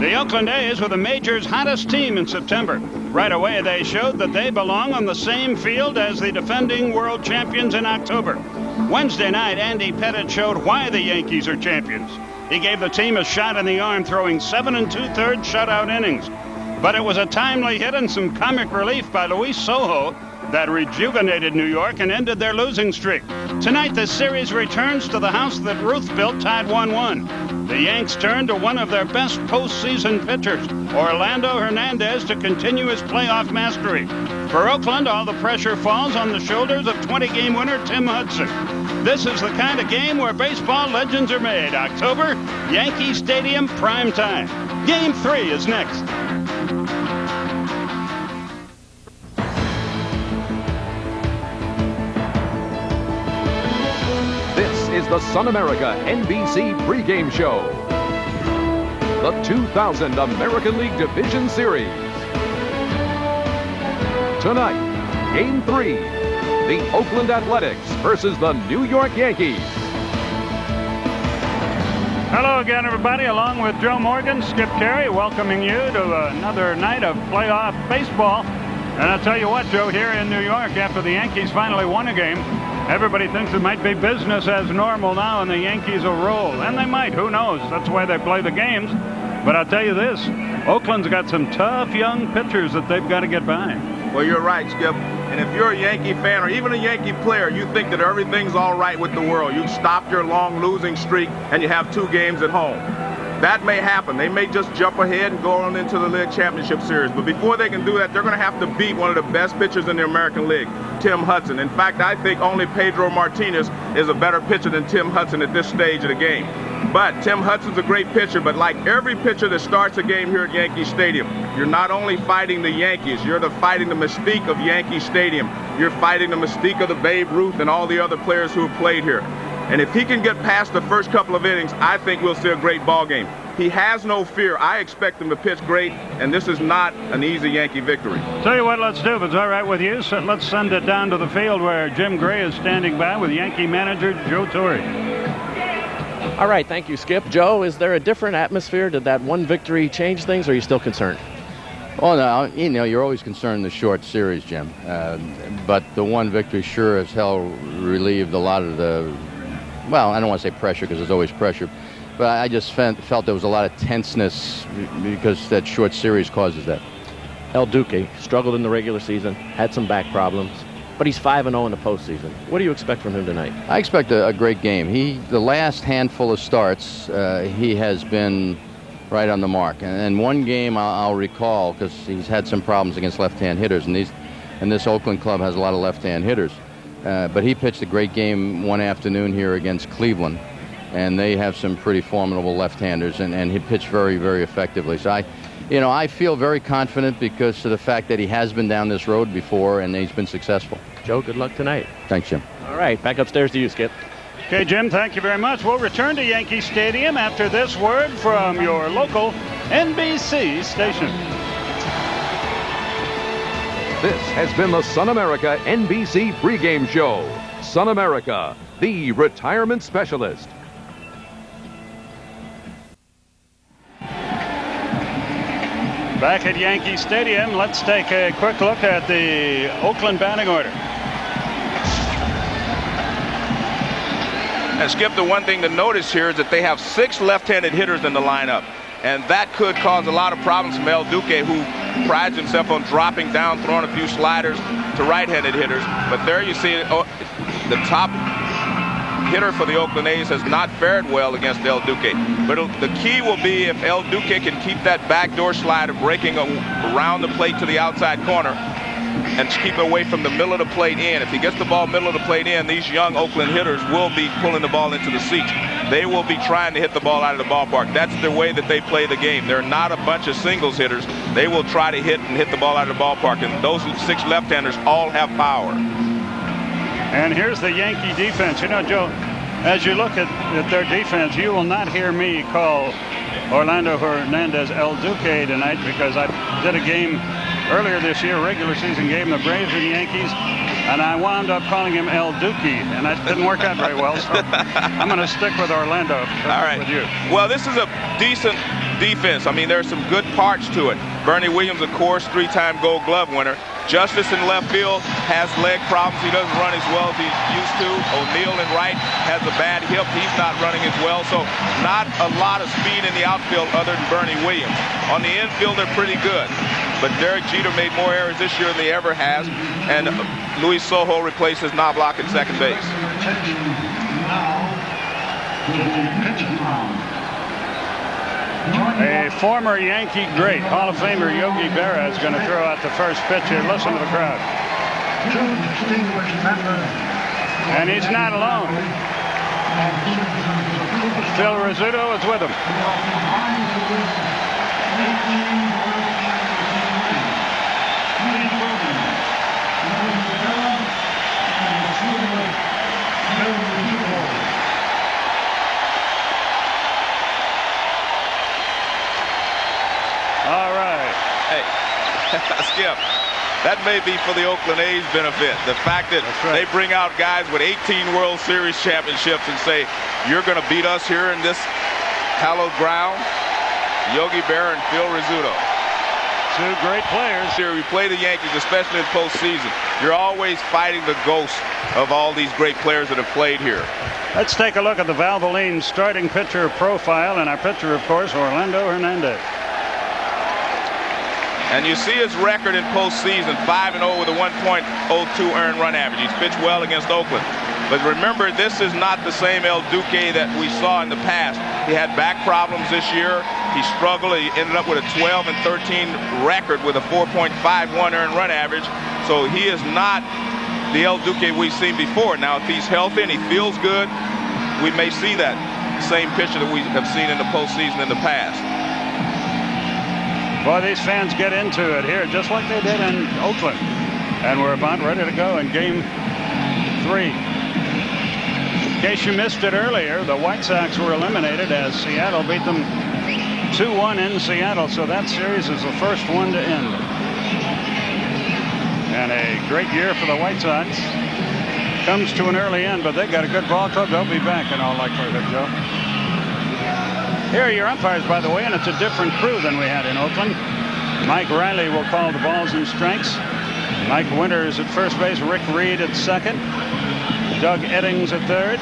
The Oakland A's were the major's hottest team in September. Right away, they showed that they belong on the same field as the defending world champions in October. Wednesday night, Andy Pettitte showed why the Yankees are champions. He gave the team a shot in the arm, throwing 7 2/3 shutout innings. But it was a timely hit and some comic relief by Luis Sojo that rejuvenated New York and ended their losing streak. Tonight, the series returns to the house that Ruth built, tied 1-1. The Yanks turn to one of their best postseason pitchers, Orlando Hernandez, to continue his playoff mastery. For Oakland, all the pressure falls on the shoulders of 20-game winner Tim Hudson. This is the kind of game where baseball legends are made. October, Yankee Stadium, prime time. Game 3 is next. This is the Sun America NBC pregame show. The 2000 American League Division Series. Tonight, Game 3, the Oakland Athletics versus the New York Yankees. Hello again, everybody. Along with Joe Morgan, Skip Carey, welcoming you to another night of playoff baseball. And I'll tell you what, Joe, here in New York, after the Yankees finally won a game, everybody thinks it might be business as normal now and the Yankees will roll. And they might, who knows? That's the way they play the games. But I'll tell you this, Oakland's got some tough young pitchers that they've got to get by. Well, you're right, Skip. And if you're a Yankee fan or even a Yankee player, you think that everything's all right with the world. You've stopped your long losing streak and you have 2 games at home. That may happen. They may just jump ahead and go on into the League Championship Series. But before they can do that, they're going to have to beat one of the best pitchers in the American League, Tim Hudson. In fact, I think only Pedro Martinez is a better pitcher than Tim Hudson at this stage of the game. But Tim Hudson's a great pitcher, but like every pitcher that starts a game here at Yankee Stadium, you're not only fighting the Yankees, you're fighting the mystique of Yankee Stadium. You're fighting the mystique of the Babe Ruth and all the other players who have played here. And if he can get past the first couple of innings, I think we'll see a great ball game. He has no fear. I expect him to pitch great, and this is not an easy Yankee victory. Tell you what, let's do, if it's all right with you, so let's send it down to the field where Jim Gray is standing by with Yankee manager Joe Torre. All right, thank you, Skip. Joe, is there a different atmosphere? Did that one victory change things, or are you still concerned? Oh, no, you're always concerned in the short series, Jim. But the one victory sure as hell relieved a lot of the, well, I don't want to say pressure because there's always pressure, but I just felt there was a lot of tenseness because that short series causes that. El Duque struggled in the regular season, had some back problems, but he's 5-0 in the postseason. What do you expect from him tonight? I expect a great game. The last handful of starts, he has been right on the mark. And one game I'll recall, because he's had some problems against left-hand hitters, and this Oakland club has a lot of left-hand hitters. But he pitched a great game one afternoon here against Cleveland, and they have some pretty formidable left-handers, and he pitched very, very effectively. So I feel very confident because of the fact that he has been down this road before and he's been successful. Joe, good luck tonight. Thanks, Jim. All right, back upstairs to you, Skip. Okay, Jim, thank you very much. We'll return to Yankee Stadium after this word from your local NBC station. This has been the Sun America NBC pregame show. Sun America, the retirement specialist. Back at Yankee Stadium, let's take a quick look at the Oakland batting order. And Skip, the one thing to notice here is that they have 6 left-handed hitters in the lineup. And that could cause a lot of problems from El Duque, who prides himself on dropping down, throwing a few sliders to right-handed hitters. But there you see the top hitter for the Oakland A's has not fared well against El Duque. But the key will be if El Duque can keep that backdoor slider breaking around the plate to the outside corner and keep it away from the middle of the plate in. If he gets the ball middle of the plate in, these young Oakland hitters will be pulling the ball into the seats. They will be trying to hit the ball out of the ballpark. That's the way that they play the game. They're not a bunch of singles hitters. They will try to hit the ball out of the ballpark. And those 6 left-handers all have power. And here's the Yankee defense. You know, Joe, as you look at their defense, you will not hear me call Orlando Hernandez El Duque tonight, because I did a game earlier this year, regular season game, the Braves and the Yankees, and I wound up calling him El Duque, and that didn't work out very well, so I'm going to stick with Orlando. All right. With you. Well, this is a decent defense. I mean, there's some good parts to it. Bernie Williams, of course, 3-time Gold Glove winner. Justice in left field has leg problems. He doesn't run as well as he used to. O'Neill in right has a bad hip. He's not running as well. So not a lot of speed in the outfield other than Bernie Williams. On the infield, they're pretty good. But Derek Jeter made more errors this year than he ever has. And Luis Sojo replaces Knobloch at second base. A former Yankee great, Hall of Famer Yogi Berra is going to throw out the first pitch here. Listen to the crowd. And he's not alone. Phil Rizzuto is with him. All right. Hey, Skip, that may be for the Oakland A's benefit. The fact that they bring out guys with 18 World Series championships and say, you're going to beat us here in this hallowed ground. Yogi Berra and Phil Rizzuto. Two great players. Here we play the Yankees, especially in postseason. You're always fighting the ghost of all these great players that have played here. Let's take a look at the Valvoline starting pitcher profile, and our pitcher, of course, Orlando Hernandez. And you see his record in postseason, 5-0 with a 1.02 earned run average. He's pitched well against Oakland. But remember, this is not the same El Duque that we saw in the past. He had back problems this year. He struggled. He ended up with a 12-13 record with a 4.51 earned run average. So he is not the El Duque we've seen before. Now, if he's healthy and he feels good, we may see that same pitcher that we have seen in the postseason in the past. Boy, these fans get into it here, just like they did in Oakland. And we're about ready to go in Game 3. In case you missed it earlier, the White Sox were eliminated as Seattle beat them 2-1 in Seattle. So that series is the first one to end. And a great year for the White Sox. Comes to an early end, but they got a good ball club. They'll be back in all likelihood, Joe. Here are your umpires, by the way, and it's a different crew than we had in Oakland. Mike Riley will call the balls and strikes. Mike Winters at first base, Rick Reed at second, Doug Eddings at third,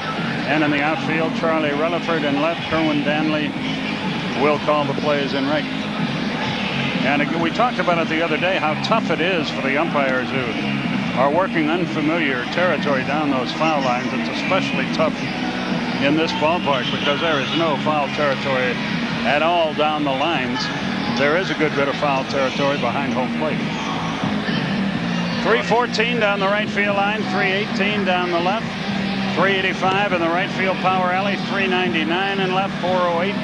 and in the outfield, Charlie Relaford, and left, Kerwin Danley will call the plays in right. And we talked about it the other day, how tough it is for the umpires who are working unfamiliar territory down those foul lines. It's especially tough in this ballpark because there is no foul territory at all down the lines. There is a good bit of foul territory behind home plate. 314 down the right field line, 318 down the left, 385 in the right field power alley, 399 in left, 408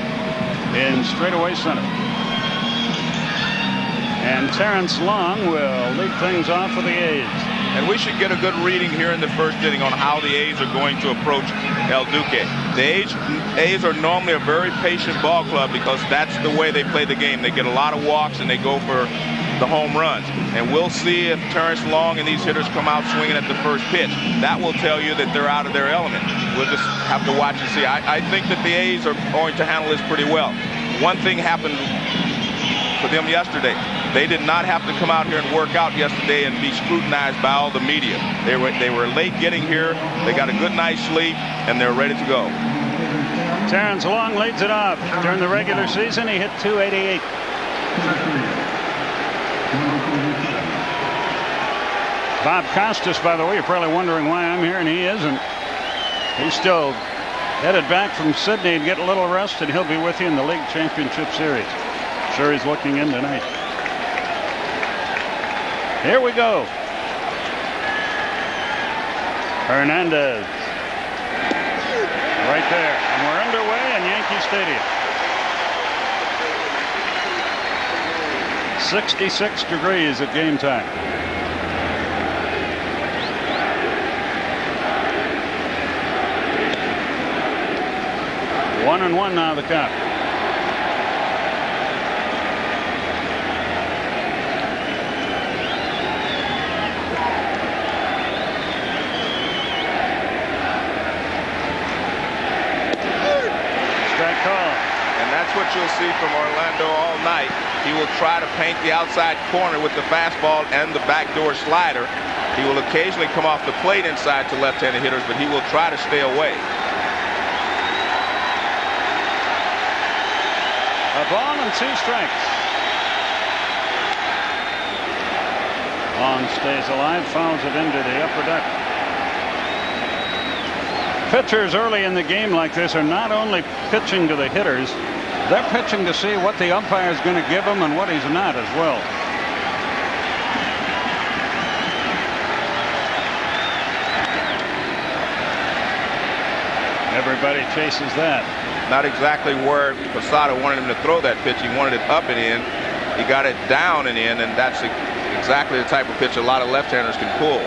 in straightaway center. And Terrence Long will lead things off for the A's. And we should get a good reading here in the first inning on how the A's are going to approach El Duque. The A's are normally a very patient ball club because that's the way they play the game. They get a lot of walks and they go for the home runs. And we'll see if Terrence Long and these hitters come out swinging at the first pitch. That will tell you that they're out of their element. We'll just have to watch and see. I think that the A's are going to handle this pretty well. One thing happened for them yesterday. They did not have to come out here and work out yesterday and be scrutinized by all the media. They were late getting here. They got a good night's sleep, and they're ready to go. Terrence Long leads it off. During the regular season, he hit .288. Bob Costas, by the way, you're probably wondering why I'm here, and he isn't. He's still headed back from Sydney and get a little rest, and he'll be with you in the League Championship Series. Sure, he's looking in tonight. Here we go. Hernandez. Right there. And we're underway in Yankee Stadium. 66 degrees at game time. One and one now, the count. you'll see from Orlando all night. He will try to paint the outside corner with the fastball and the backdoor slider. He will occasionally come off the plate inside to left-handed hitters, but he will try to stay away. A ball and 2 strikes. Long stays alive, fouls it into the upper deck. Pitchers early in the game like this are not only pitching to the hitters, they're pitching to see what the umpire is going to give them and what he's not as well. Everybody chases that. Not exactly where Posada wanted him to throw that pitch. He wanted it up and in. He got it down and in, and that's exactly the type of pitch a lot of left-handers can pull.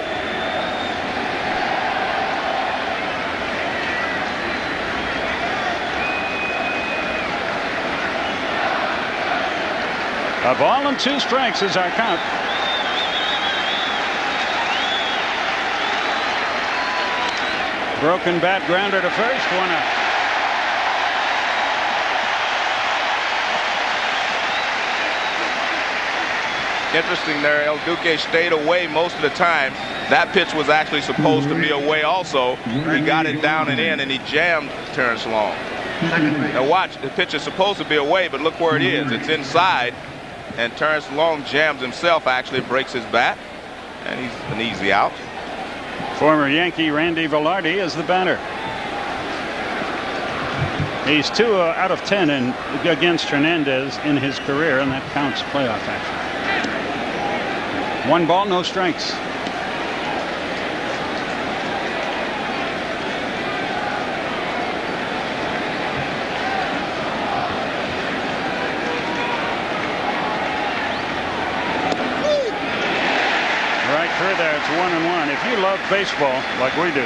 A ball and 2 strikes is our count. Broken bat grounder to first, 1 out. Interesting there, El Duque stayed away most of the time. That pitch was actually supposed to be away also. He got it down and in, and he jammed Terrence Long. Now watch, the pitch is supposed to be away, but look where it is. It's inside, and Terrence Long jams himself, actually breaks his bat, and he's an easy out. Former Yankee Randy Velarde is the batter. He's 2 out of 10 against Hernandez in his career, and that counts playoff action. 1 ball, no strikes. Right through there, it's 1-1. If you love baseball like we do,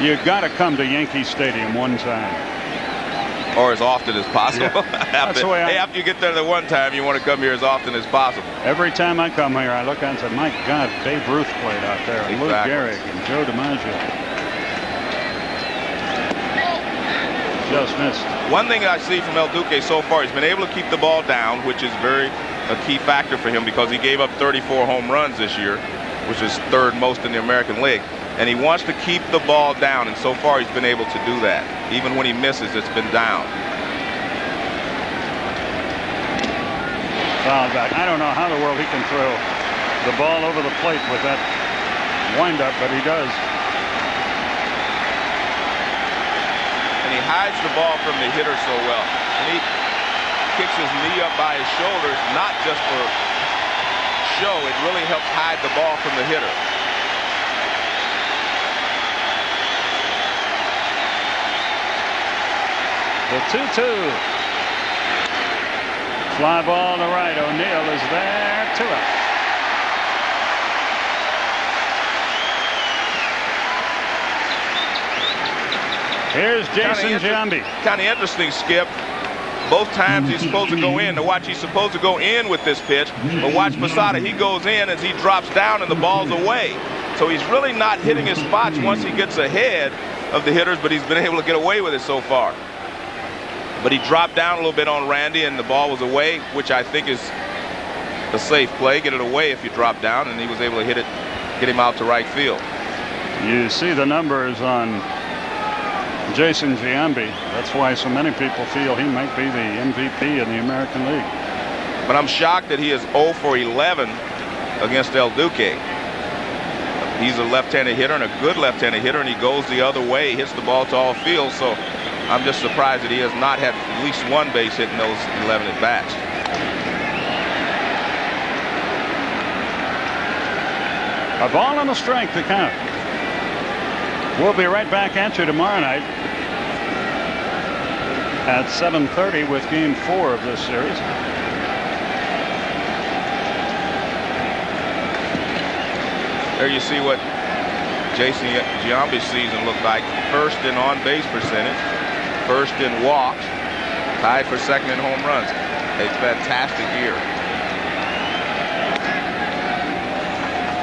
you got to come to Yankee Stadium one time. Or as often as possible. Yeah. That's the way after you get there the one time, you want to come here as often as possible. Every time I come here, I look out and say, my God, Babe Ruth played out there. And Lou Gehrig and Joe DiMaggio. Just missed. One thing I see from El Duque so far, he's been able to keep the ball down, which is a key factor for him because he gave up 34 home runs this year, which is 3rd most in the American League. And he wants to keep the ball down, and so far he's been able to do that. Even when he misses, it's been down. Foul back. I don't know how in the world he can throw the ball over the plate with that windup, but he does. And he hides the ball from the hitter so well. And he kicks his knee up by his shoulders, not just for show. It really helps hide the ball from the hitter. The 2-2. Fly ball to right. O'Neill is there. 2 out. Here's Jason Giambi. Kind of interesting, Skip. Both times he's supposed to go in. Now watch, he's supposed to go in with this pitch. But watch Posada. He goes in as he drops down and the ball's away. So he's really not hitting his spots once he gets ahead of the hitters, but he's been able to get away with it so far. But he dropped down a little bit on Randy and the ball was away, which I think is a safe play. Get it away if you drop down, and he was able to hit it, get him out to right field. You see the numbers on Jason Giambi. That's why so many people feel he might be the MVP in the American League. But I'm shocked that he is 0 for 11 against El Duque. He's a left-handed hitter and a good left-handed hitter, and he goes the other way, hits the ball to all fields. So I'm just surprised that he has not had at least 1 base hit in those 11 at-bats. A ball and a strike to count. We'll be right back at you tomorrow night at 7:30 with Game 4 of this series. There you see what Jason Giambi's season looked like. First in on-base percentage, first in walks, tied for second in home runs. A fantastic year.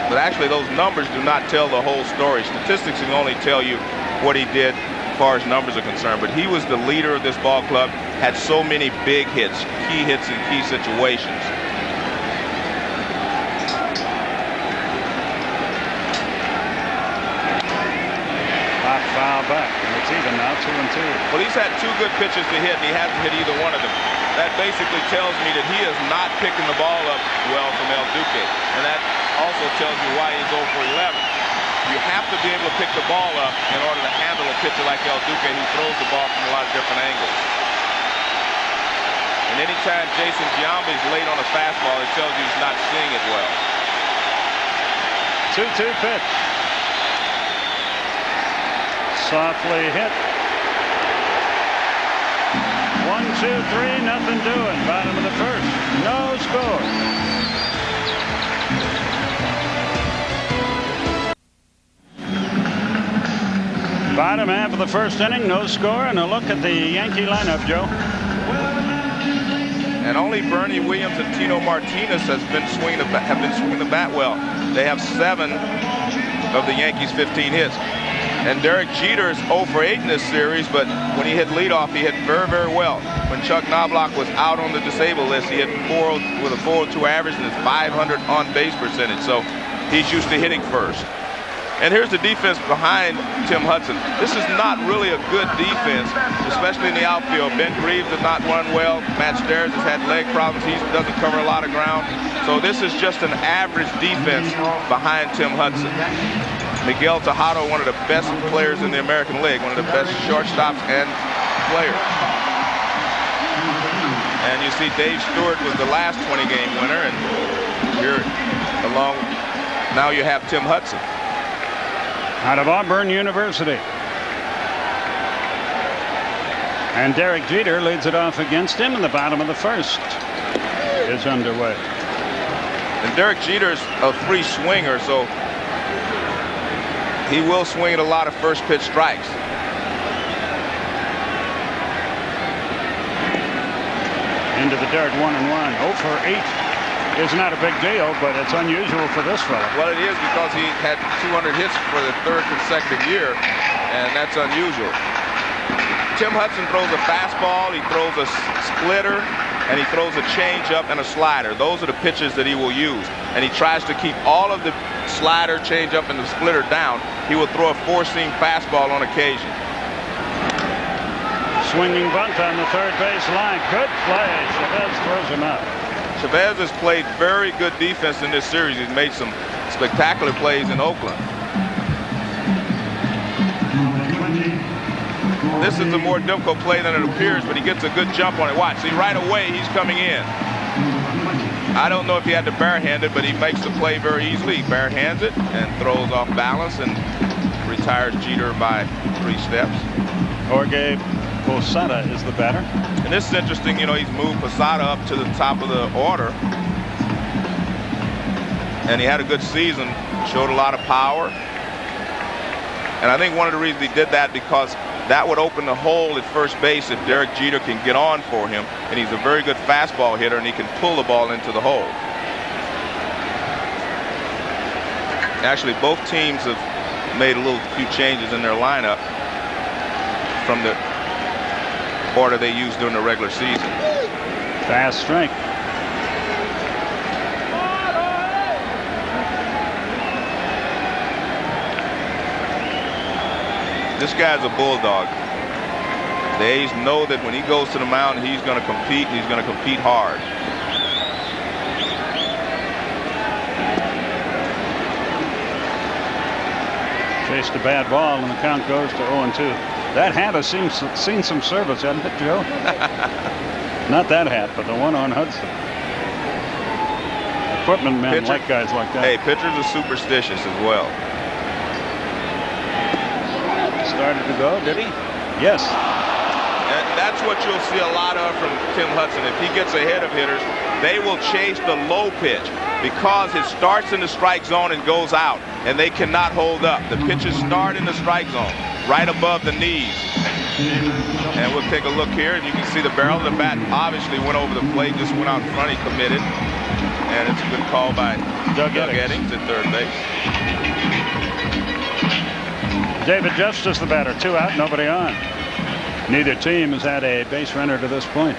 But actually, those numbers do not tell the whole story. Statistics can only tell you what he did as far as numbers are concerned. But he was the leader of this ball club. had so many big hits, key hits in key situations. Foul back, and it's even now 2-2. Well, he's had 2 good pitches to hit, and he hasn't hit either one of them. That basically tells me that he is not picking the ball up well from El Duque, and that also tells you why he's 0 for 11. You have to be able to pick the ball up in order to handle a pitcher like El Duque, who throws the ball from a lot of different angles. And anytime Jason Giambi's late on a fastball, it tells you he's not seeing it well. 2-2 pitch. Softly hit. 1, 2, 3, nothing doing. Bottom of the first. No score. Bottom half of the first inning, no score, and a look at the Yankee lineup, Joe. And only Bernie Williams and Tino Martinez have been swinging the bat well. They have 7 of the Yankees' 15 hits. And Derek Jeter is 0 for 8 in this series, but when he hit leadoff, he hit very, very well. When Chuck Knobloch was out on the disabled list, he hit with a 402 average and his 500 on-base percentage. So he's used to hitting first. And here's the defense behind Tim Hudson. This is not really a good defense, especially in the outfield. Ben Greaves does not run well. Matt Stairs has had leg problems. He doesn't cover a lot of ground. So this is just an average defense behind Tim Hudson. Miguel Tejada, one of the best players in the American League, one of the best shortstops and players. And you see Dave Stewart was the last 20-game winner, and here along, now you have Tim Hudson. Out of Auburn University. And Derek Jeter leads it off against him, and the bottom of the first is underway. And Derek Jeter's a free swinger, so he will swing at a lot of first pitch strikes. Into the dirt, 1-1. 0 for 8 is not a big deal, but it's unusual for this fella. Well, it is because he had 200 hits for the 3rd consecutive year, and that's unusual. Tim Hudson throws a fastball, he throws a splitter, and he throws a changeup and a slider. Those are the pitches that he will use, and he tries to keep all of the slider, changeup, and the splitter down. He will throw a 4-seam fastball on occasion. Swinging bunt on the third base line. Good play. Chavez throws him out. Chavez has played very good defense in this series. He's made some spectacular plays in Oakland. This is a more difficult play than it appears, but he gets a good jump on it. Watch, see, right away he's coming in. I don't know if he had to barehand it, but he makes the play very easily. He barehands it and throws off balance and retires Jeter by 3 steps. Jorge Posada is the batter. And this is interesting, you know, he's moved Posada up to the top of the order. And he had a good season, showed a lot of power. And I think one of the reasons he did that because that would open the hole at first base if Derek Jeter can get on for him. And he's a very good fastball hitter, and he can pull the ball into the hole. Actually, both teams have made a few changes in their lineup from the order they used during the regular season. Fast strength. This guy's a bulldog. The A's know that when he goes to the mound, he's going to compete, and he's going to compete hard. Chased a bad ball, and the count goes to 0-2. That hat has seen some service, hasn't it, Joe? Not that hat, but the one on Hudson. Equipment men like guys like that. Hey, pitchers are superstitious as well. Started to go, did he? Yes. And that's what you'll see a lot of from Tim Hudson. If he gets ahead of hitters, they will chase the low pitch because it starts in the strike zone and goes out, and they cannot hold up. The pitches start in the strike zone, right above the knees. And we'll take a look here, and you can see the barrel of the bat obviously went over the plate, just went out in front, he committed. And it's a good call by Doug Eddings at third base. David Justice, the batter, 2 out, nobody on. Neither team has had a base runner to this point.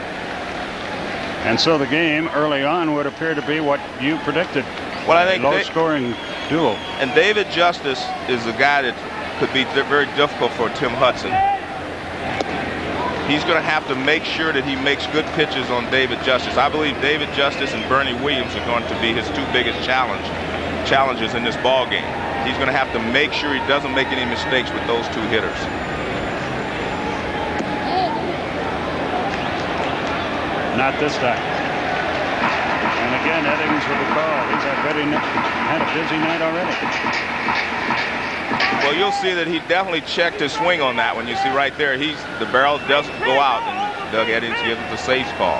And so the game early on would appear to be what you predicted. Well, I think low-scoring duel. And David Justice is a guy that could be very difficult for Tim Hudson. He's going to have to make sure that he makes good pitches on David Justice. I believe David Justice and Bernie Williams are going to be his two biggest challenges in this ball game. He's going to have to make sure he doesn't make any mistakes with those two hitters. Not this time. And again, Eddings with the call. He's had a busy night already. Well, you'll see that he definitely checked his swing on that one. You see right there, the barrel doesn't go out, and Doug Eddings gives it the safe call.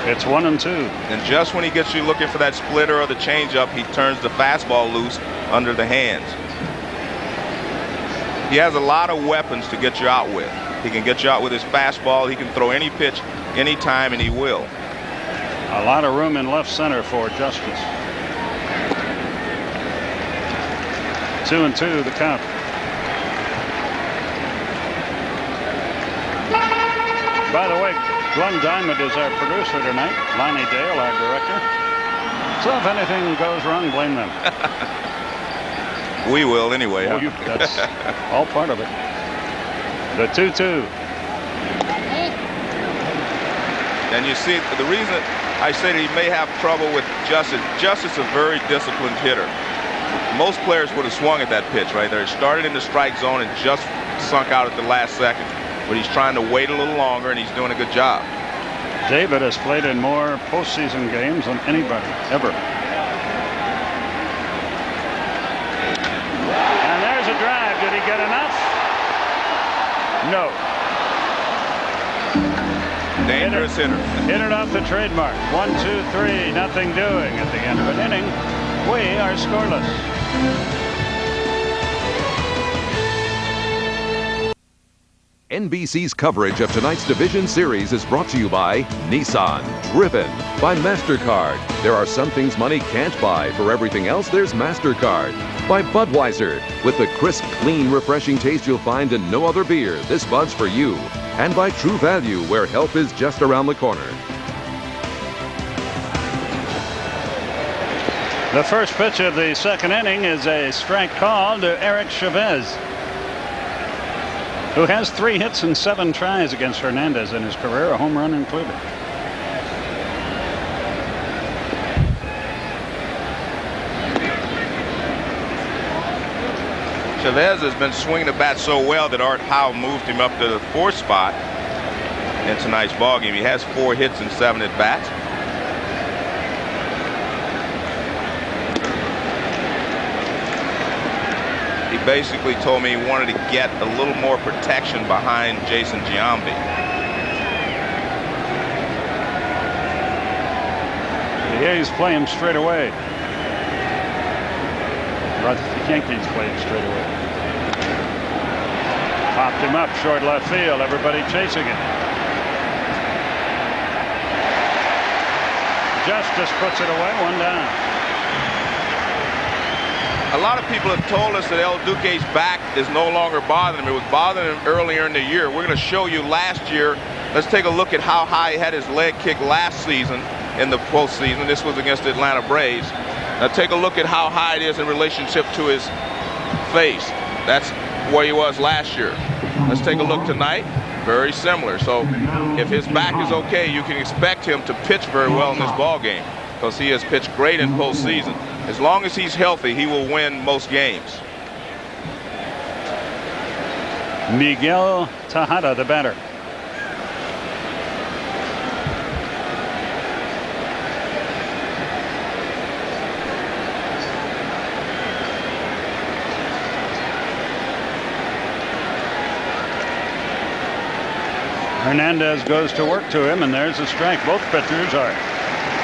It's 1-2. And just when he gets you looking for that splitter or the changeup, he turns the fastball loose under the hands. He has a lot of weapons to get you out with. He can get you out with his fastball. He can throw any pitch, anytime, and he will. A lot of room in left center for Justice. 2-2 the count. By the way, Glenn Diamond is our producer tonight. Lonnie Dale, our director. So if anything goes wrong, blame them. We will anyway. Oh, that's all part of it. The 2-2. And you see, the reason I say that he may have trouble with Justice is a very disciplined hitter. Most players would have swung at that pitch right there. It started in the strike zone and just sunk out at the last second. But he's trying to wait a little longer, and he's doing a good job. David has played in more postseason games than anybody ever. And there's a drive. Did he get enough? No. Dangerous hitter. Hit it off the trademark. 1, 2, 3. Nothing doing at the end of an inning. We are scoreless. NBC's coverage of tonight's Division Series is brought to you by Nissan, driven by MasterCard. There are some things money can't buy. For everything else, there's MasterCard. By Budweiser, with the crisp, clean, refreshing taste you'll find in no other beer. This Bud's for you. And by True Value, where help is just around the corner. The first pitch of the second inning is a strike call to Eric Chavez, who has 3 hits and 7 tries against Hernandez in his career, a home run included. Chavez has been swinging the bat so well that Art Howe moved him up to the 4th spot in tonight's ballgame. He has 4 hits and 7 at bats. He basically told me he wanted to get a little more protection behind Jason Giambi. The A's play him straight away. But the Yankees play him straight away. Popped him up short left field. Everybody chasing it. Justice puts it away. 1 down. A lot of people have told us that El Duque's back is no longer bothering him. It was bothering him earlier in the year. We're going to show you last year. Let's take a look at how high he had his leg kick last season in the postseason. This was against the Atlanta Braves. Now take a look at how high it is in relationship to his face. That's where he was last year. Let's take a look tonight. Very similar. So if his back is okay, you can expect him to pitch very well in this ball game, because he has pitched great in postseason. As long as he's healthy, he will win most games. Miguel Tejada, the batter. Hernandez goes to work to him, and there's a strike. Both pitchers are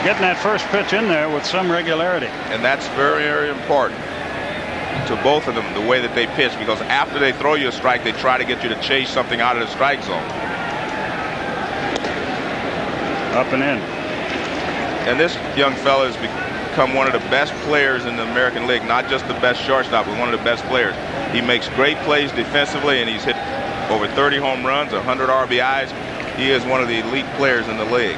getting that first pitch in there with some regularity. And that's very, very important to both of them, the way that they pitch, because after they throw you a strike, they try to get you to chase something out of the strike zone. Up and in. And this young fella is become one of the best players in the American League, not just the best shortstop, but one of the best players. He makes great plays defensively, and he's hit over 30 home runs, 100 RBIs. He is one of the elite players in the league.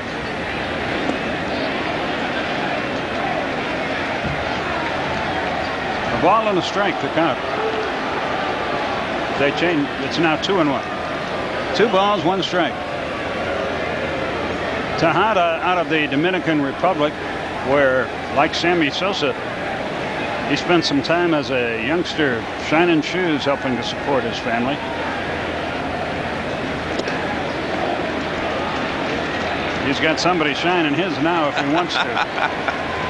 A ball and a strike to count. They change. It's now 2-1. 2 balls, 1 strike. Tejada out of the Dominican Republic, where, like Sammy Sosa, he spent some time as a youngster shining shoes helping to support his family. He's got somebody shining his now if he wants to.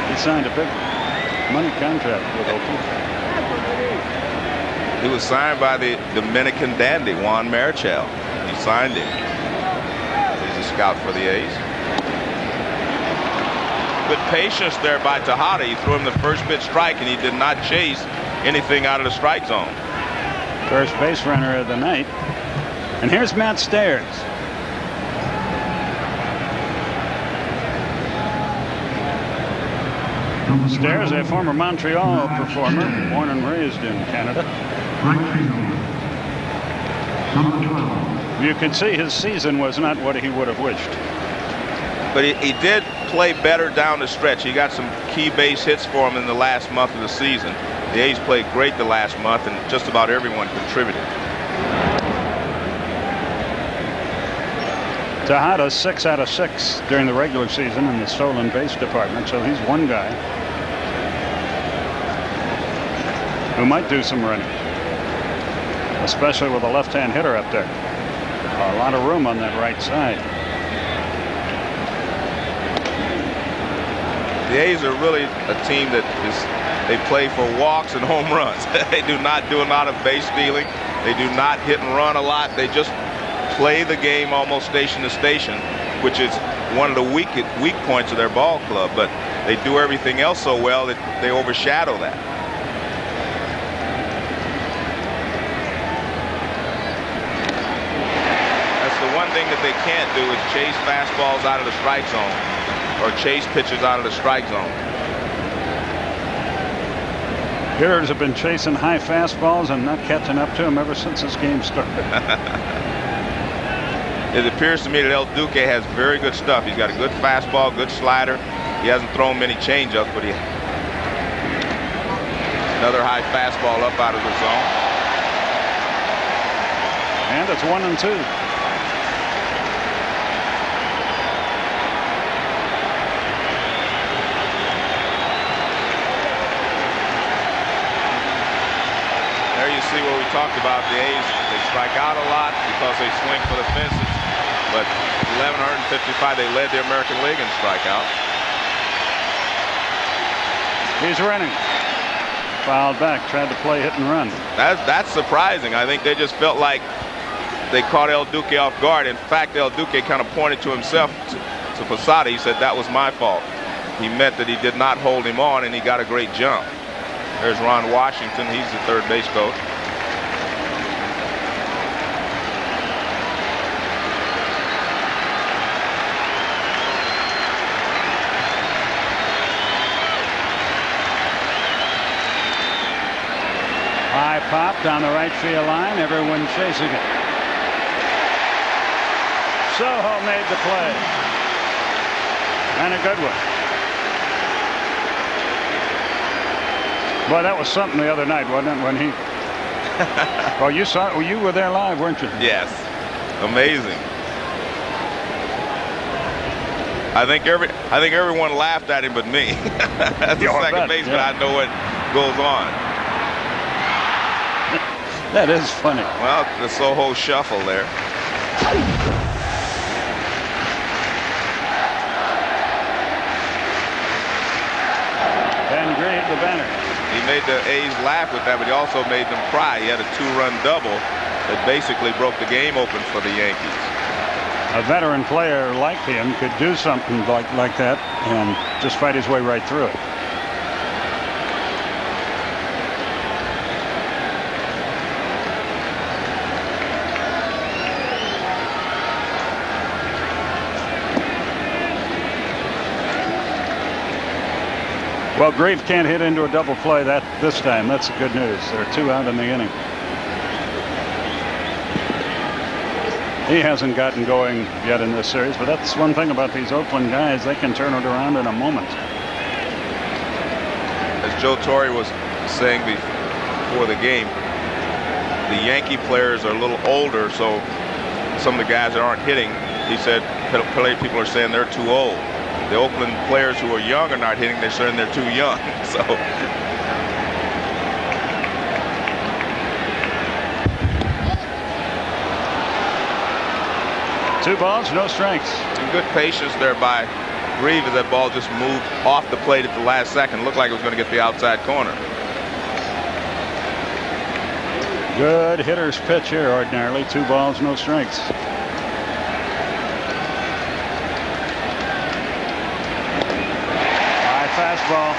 He signed a big money contract with Oakland. He was signed by the Dominican dandy, Juan Marichal. He signed him. He's a scout for the A's. Good patience there by Tejada. He threw him the first pitch strike, and he did not chase anything out of the strike zone. First base runner of the night. And here's Matt Stairs. Stairs, a former Montreal performer, born and raised in Canada. You could see his season was not what he would have wished. But he did play better down the stretch. He got some key base hits for him in the last month of the season. The A's played great the last month, and just about everyone contributed. Tejada 6 out of 6 during the regular season in the stolen base department, so he's one guy who might do some running, especially with a left-hand hitter up there. A lot of room on that right side. The A's are really a team that they play for walks and home runs. They do not do a lot of base stealing. They do not hit and run a lot. They just play the game almost station to station, which is one of the weak points of their ball club. But they do everything else so well that they overshadow that. That's the one thing that they can't do, is chase fastballs out of the strike zone or chase pitches out of the strike zone. Hitters have been chasing high fastballs and not catching up to them ever since this game started. It appears to me that El Duque has very good stuff. He's got a good fastball, good slider. He hasn't thrown many changeups, but another high fastball up out of the zone. And it's 1-2. There you see what we talked about. The A's, they strike out a lot because they swing for the fences. But 1,155, they led the American League in strikeout. He's running. Fouled back, tried to play hit and run. That's surprising. I think they just felt like they caught El Duque off guard. In fact, El Duque kind of pointed to himself, to Posada. He said, that was my fault. He meant that he did not hold him on, and he got a great jump. There's Ron Washington. He's the third base coach. High pop down the right field line. Everyone chasing it. Soho made the play. And a good one. Boy, that was something the other night, wasn't it? When he. Oh, you saw it. You were there live, weren't you? Yes. Amazing. I think everyone laughed at him but me. As the second baseman, yeah. I know what goes on. That is funny. Well, the Soho shuffle there. Ben Grade, the banner. He made the A's laugh with that, but he also made them cry. He had a 2-run double that basically broke the game open for the Yankees. A veteran player like him could do something like that and just fight his way right through it. Well, Grief can't hit into a double play this time. That's the good news. There are 2 out in the inning. He hasn't gotten going yet in this series, but that's one thing about these Oakland guys. They can turn it around in a moment. As Joe Torre was saying before the game, the Yankee players are a little older, so some of the guys that aren't hitting, he said, people are saying they're too old. The Oakland players who are young are not hitting, they're saying they're too young. So 2 balls, no strikes. some good patience there by Grieve as that ball just moved off the plate at the last second. Looked like it was going to get the outside corner. Good hitter's pitch here ordinarily. 2 balls, no strikes. High fastball.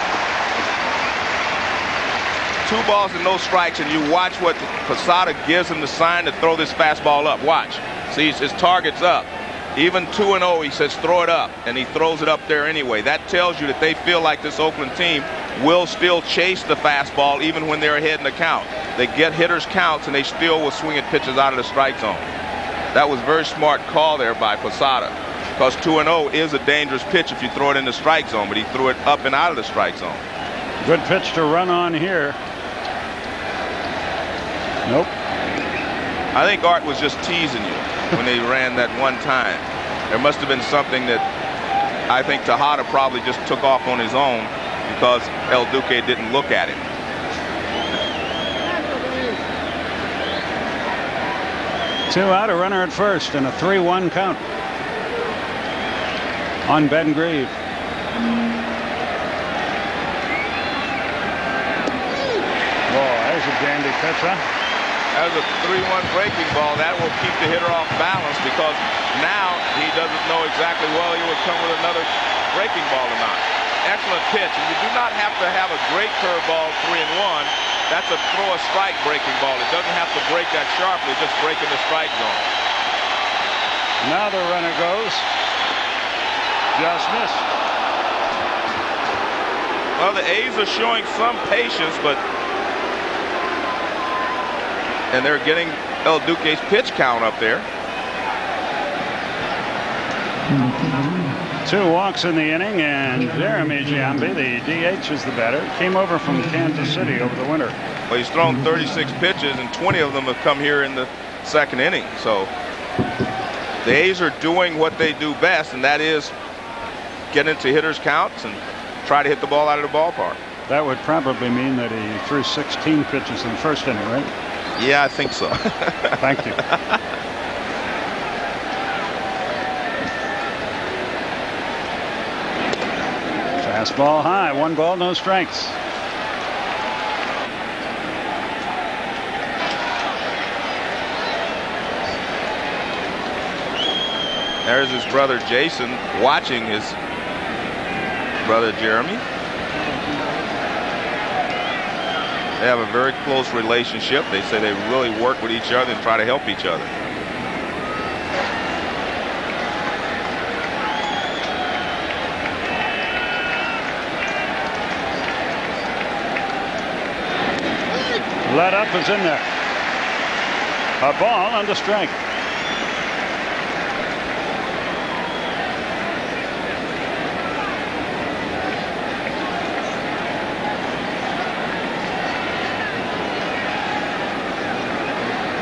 2 balls and no strikes, and you watch what Posada gives him the sign to throw this fastball up. Watch. See, his target's up. Even 2-0, he says throw it up, and he throws it up there anyway. That tells you that they feel like this Oakland team will still chase the fastball even when they're ahead in the count. They get hitters' counts, and they still will swing at pitches out of the strike zone. That was a very smart call there by Posada, because 2-0 is a dangerous pitch if you throw it in the strike zone, but he threw it up and out of the strike zone. Good pitch to run on here. Nope. I think Art was just teasing you when they ran that one time. There must have been something that I think Tejada probably just took off on his own because El Duque didn't look at him. Two out, a runner at first, and a 3-1 count on Ben Grieve. Boy, there's a dandy pitch, huh? That was a 3-1 breaking ball. That will keep the hitter off balance because now he doesn't know exactly whether he would come with another breaking ball or not. Excellent pitch. And you do not have to have a great curveball 3-1. That's a throw a strike breaking ball. It doesn't have to break that sharply, just break in the strike zone. Now the runner goes. Just missed. Well, the A's are showing some patience, and they're getting El Duque's pitch count up there. 2 walks in the inning, and Jeremy Giambi, the DH, is the batter. Came over from Kansas City over the winter. Well, he's thrown 36 pitches, and 20 of them have come here in the second inning. So the A's are doing what they do best, and that is get into hitters' counts and try to hit the ball out of the ballpark. That would probably mean that he threw 16 pitches in the first inning, right? Yeah, I think so. Thank you. Fastball high, 1 ball, no strikes. There's his brother Jason watching his brother Jeremy. They have a very close relationship. They say they really work with each other and try to help each other. Let up is in there. A ball under strike.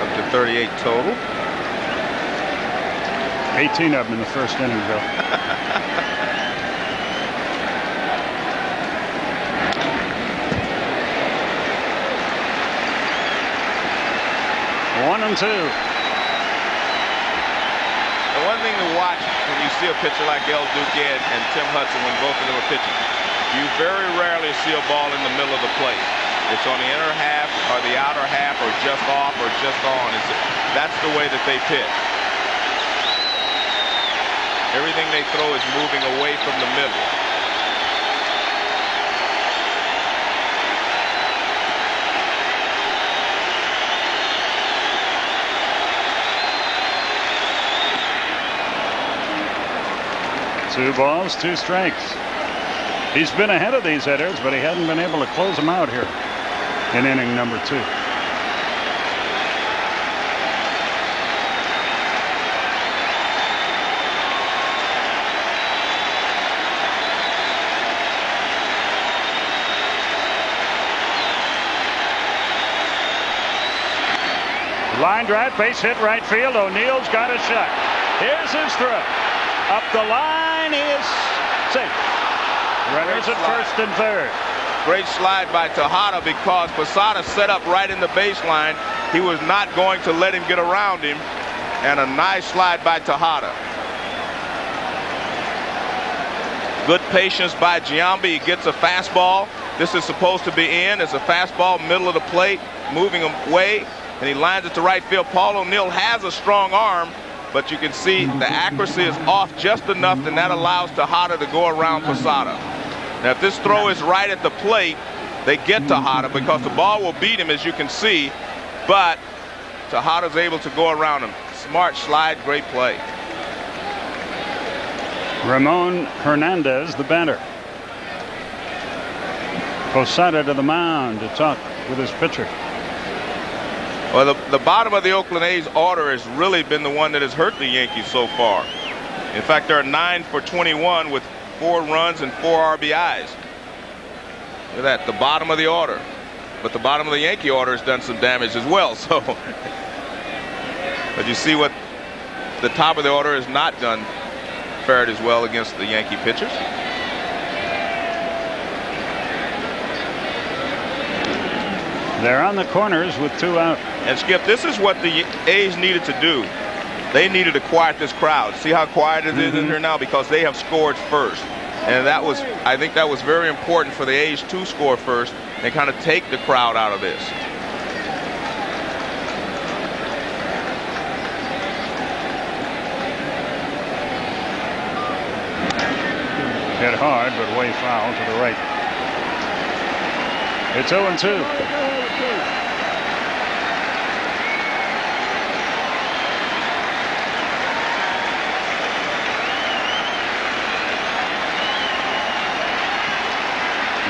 Up to 38 total. 18 of them in the first inning, Bill. One and 2. The one thing to watch when you see a pitcher like El Duque and Tim Hudson when both of them are pitching, you very rarely see a ball in the middle of the plate. It's on the inner half or the outer half or just off or just on. That's the way that they pitch. Everything they throw is moving away from the middle. Two balls, 2 strikes. He's been ahead of these hitters, but he hasn't been able to close them out here in inning number 2. Line drive, base hit right field. O'Neill's got a shot. Here's his throw. Up the line, he is safe. Runners at first and third. Great slide by Tejada because Posada set up right in the baseline. He was not going to let him get around him. And a nice slide by Tejada. Good patience by Giambi. He gets a fastball. This is supposed to be in. It's a fastball, middle of the plate, moving away. And he lines it to right field. Paul O'Neill has a strong arm, but you can see the accuracy is off just enough, and that allows Tejada to go around Posada. Now, if this throw is right at the plate, they get Tejada because the ball will beat him, as you can see, but Tejada's able to go around him. Smart slide, great play. Ramon Hernandez, the batter. Posada to the mound to talk with his pitcher. Well, the bottom of the Oakland A's order has really been the one that has hurt the Yankees so far. In fact, they're 9 for 21 with 4 runs and 4 RBIs. Look at that, the bottom of the order. But the bottom of the Yankee order has done some damage as well. So, but you see what the top of the order has not done, fared as well against the Yankee pitchers. They're on the corners with 2 out. And Skip, this is what the A's needed to do. They needed to quiet this crowd. See how quiet it is in here now, because they have scored first. And that was, I think that was very important for the A's to score first and kind of take the crowd out of this. Hit hard, but way foul to the right. It's 0-2.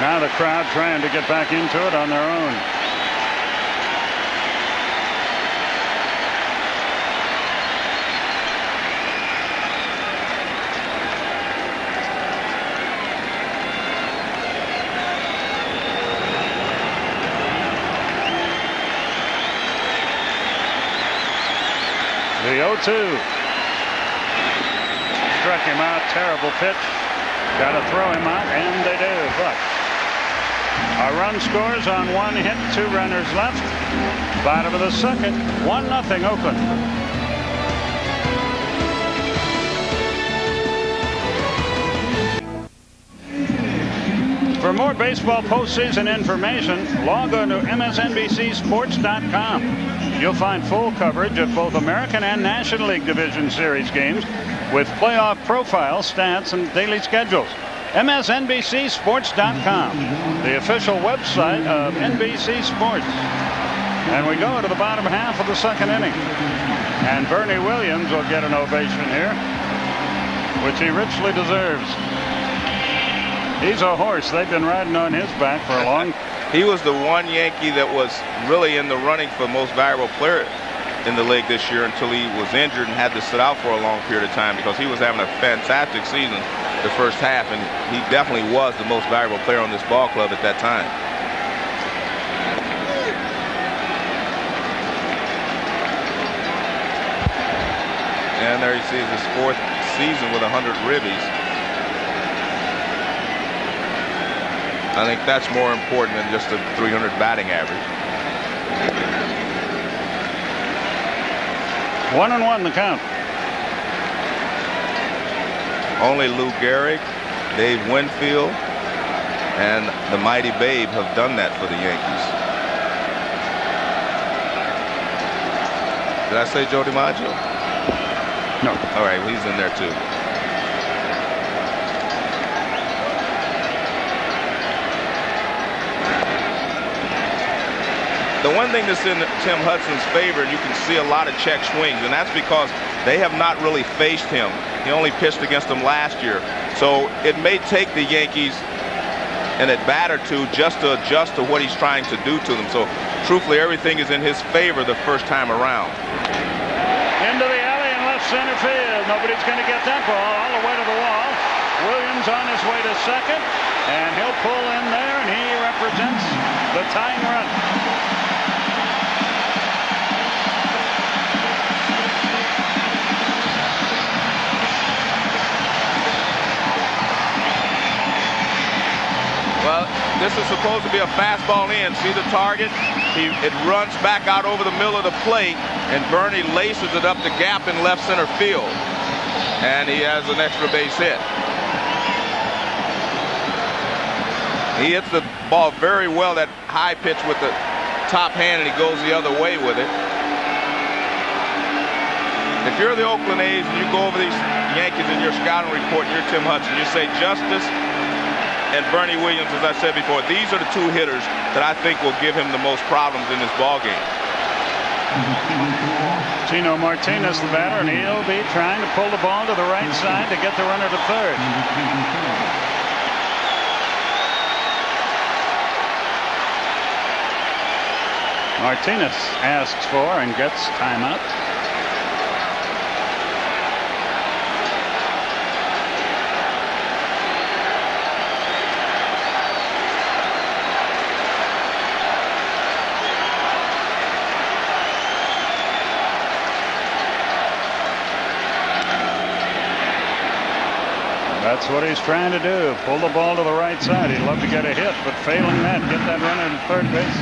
Now the crowd trying to get back into it on their own. The 0-2. Struck him out. Terrible pitch. Got to throw him out, and they do. But a run scores on 1 hit, 2 runners left. Bottom of the second, 1-0 Oakland. For more baseball postseason information, log on to MSNBCSports.com. You'll find full coverage of both American and National League Division Series games with playoff profiles, stats, and daily schedules. MSNBCSports.com, the official website of NBC Sports. And we go to the bottom half of the second inning. And Bernie Williams will get an ovation here, which he richly deserves. He's a horse. They've been riding on his back for a long time. He was the one Yankee that was really in the running for most valuable player in the league this year until he was injured and had to sit out for a long period of time, because he was having a fantastic season the first half, and he definitely was the most valuable player on this ball club at that time. And there he sees his 4th season with 100 ribbies. I think that's more important than just a 300 batting average. 1-1 the count. Only Lou Gehrig, Dave Winfield, and the mighty Babe have done that for the Yankees. Did I say Joe DiMaggio? No. All right, well, he's in there too. The one thing that's in Tim Hudson's favor, and you can see a lot of check swings, and that's because they have not really faced him. He only pitched against them last year. So it may take the Yankees an at-bat or two just to adjust to what he's trying to do to them. So truthfully, everything is in his favor the first time around. Into the alley in left center field. Nobody's going to get that ball all the way to the wall. Williams on his way to second, and he'll pull in there, and he represents the tying run. Well, this is supposed to be a fastball in. See the target? It runs back out over the middle of the plate, and Bernie laces it up the gap in left center field. And he has an extra base hit. He hits the ball very well, that high pitch with the top hand, and he goes the other way with it. If you're the Oakland A's and you go over these Yankees in your scouting report and you're Tim Hudson, you say Justice and Bernie Williams, as I said before, these are the two hitters that I think will give him the most problems in this ball game. Tino Martinez, the batter, and he'll be trying to pull the ball to the right side to get the runner to third. Martinez asks for and gets timeout. That's what he's trying to do. Pull the ball to the right side. He'd love to get a hit, but failing that, get that runner to third base.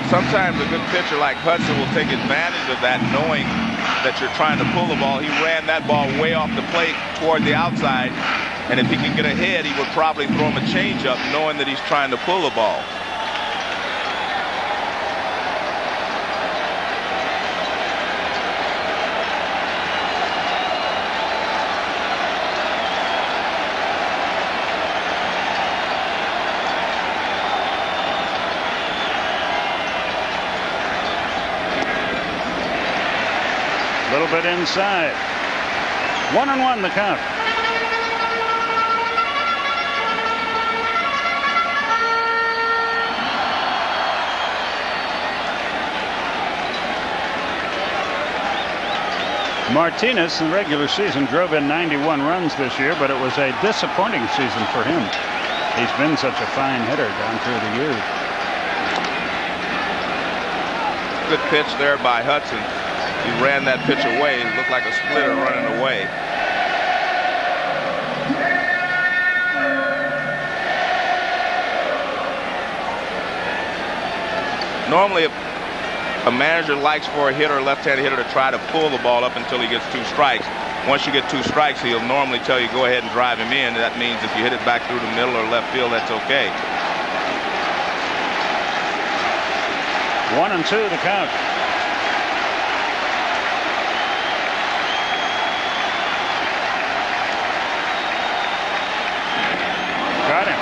Sometimes a good pitcher like Hudson will take advantage of that, knowing that you're trying to pull the ball. He ran that ball way off the plate toward the outside, and if he can get ahead, he would probably throw him a changeup, knowing that he's trying to pull the ball. A little bit inside. 1-1 the count. Martinez in the regular season drove in 91 runs this year, but it was a disappointing season for him. He's been such a fine hitter down through the years. Good pitch there by Hudson. He ran that pitch away. It looked like a splitter running away. Normally, a manager likes for a hitter, a left-handed hitter, to try to pull the ball up until he gets 2 strikes. Once you get 2 strikes, he'll normally tell you go ahead and drive him in. That means if you hit it back through the middle or left field, that's okay. 1-2 the count. Got him.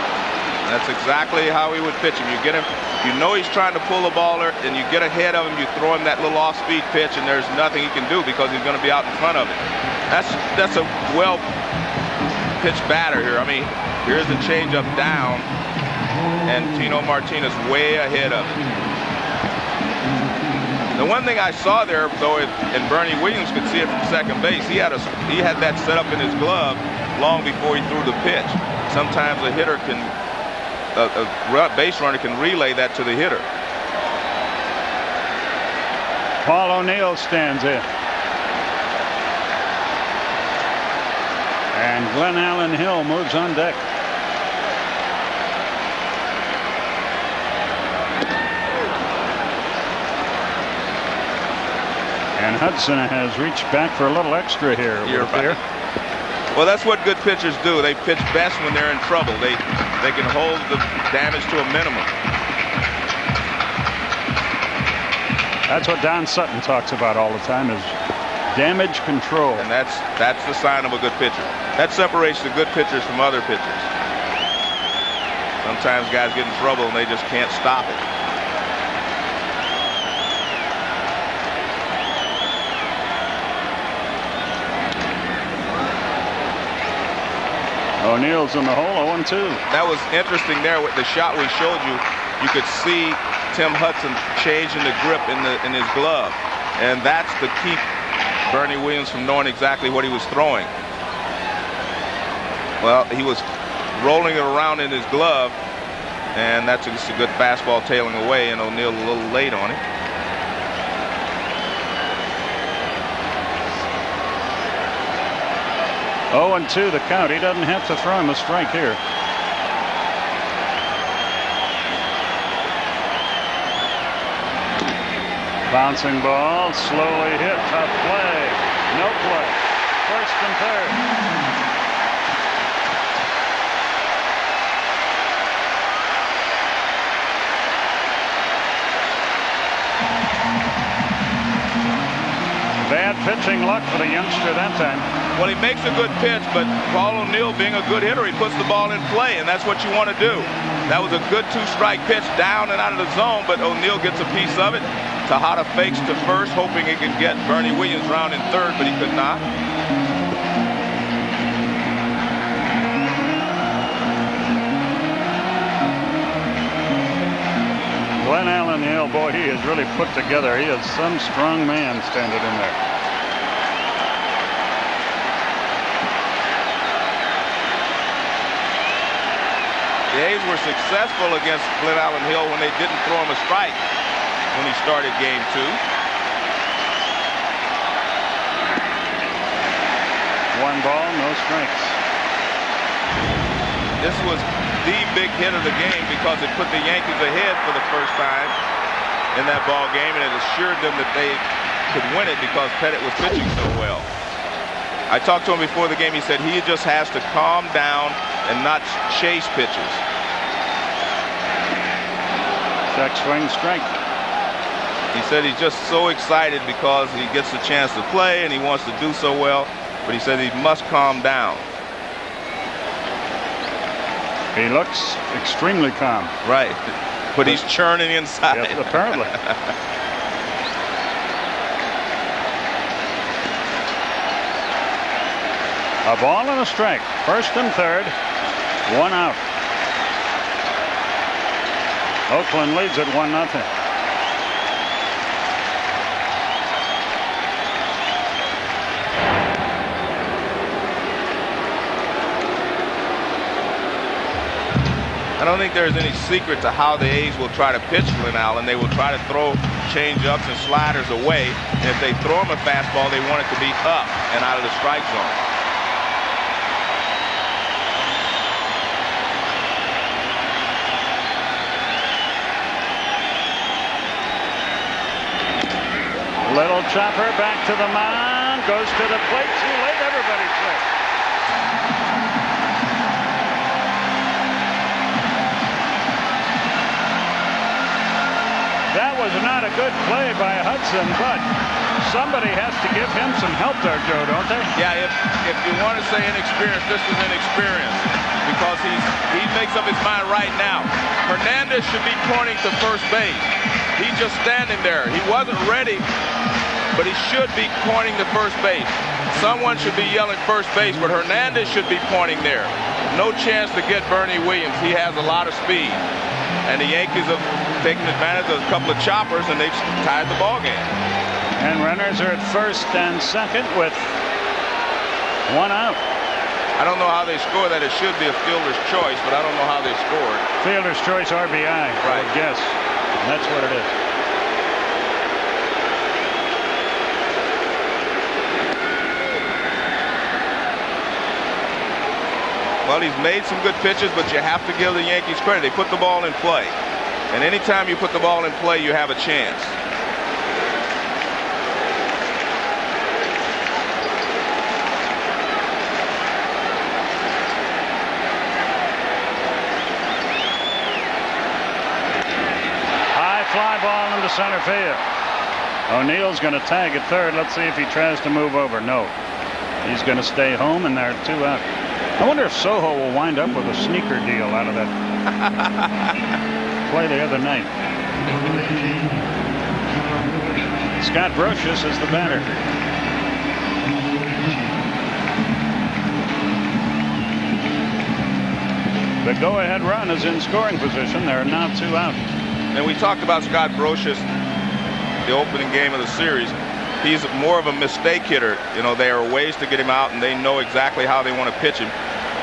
That's exactly how he would pitch him. You get him, you know he's trying to pull the ball, and you get ahead of him, you throw him that little off-speed pitch, and there's nothing he can do because he's going to be out in front of it. That's a well-pitched batter here. I mean, here's the changeup down, and Tino Martinez way ahead of it. The one thing I saw there, though, and Bernie Williams could see it from second base, he had that set up in his glove long before he threw the pitch. Sometimes a hitter can, a base runner can relay that to the hitter. Paul O'Neill stands in. And Glenn Allen Hill moves on deck. And Hudson has reached back for a little extra here. Well, that's what good pitchers do. They pitch best when they're in trouble. They can hold the damage to a minimum. That's what Don Sutton talks about all the time, is damage control. And that's the sign of a good pitcher. That separates the good pitchers from other pitchers. Sometimes guys get in trouble and they just can't stop it. O'Neill's in the hole, 0-2. That was interesting there with the shot we showed you. You could see Tim Hudson changing the grip in his glove. And that's to keep Bernie Williams from knowing exactly what he was throwing. Well, he was rolling it around in his glove, and that's just a good fastball tailing away, and O'Neill a little late on it. Oh, 0-2 the count. He doesn't have to throw him a strike here. Bouncing ball, slowly hit, tough play, no play, first and third. Bad pitching luck for the youngster that time. Well, he makes a good pitch, but Paul O'Neill being a good hitter, he puts the ball in play, and that's what you want to do. That was a good two-strike pitch down and out of the zone, but O'Neill gets a piece of it. Tejada fakes to first, hoping he could get Bernie Williams round in third, but he could not. Glenn Allen Hill, boy, he is really put together. He is some strong man standing in there. The A's were successful against Glenn Allen Hill when they didn't throw him a strike when he started game 2. 1 ball, no strikes. This was the big hit of the game because it put the Yankees ahead for the first time in that ball game, and it assured them that they could win it because Pettit was pitching so well. I talked to him before the game. He said he just has to calm down and not chase pitches. Check swing strike. He said he's just so excited because he gets the chance to play and he wants to do so well, but he said he must calm down. He looks extremely calm. Right, but he's churning inside. Yes, apparently. A ball and a strike. First and third. 1 out. Oakland leads it 1-0. I don't think there's any secret to how the A's will try to pitch Glenn Allen. They will try to throw change-ups and sliders away, and if they throw him a fastball, they want it to be up and out of the strike zone. Little chopper back to the mound, goes to the plate, too late, everybody's late. That was not a good play by Hudson, but somebody has to give him some help there, Joe, don't they? Yeah, if you want to say inexperience, this was inexperience because he makes up his mind right now. Hernandez should be pointing to first base. He's just standing there. He wasn't ready, but he should be pointing to first base. Someone should be yelling first base, but Hernandez should be pointing there. No chance to get Bernie Williams. He has a lot of speed. And the Yankees have taken advantage of a couple of choppers, and they've tied the ball game. And runners are at first and second with 1 out. I don't know how they score that. It should be a fielder's choice, but I don't know how they scored. Fielder's choice RBI, I would guess. That's what it is. Well, he's made some good pitches, but you have to give the Yankees credit. They put the ball in play. And anytime you put the ball in play, you have a chance. High fly ball into center field. O'Neill's going to tag at third. Let's see if he tries to move over. No. He's going to stay home, and there are 2 out. I wonder if Soho will wind up with a sneaker deal out of that play the other night. Scott Brocious is the batter. The go-ahead run is in scoring position. There are now 2 out. And we talked about Scott Brocious, the opening game of the series. He's more of a mistake hitter. You know, there are ways to get him out, and they know exactly how they want to pitch him.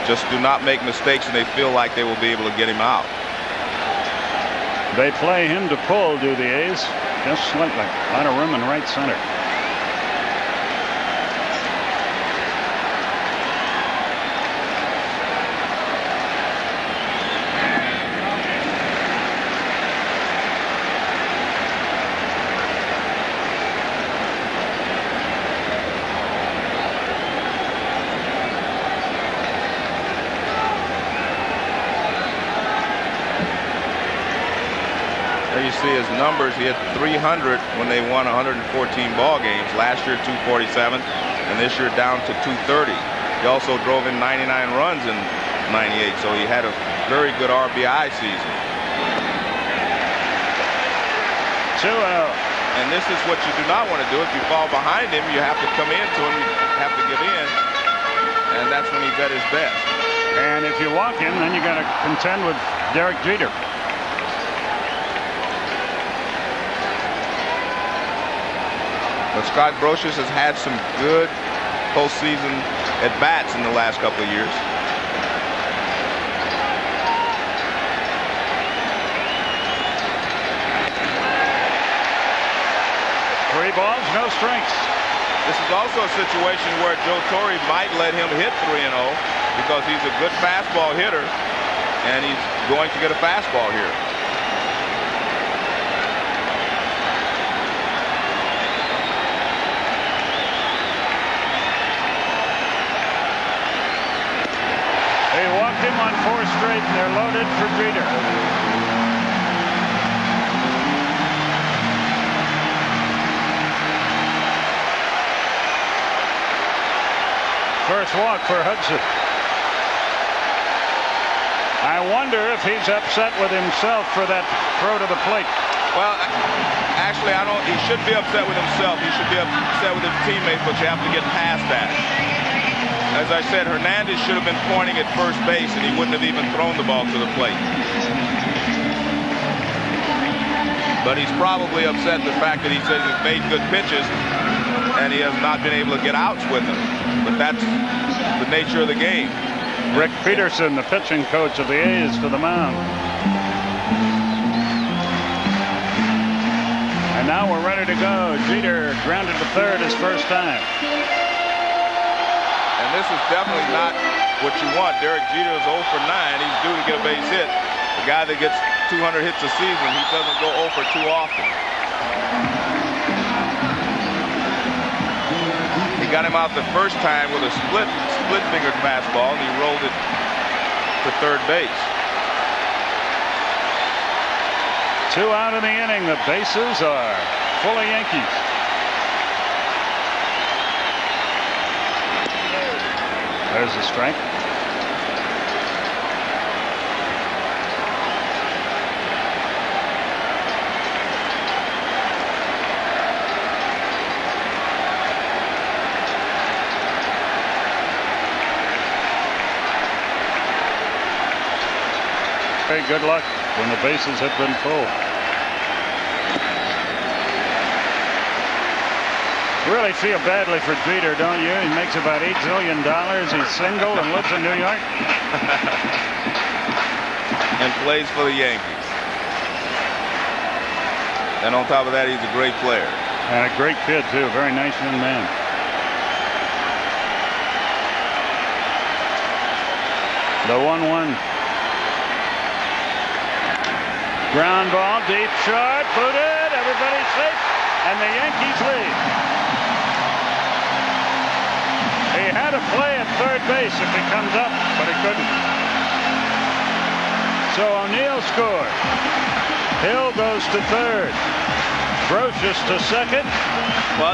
Just do not make mistakes, and they feel like they will be able to get him out. They play him to pull, do the A's, just slightly. A lot of room in right center. There you see his numbers. He had 300 when they won 114 ball games. Last year 247, and this year down to 230. He also drove in 99 runs in 98, so he had a very good RBI season. 2 out. And this is what you do not want to do. If you fall behind him, you have to come into him, you have to give in, and that's when he's at his best. And if you walk him, then you got to contend with Derek Jeter. But Scott Brocious has had some good postseason at-bats in the last couple of years. 3 balls, no strikes. This is also a situation where Joe Torre might let him hit 3-0 because he's a good fastball hitter, and he's going to get a fastball here. They walked him on 4 straight, and they're loaded for Jeter. First walk for Hudson. I wonder if he's upset with himself for that throw to the plate. Well, actually, he should be upset with himself. He should be upset with his teammates, but you have to get past that. As I said, Hernandez should have been pointing at first base, and he wouldn't have even thrown the ball to the plate. But he's probably upset the fact that he says he's made good pitches, and he has not been able to get outs with them. But that's the nature of the game. Rick Peterson, the pitching coach of the A's, to the mound. And now we're ready to go. Jeter grounded to third his first time. And this is definitely not what you want. Derek Jeter is 0 for 9. He's due to get a base hit. The guy that gets 200 hits a season, he doesn't go 0 for 2 often. He got him out the first time with a split-fingered fastball, and he rolled it to third base. 2 out in the inning. The bases are full of Yankees. There's a strike. Hey, good luck when the bases have been full. Really feel badly for Jeter, don't you? He makes about $8 zillion. He's single and lives in New York. And plays for the Yankees. And on top of that, he's a great player. And a great kid, too. Very nice young man. The 1-1. Ground ball, deep short, booted. Everybody's safe. And the Yankees lead. He had to play at third base if he comes up, but he couldn't. So O'Neill scored. Hill goes to third. Brocious to second.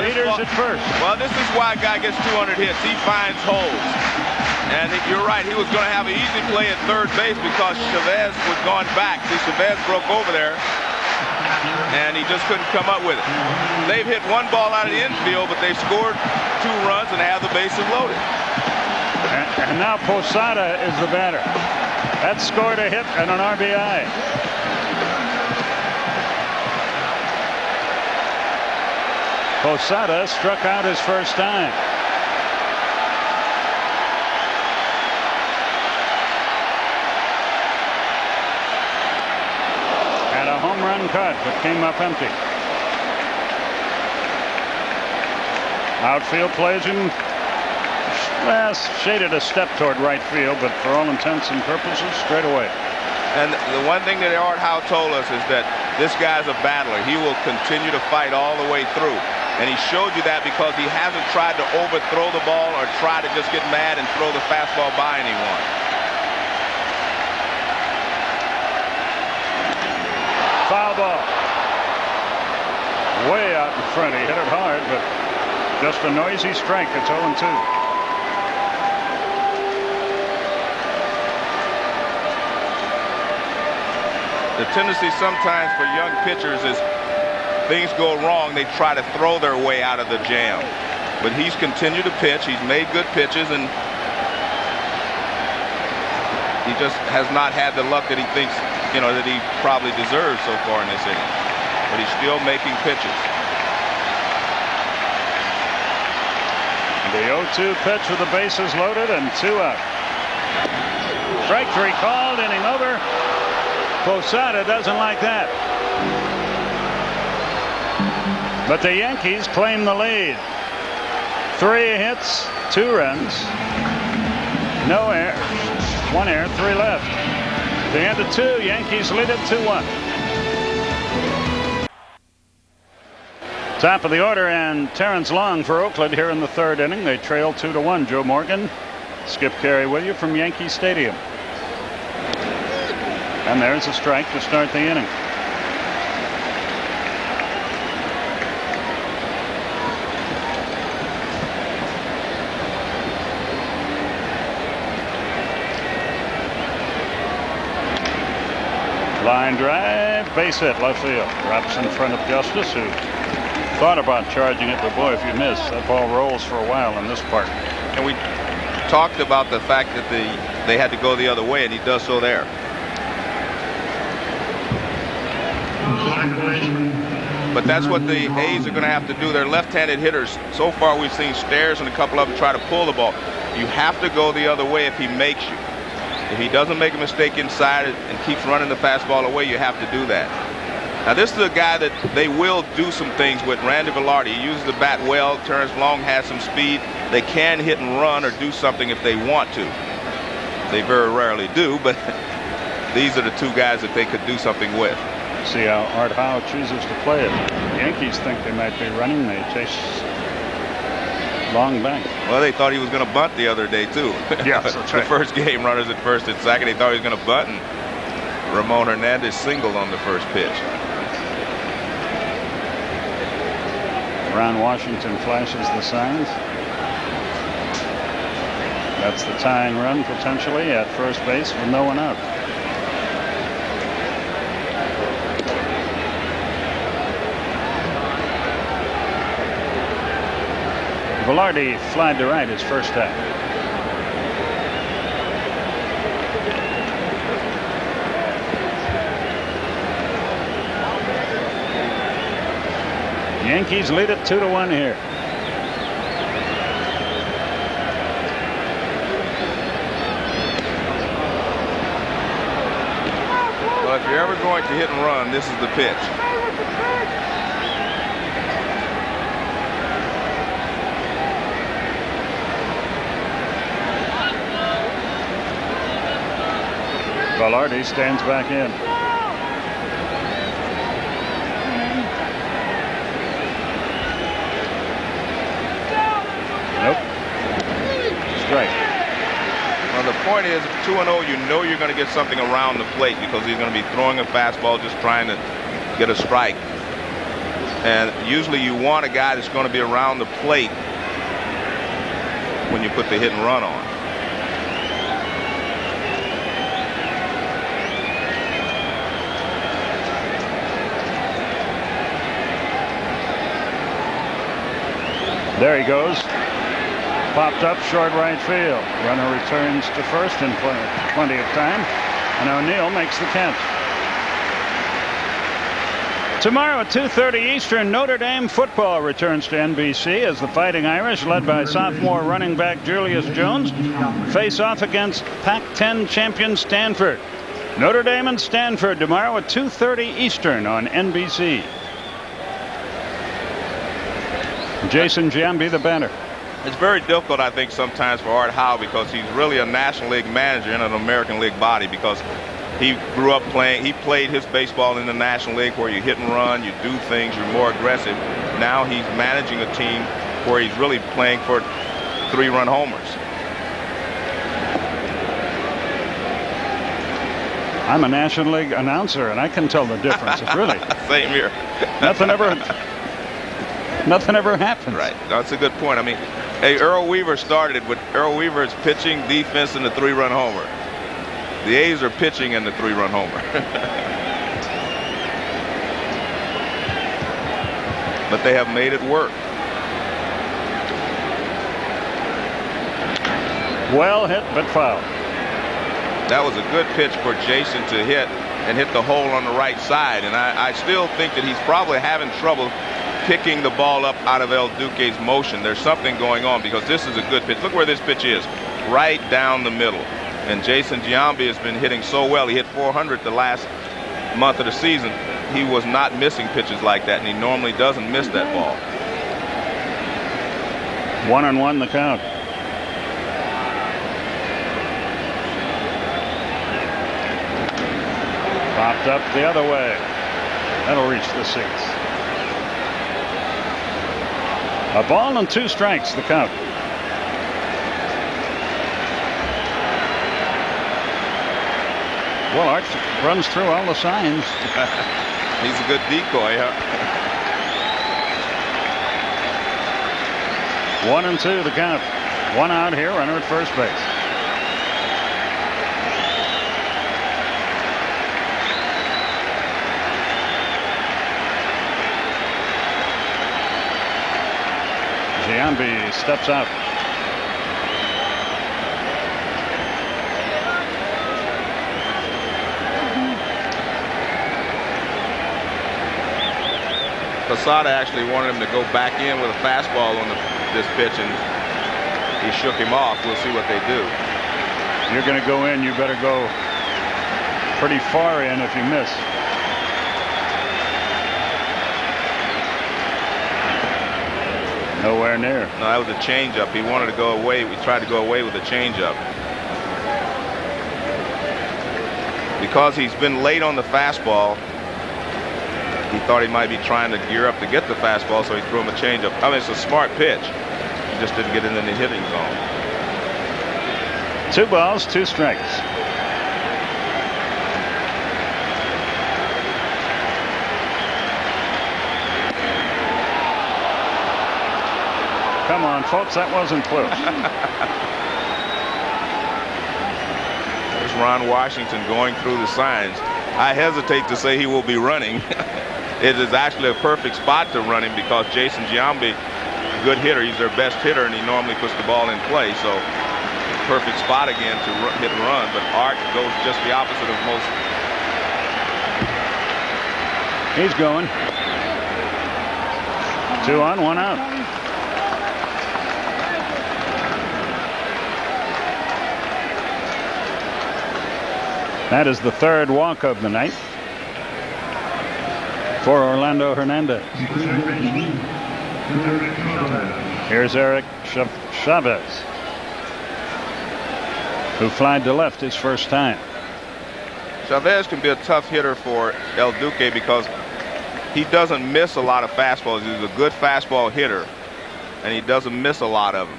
Peters at first. Well, this is why a guy gets 200 hits. He finds holes. And you're right, he was going to have an easy play at third base because Chavez was going back. See, Chavez broke over there, and he just couldn't come up with it. They've hit 1 ball out of the infield, but they've scored 2 runs and have the bases loaded. And now Posada is the batter. That scored a hit and an RBI. Posada struck out his first time. Had a home run cut, but came up empty. Outfield plays him. Shaded a step toward right field, but for all intents and purposes, straight away. And the one thing that Art Howe told us is that this guy's a battler. He will continue to fight all the way through. And he showed you that because he hasn't tried to overthrow the ball or try to just get mad and throw the fastball by anyone. Foul ball. Way out in front. He hit it hard, but just a noisy strike. It's 0-2. The tendency sometimes for young pitchers is things go wrong, they try to throw their way out of the jam. But he's continued to pitch. He's made good pitches, and he just has not had the luck that he thinks, that he probably deserves so far in this inning. But he's still making pitches. The 0-2 pitch with the bases loaded and 2 out. Strike 3 called, inning over. Posada doesn't like that. But the Yankees claim the lead. 3 hits, 2 runs, no errors, 1 error, 3 left. The end of 2, Yankees lead it 2-1. Top of the order, and Terrence Long for Oakland here in the 3rd inning. They trail 2-1. Joe Morgan, Skip Carey with you from Yankee Stadium. And there's a strike to start the inning. Line drive, base hit, left field. Drops in front of Justice, who thought about charging it, but boy, if you miss, that ball rolls for a while in this park. And we talked about the fact that they had to go the other way, and he does so there. But that's what the A's are going to have to do. They're left-handed hitters. So far, we've seen Stairs and a couple of them try to pull the ball. You have to go the other way if he makes you. If he doesn't make a mistake inside and keeps running the fastball away, you have to do that. Now, this is a guy that they will do some things with. Randy Velarde. He uses the bat well. Terrence Long has some speed. They can hit and run or do something if they want to. They very rarely do, but these are the 2 guys that they could do something with. See how Art Howe chooses to play it. The Yankees think they might be running. They chase Long back. Well, they thought he was going to bunt the other day, too. Yes, that's right. The first game, runners at first and second. They thought he was going to bunt, and Ramon Hernandez singled on the first pitch. Ron Washington flashes the signs. That's the tying run potentially at first base with no one out. Velarde flied to right his first time. Yankees lead it 2-1 here. Well, if you're ever going to hit and run, this is the pitch. Velarde stands back in. Nope. Strike. Well, the point is, 2-0, you know you're going to get something around the plate because he's going to be throwing a fastball just trying to get a strike. And usually you want a guy that's going to be around the plate when you put the hit and run on. There he goes. Popped up short right field. Runner returns to first in plenty of time. And O'Neill makes the catch. Tomorrow at 2:30 Eastern, Notre Dame football returns to NBC as the Fighting Irish, led by sophomore running back Julius Jones, face off against Pac-10 champion Stanford. Notre Dame and Stanford tomorrow at 2:30 Eastern on NBC. Jason Giambi, the banner. It's very difficult, I think, sometimes for Art Howe, because he's really a National League manager in an American League body, because he grew up playing. He played his baseball in the National League where you hit and run, you do things, you're more aggressive. Now he's managing a team where he's really playing for 3-run homers. I'm a National League announcer, and I can tell the difference. It's really same here. Nothing ever happens. Right. That's a good point. I mean, hey, Earl Weaver started it with Earl Weaver's pitching, defense, and the 3-run homer. The A's are pitching and the 3-run homer. But they have made it work. Well hit, but foul. That was a good pitch for Jason to hit and hit the hole on the right side. And I still think that he's probably having trouble picking the ball up out of El Duque's motion. There's something going on, because this is a good pitch. Look where this pitch is, right down the middle. And Jason Giambi has been hitting so well. He hit 400 the last month of the season. He was not missing pitches like that, and he normally doesn't miss that ball. 1-1 the count. Popped up the other way. That'll reach the seats. A ball and 2 strikes, the count. Well, Art runs through all the signs. He's a good decoy, huh? 1-2 the count. 1 out here, runner at first base. Giambi steps out. Posada actually wanted him to go back in with a fastball on this pitch, and he shook him off. We'll see what they do. You're going to go in, you better go pretty far in if you miss. Nowhere near. No, that was a changeup. He wanted to go away. We tried to go away with a changeup. Because he's been late on the fastball, he thought he might be trying to gear up to get the fastball, so he threw him a changeup. I mean, it's a smart pitch. He just didn't get in the hitting zone. 2 balls, 2 strikes. Come on, folks, that wasn't close. There's Ron Washington going through the signs. I hesitate to say he will be running. It is actually a perfect spot to run him, because Jason Giambi, good hitter, he's their best hitter, and he normally puts the ball in play. So perfect spot again to hit and run. But Art goes just the opposite of most. He's going. 2 on, 1 out. That is the 3rd walk of the night for Orlando Hernandez. Here's Eric Chavez, who flied to left his first time. Chavez can be a tough hitter for El Duque because he doesn't miss a lot of fastballs. He's a good fastball hitter, and he doesn't miss a lot of them.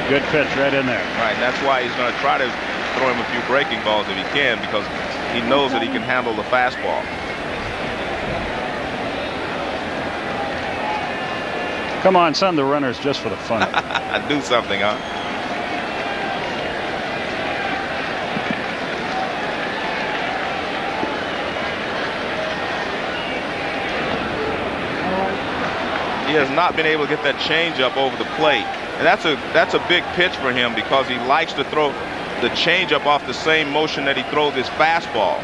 Good pitch right in there. Right, that's why he's going to try to throw him a few breaking balls if he can, because he knows that he can handle the fastball. Come on, send the runners just for the fun of it. Do something, huh? He has not been able to get that changeup over the plate. And that's a big pitch for him because he likes to throw the changeup off the same motion that he throws his fastball.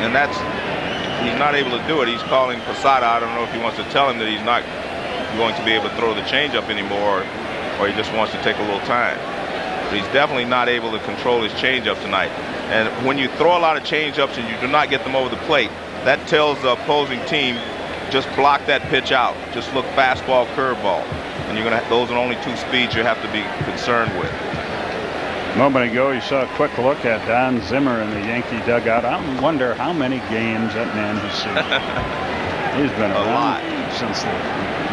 And he's not able to do it. He's calling Posada. I don't know if he wants to tell him that he's not going to be able to throw the changeup anymore, or he just wants to take a little time. But he's definitely not able to control his changeup tonight. And when you throw a lot of changeups and you do not get them over the plate, that tells the opposing team, just block that pitch out. Just look fastball, curveball. And those are only 2 speeds you have to be concerned with. A moment ago, you saw a quick look at Don Zimmer in the Yankee dugout. I wonder how many games that man has seen. He's been around lot since the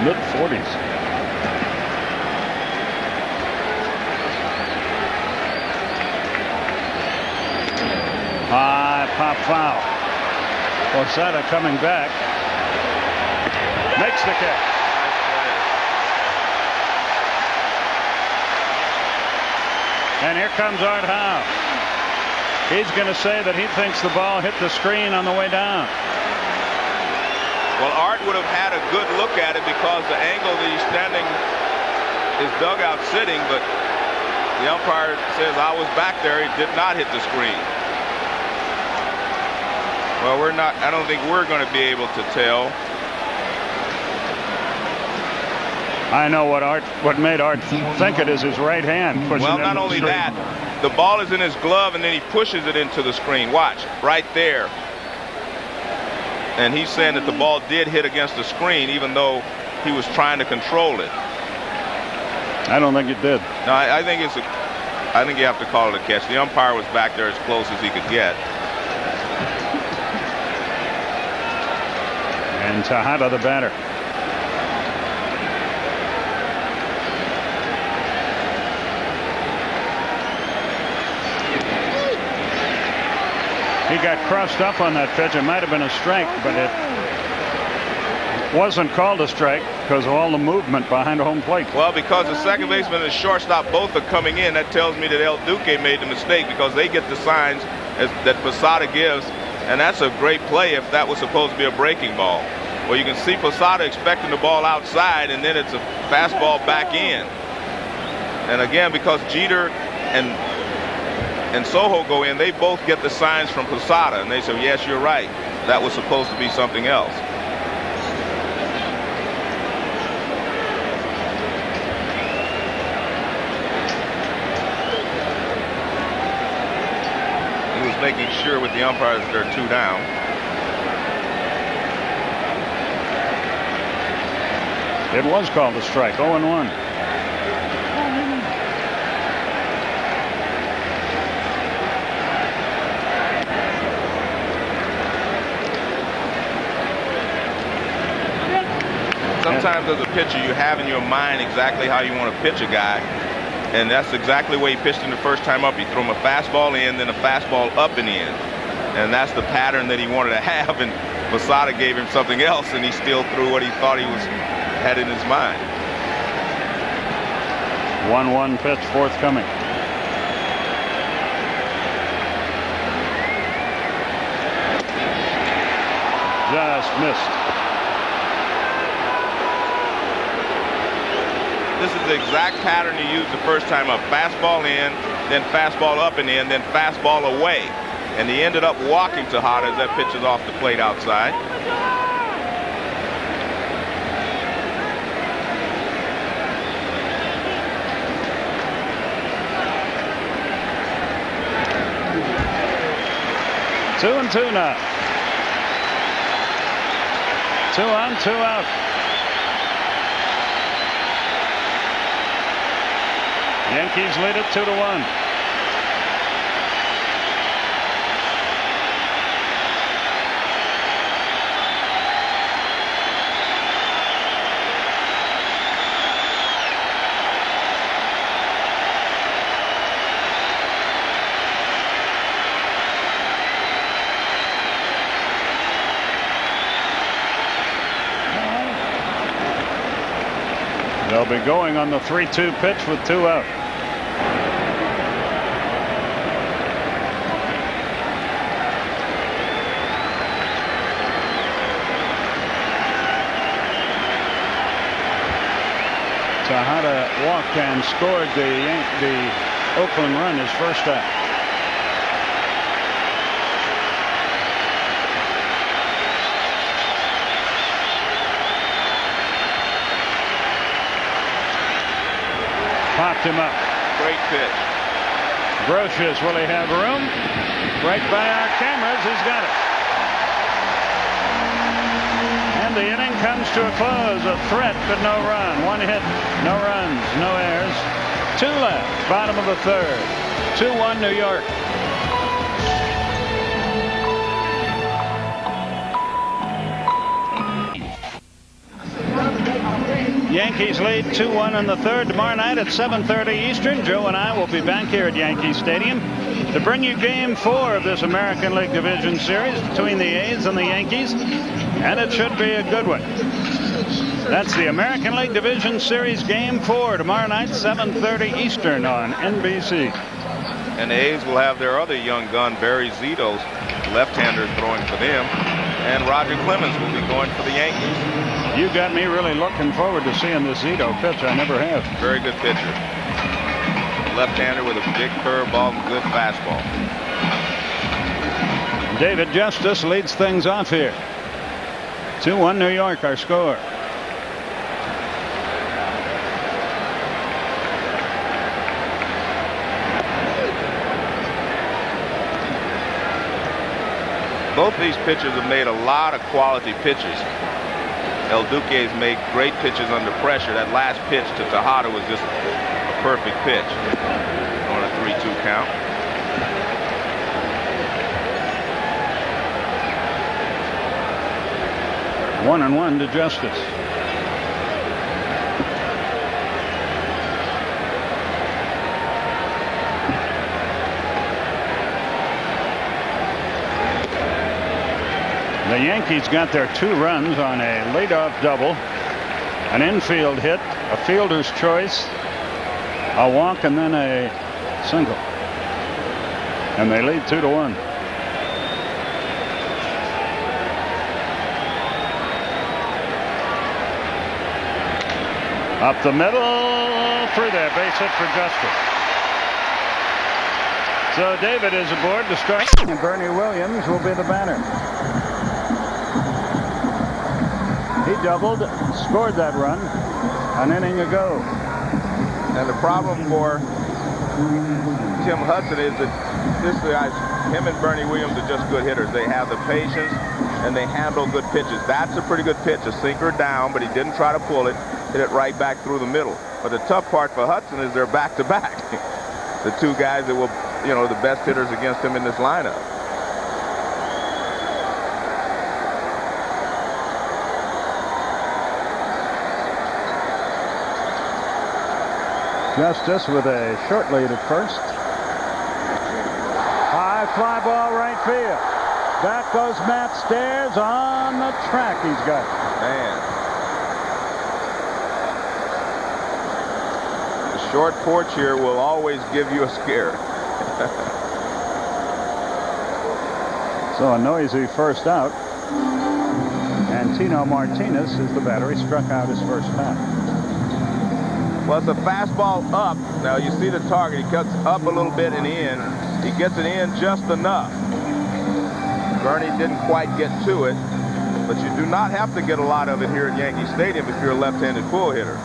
mid-40s. High pop foul. Posada coming back. Makes the catch. And here comes Art Howe. He's going to say that he thinks the ball hit the screen on the way down. Well, Art would have had a good look at it because the angle that he's standing his dugout sitting, but the umpire says I was back there. It did not hit the screen. Well, I don't think we're going to be able to tell. I know what made Art think it is his right hand pushing. Well, not only that, the ball is in his glove and then he pushes it into the screen. Watch, right there. And he's saying that the ball did hit against the screen even though he was trying to control it. I don't think it did. No, I think you have to call it a catch. The umpire was back there as close as he could get. And Tejada the batter. He got crossed up on that pitch. It might have been a strike, but it wasn't called a strike because of all the movement behind home plate. Well, because the second baseman and the shortstop both are coming in, that tells me that El Duque made the mistake because they get the signs that Posada gives, and that's a great play if that was supposed to be a breaking ball. Well, you can see Posada expecting the ball outside, and then it's a fastball back in. And again, because Jeter and Soho go in, they both get the signs from Posada, and they say, yes, you're right. That was supposed to be something else. He was making sure with the umpires that they're 2 down. It was called a strike, 0-1. Sometimes as a pitcher, you have in your mind exactly how you want to pitch a guy, and that's exactly the way he pitched him the first time up. He threw him a fastball in, then a fastball up and in, and that's the pattern that he wanted to have, and Posada gave him something else, and he still threw what he thought he had in his mind. 1-1 pitch forthcoming. Just missed. This is the exact pattern he used the first time up. Fastball in, then fastball up and in, then fastball away. And he ended up walking Tejada as that pitch is off the plate outside. Two and 2 now. 2 on, 2 out. Yankees lead it 2-1. They'll be going on the 3-2 pitch with 2 out. Tejada walked and scored the Oakland run his first out. Popped him up. Great pitch. Brocious, will he have room? Right by our cameras, he's got it. And the inning comes to a close. A threat, but no run. One hit, no runs, no errors. Two left, bottom of the third. 2-1 New York. Yankees lead 2-1 in the third. Tomorrow night at 7:30 Eastern, Joe and I will be back here at Yankee Stadium to bring you Game 4 of this American League Division Series between the A's and the Yankees, and it should be a good one. That's the American League Division Series Game 4 tomorrow night, 7:30 Eastern on NBC. And the A's will have their other young gun, Barry Zito, left-hander, throwing for them, and Roger Clemens will be going for the Yankees. You got me really looking forward to seeing this Zito pitch. I never have. Very good pitcher. Left-hander with a big curveball and good fastball. David Justice leads things off here. 2-1 New York, our score. Both these pitchers have made a lot of quality pitches. El Duque's made great pitches under pressure. That last pitch to Tejada was just a perfect pitch on a 3-2 count. One and one to Justice. The Yankees got their 2 runs on a leadoff double, an infield hit, a fielder's choice, a walk, and then a single. And they lead 2-1. Up the middle, through there, base hit for Justice. So David is aboard to start, and Bernie Williams will be the batter. He doubled, scored that run an inning ago. And the problem for Tim Hudson is that this guy, him and Bernie Williams are just good hitters. They have the patience and they handle good pitches. That's a pretty good pitch, a sinker down, but he didn't try to pull it, hit it right back through the middle. But the tough part for Hudson is they're back-to-back. The two guys that will, the best hitters against him in this lineup. Justice with a short lead at first. High fly ball right field. Back goes Matt Stairs on the track. He's got it. Man. The short porch here will always give you a scare. So a noisy first out. And Tino Martinez is the batter. He struck out his first bat. Well, it's a fastball up. Now you see the target. He cuts up a little bit and in. He gets it in just enough. Bernie didn't quite get to it, but you do not have to get a lot of it here at Yankee Stadium if you're a left-handed pull hitter.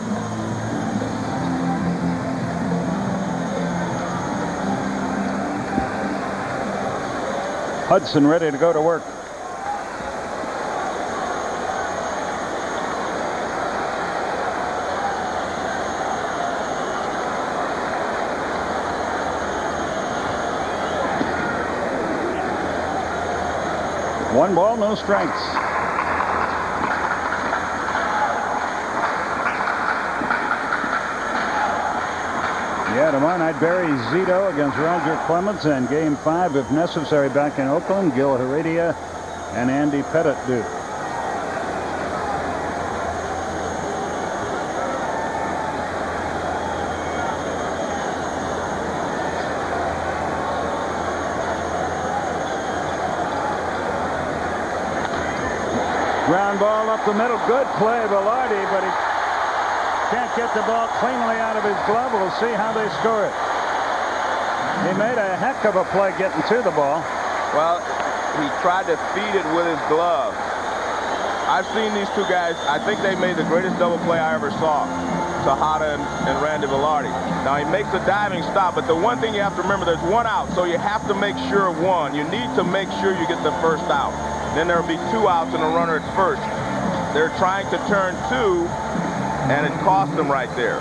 Hudson ready to go to work. One ball, no strikes. Yeah, tomorrow night, Barry Zito against Roger Clemens, and Game 5, if necessary, back in Oakland. Gil Heredia and Andy Pettit do. Ground ball up the middle. Good play, Velarde, but he can't get the ball cleanly out of his glove. We'll see how they score it. He made a heck of a play getting to the ball. Well, he tried to feed it with his glove. I've seen these two guys. I think they made the greatest double play I ever saw. Tejada and Randy Velarde. Now he makes a diving stop, but the one thing you have to remember, there's one out, so you have to make sure of one. You need to make sure you get the first out. Then there'll be 2 outs and a runner at first. They're trying to turn 2, and it cost them right there.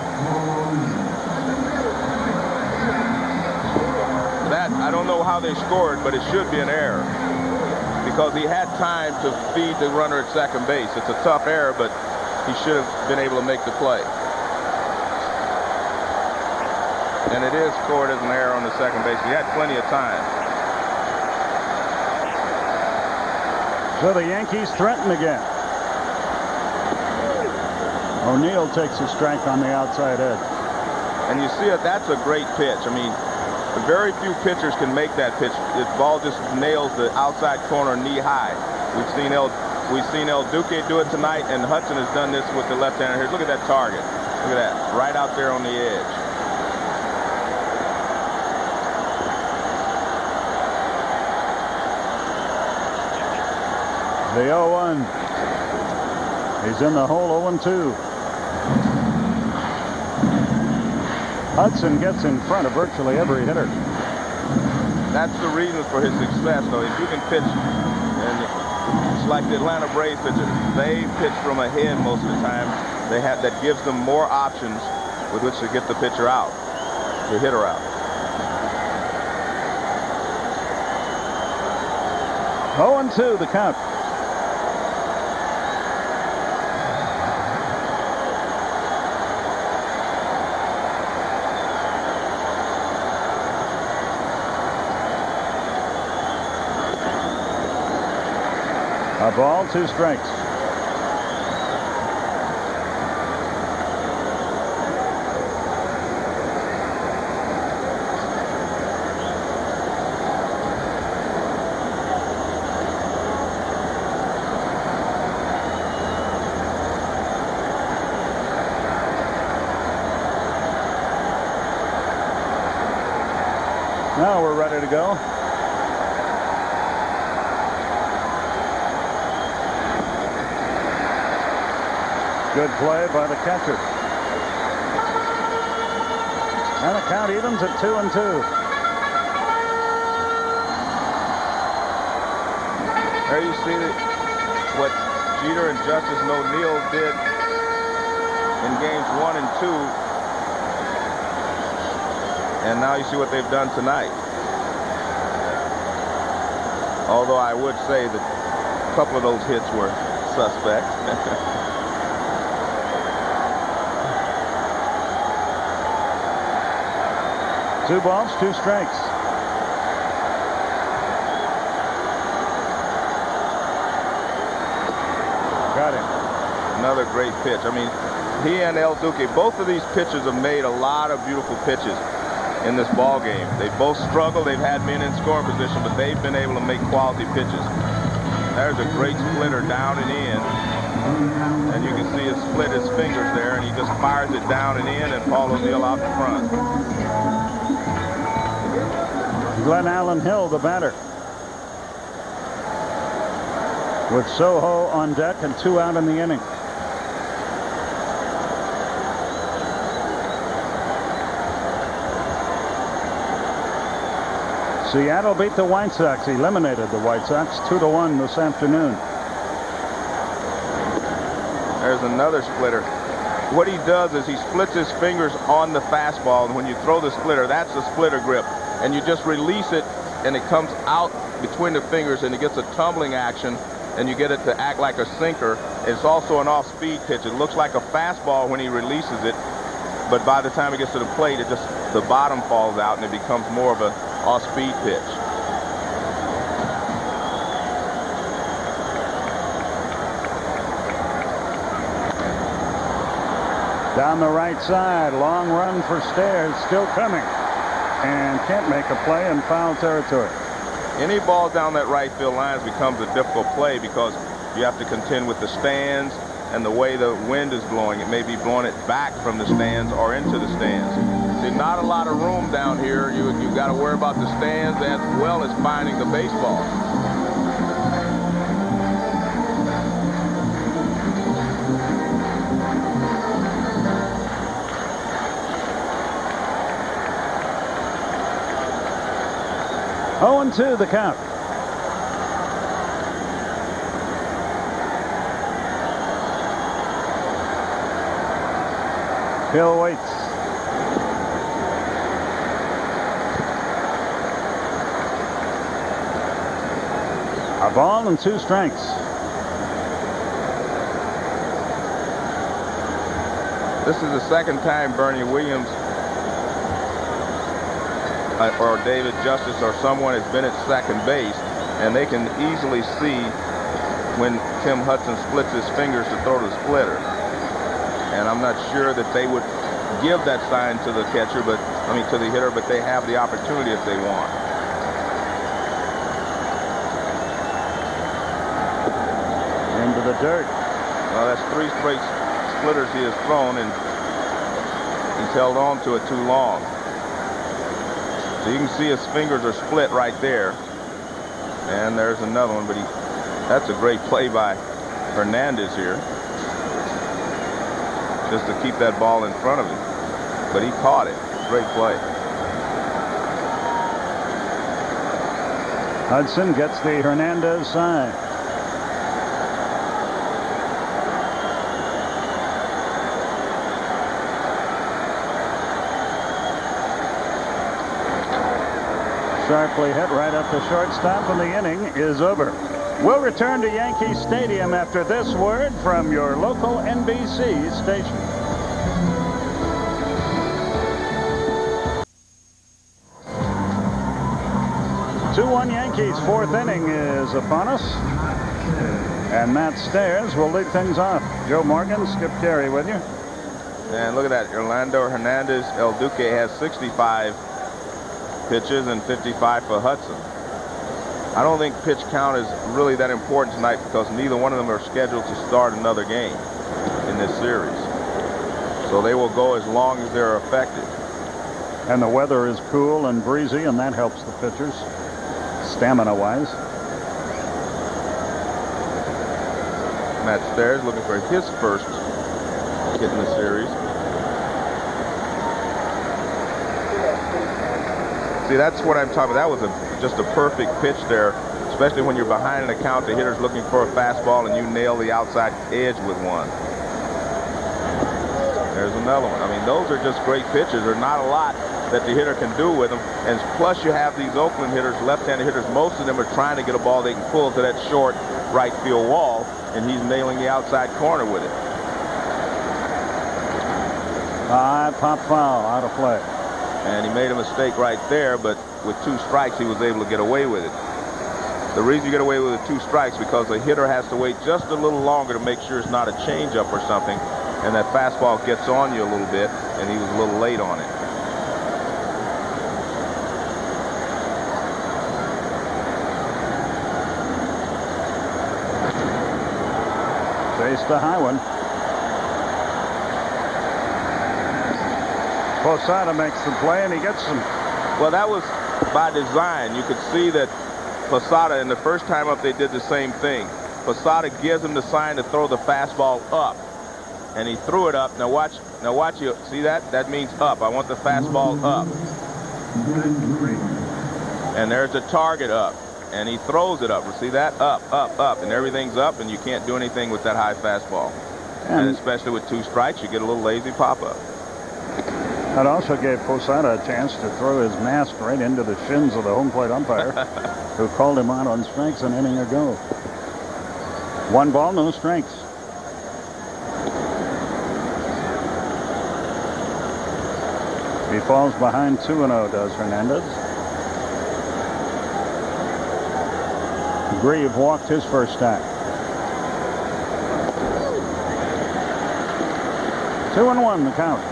That, I don't know how they scored, but it should be an error, because he had time to feed the runner at second base. It's a tough error, but he should have been able to make the play. And it is scored as an error on the second base. He had plenty of time. So the Yankees threaten again. O'Neill takes a strike on the outside edge. And you see it, that's a great pitch. I mean, very few pitchers can make that pitch. The ball just nails the outside corner knee high. We've seen El Duque do it tonight, and Hudson has done this with the left-hander here. Look at that target. Look at that, right out there on the edge. The 0-1. He's in the hole 0-2. Hudson gets in front of virtually every hitter. That's the reason for his success, though. If you can pitch, and it's like the Atlanta Braves pitchers, they pitch from ahead most of the time. That gives them more options with which to get the pitcher out, the hitter out. 0-2 the count. A ball, 2 strikes. Now we're ready to go. Good play by the catcher. And the count evens at 2-2. There you see what Jeter and Justice O'Neill did in games 1 and 2. And now you see what they've done tonight. Although I would say that a couple of those hits were suspect. 2 balls, 2 strikes. Got him. Another great pitch. I mean, he and El Duque, both of these pitchers have made a lot of beautiful pitches in this ball game. They both struggled. They've had men in scoring position, but they've been able to make quality pitches. There's a great splitter down and in. And you can see him split his fingers there, and he just fires it down and in, and Paul O'Neill out the front. Glenn Allen Hill, the batter, with Soho on deck and 2 out in the inning. Seattle beat the White Sox, eliminated the White Sox 2-1 this afternoon. There's another splitter. What he does is he splits his fingers on the fastball, and when you throw the splitter, that's the splitter grip. And you just release it, and it comes out between the fingers, and it gets a tumbling action, and you get it to act like a sinker. It's also an off-speed pitch. It looks like a fastball when he releases it, but by the time it gets to the plate, the bottom falls out, and it becomes more of an off-speed pitch. Down the right side, long run for Stairs, still coming, and can't make a play in foul territory. Any ball down that right field line becomes a difficult play because you have to contend with the stands and the way the wind is blowing, it may be blowing it back from the stands or into the stands. See, not a lot of room down here. You got to worry about the stands as well as finding the baseball. Oh, 0-2 the count. Hill waits. A ball and 2 strikes. This is the second time Bernie Williams or David Justice or someone has been at second base, and they can easily see when Tim Hudson splits his fingers to throw the splitter. And I'm not sure that they would give that sign to the catcher, to the hitter, but they have the opportunity if they want. Into the dirt. Well, that's 3 straight splitters he has thrown, and he's held on to it too long. So you can see his fingers are split right there. And there's another one, but that's a great play by Hernandez here. Just to keep that ball in front of him. But he caught it. Great play. Hudson gets the Hernandez sign. Sharply hit right up the shortstop, and the inning is over. We'll return to Yankee Stadium after this word from your local NBC station. Two-one Yankees. 4th inning is upon us. And Matt Stairs will lead things off. Joe Morgan, Skip Carey with you. And look at that. Orlando Hernandez El Duque has 65 pitches and 55 for Hudson. I don't think pitch count is really that important tonight because neither one of them are scheduled to start another game in this series. So they will go as long as they're effective. And the weather is cool and breezy, and that helps the pitchers stamina-wise. Matt Stairs looking for his first hit in the series. See, that's what I'm talking about. That was just a perfect pitch there, especially when you're behind an account. The hitter's looking for a fastball, and you nail the outside edge with one. There's another one. I mean, those are just great pitches. There's not a lot that the hitter can do with them. And plus, you have these Oakland hitters, left-handed hitters. Most of them are trying to get a ball they can pull to that short right field wall, and he's nailing the outside corner with it. High pop foul, out of play. And he made a mistake right there, but with 2 strikes, he was able to get away with it. The reason you get away with the 2 strikes because the hitter has to wait just a little longer to make sure it's not a changeup or something, and that fastball gets on you a little bit, and he was a little late on it. Chase the high one. Posada makes the play, and he gets some. Well, that was by design. You could see that Posada, and the first time up, they did the same thing. Posada gives him the sign to throw the fastball up, and he threw it up. Now watch you see that? That means up. I want the fastball up. And there's the target up, and he throws it up. See that? Up, up, up, and everything's up, and you can't do anything with that high fastball. And especially with 2 strikes, you get a little lazy pop-up. That also gave Posada a chance to throw his mask right into the shins of the home plate umpire, who called him out on strikes an inning ago. 1 ball, no strikes. He falls behind 2-0, does Hernandez. Grieve walked his first start. 2-1 the count.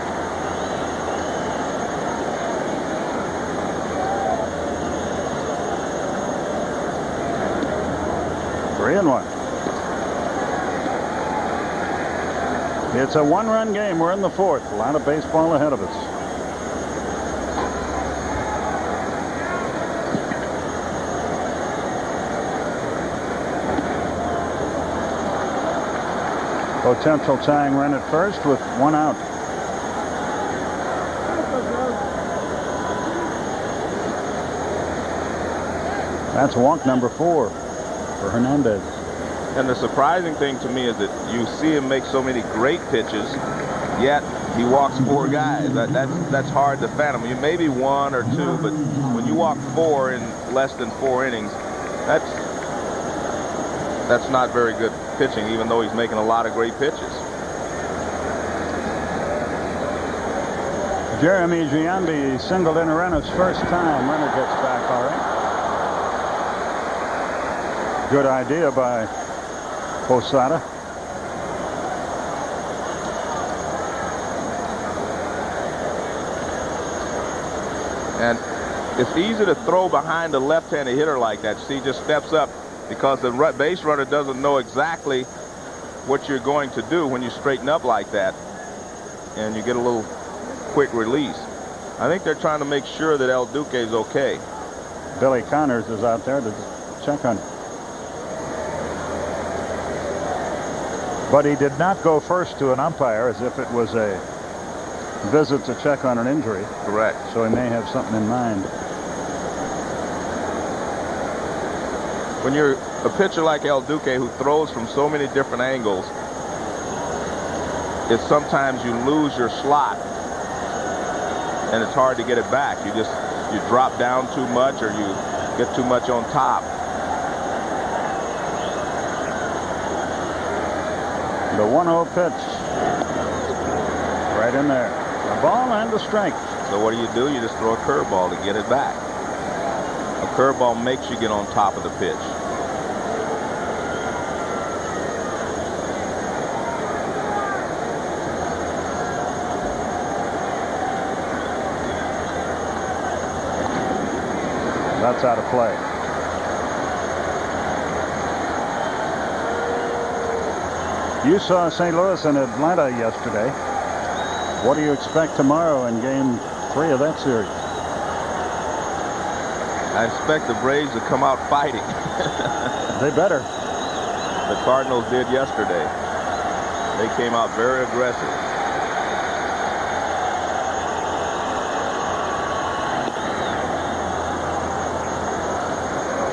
It's a one-run game. We're in the fourth. A lot of baseball ahead of us. Potential tying run at first with one out. That's walk number 4 for Hernandez. And the surprising thing to me is that you see him make so many great pitches, yet he walks 4 guys. That's hard to fathom. You maybe 1 or 2, but when you walk 4 in less than 4 innings, that's not very good pitching, even though he's making a lot of great pitches. Jeremy Giambi singled in a run his first time. Runner gets back all right. Good idea by Posada. And it's easy to throw behind a left-handed hitter like that. See, just steps up because the base runner doesn't know exactly what you're going to do when you straighten up like that, and you get a little quick release. I think they're trying to make sure that El Duque is okay. Billy Connors is out there to check on him. But he did not go first to an umpire as if it was a visit to check on an injury. Correct. So he may have something in mind. When you're a pitcher like El Duque who throws from so many different angles, it's sometimes you lose your slot and it's hard to get it back. You drop down too much or you get too much on top. The 1-0 pitch. Right in there. A ball and a strike. So what do? You just throw a curveball to get it back. A curveball makes you get on top of the pitch. That's out of play. You saw St. Louis and Atlanta yesterday. What do you expect tomorrow in Game 3 of that series? I expect the Braves to come out fighting. They better. The Cardinals did yesterday. They came out very aggressive.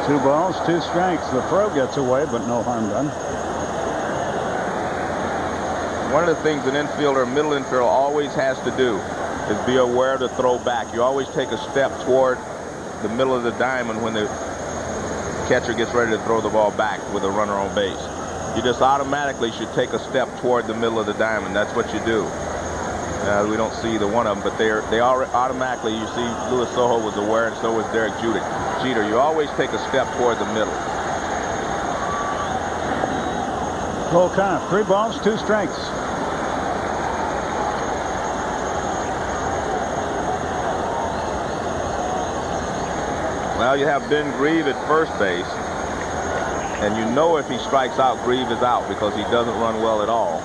Two balls, 2 strikes. The throw gets away, but no harm done. One of the things an infielder, middle infielder, always has to do is be aware to throw back. You always take a step toward the middle of the diamond when the catcher gets ready to throw the ball back with a runner on base. You just automatically should take a step toward the middle of the diamond. That's what you do. We don't see either one of them, but they are automatically. You see, Luis Sojo was aware, and so was Derek Jeter. You always take a step toward the middle. Full count. 3 balls, 2 strikes. Well, you have Ben Grieve at first base, and you know if he strikes out, Grieve is out because he doesn't run well at all.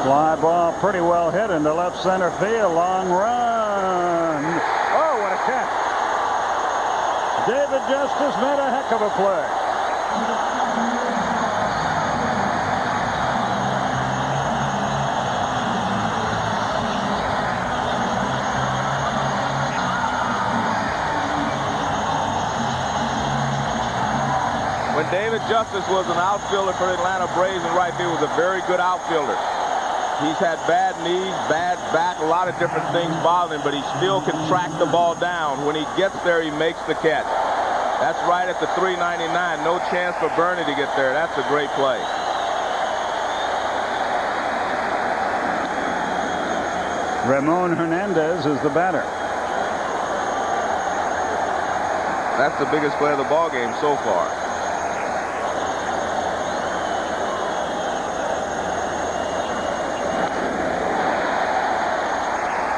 Fly ball pretty well hit into left center field. Long run. Oh, what a catch. David Justice made a heck of a play. When David Justice was an outfielder for the Atlanta Braves in right field, was a very good outfielder. He's had bad knees, bad back, a lot of different things bothering him, but he still can track the ball down. When he gets there, he makes the catch. That's right at the 399. No chance for Bernie to get there. That's a great play. Ramon Hernandez is the batter. That's the biggest play of the ball game so far.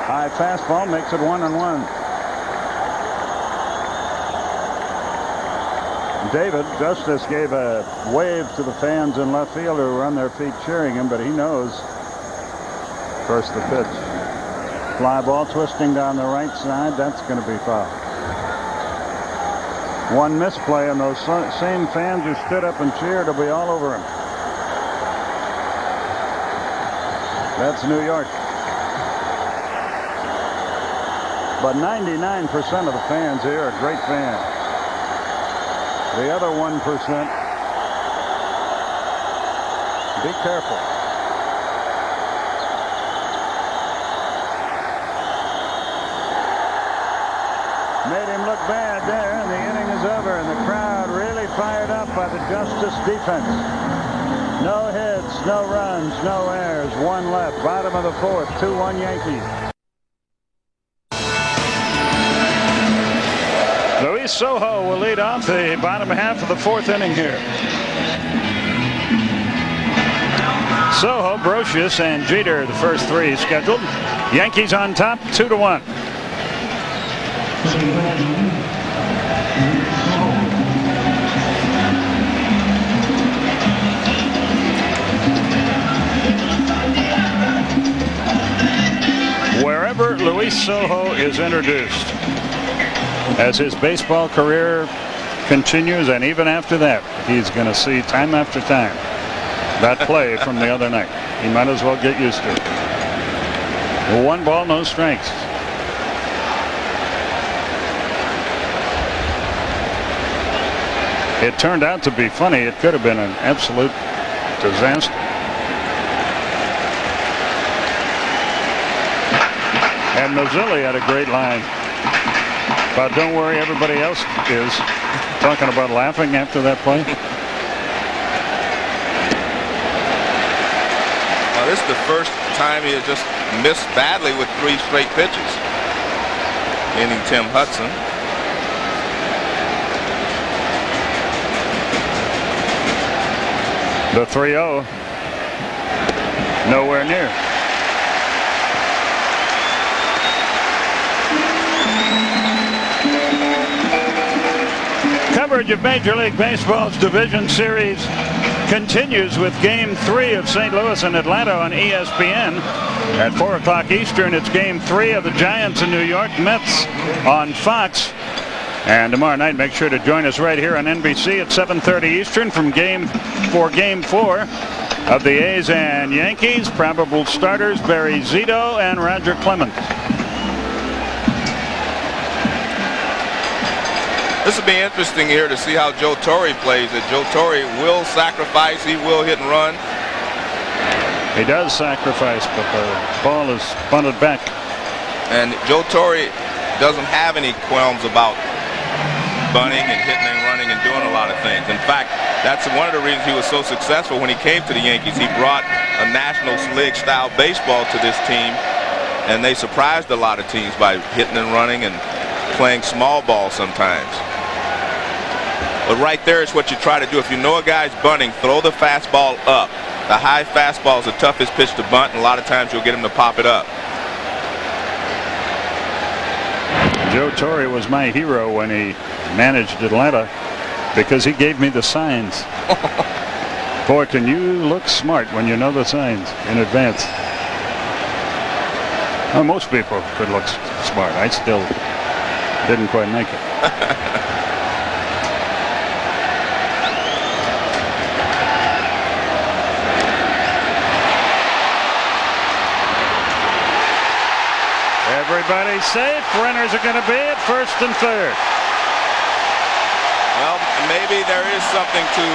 High fastball makes it 1-1. David Justice gave a wave to the fans in left field who were on their feet cheering him, but he knows. First the pitch. Fly ball twisting down the right side. That's going to be foul. One misplay, and those same fans who stood up and cheered will be all over him. That's New York. But 99% of the fans here are great fans. The other 1%, be careful. Made him look bad there, and the inning is over, and the crowd really fired up by the Justice defense. No hits, no runs, no errors, one left. Bottom of the fourth, 2-1 Yankees. Luis Sojo will lead off the bottom half of the fourth inning here. Sojo, Brocious, and Jeter, the first three scheduled. Yankees on top, 2-1. Wherever Luis Sojo is introduced, as his baseball career continues, and even after that, he's going to see time after time that play from the other night. He might as well get used to it. 1 ball, no strikes. It turned out to be funny. It could have been an absolute disaster. And Mazzilli had a great line. But don't worry, everybody else is talking about laughing after that play. Well, this is the first time he has just missed badly with 3 straight pitches. Meaning Tim Hudson. The 3-0. Nowhere near. Coverage of Major League Baseball's Division Series continues with Game 3 of St. Louis and Atlanta on ESPN. At 4 o'clock Eastern, it's Game 3 of the Giants and New York Mets on Fox. And tomorrow night, make sure to join us right here on NBC at 7:30 Eastern for Game 4 of the A's and Yankees. Probable starters Barry Zito and Roger Clemens. This will be interesting here to see how Joe Torre plays. That Joe Torre will sacrifice. He will hit and run. He does sacrifice, but the ball is bunted back. And Joe Torre doesn't have any qualms about bunting and hitting and running and doing a lot of things. In fact, that's one of the reasons he was so successful when he came to the Yankees. He brought a National League style baseball to this team, and they surprised a lot of teams by hitting and running and playing small ball sometimes. But right there is what you try to do. If you know a guy's bunting, throw the fastball up. The high fastball is the toughest pitch to bunt, and a lot of times you'll get him to pop it up. Joe Torre was my hero when he managed Atlanta because he gave me the signs. Boy, can you look smart when you know the signs in advance. Well, most people could look smart. I still didn't quite make it. Everybody's safe. Runners are going to be at first and third. Well, maybe there is something to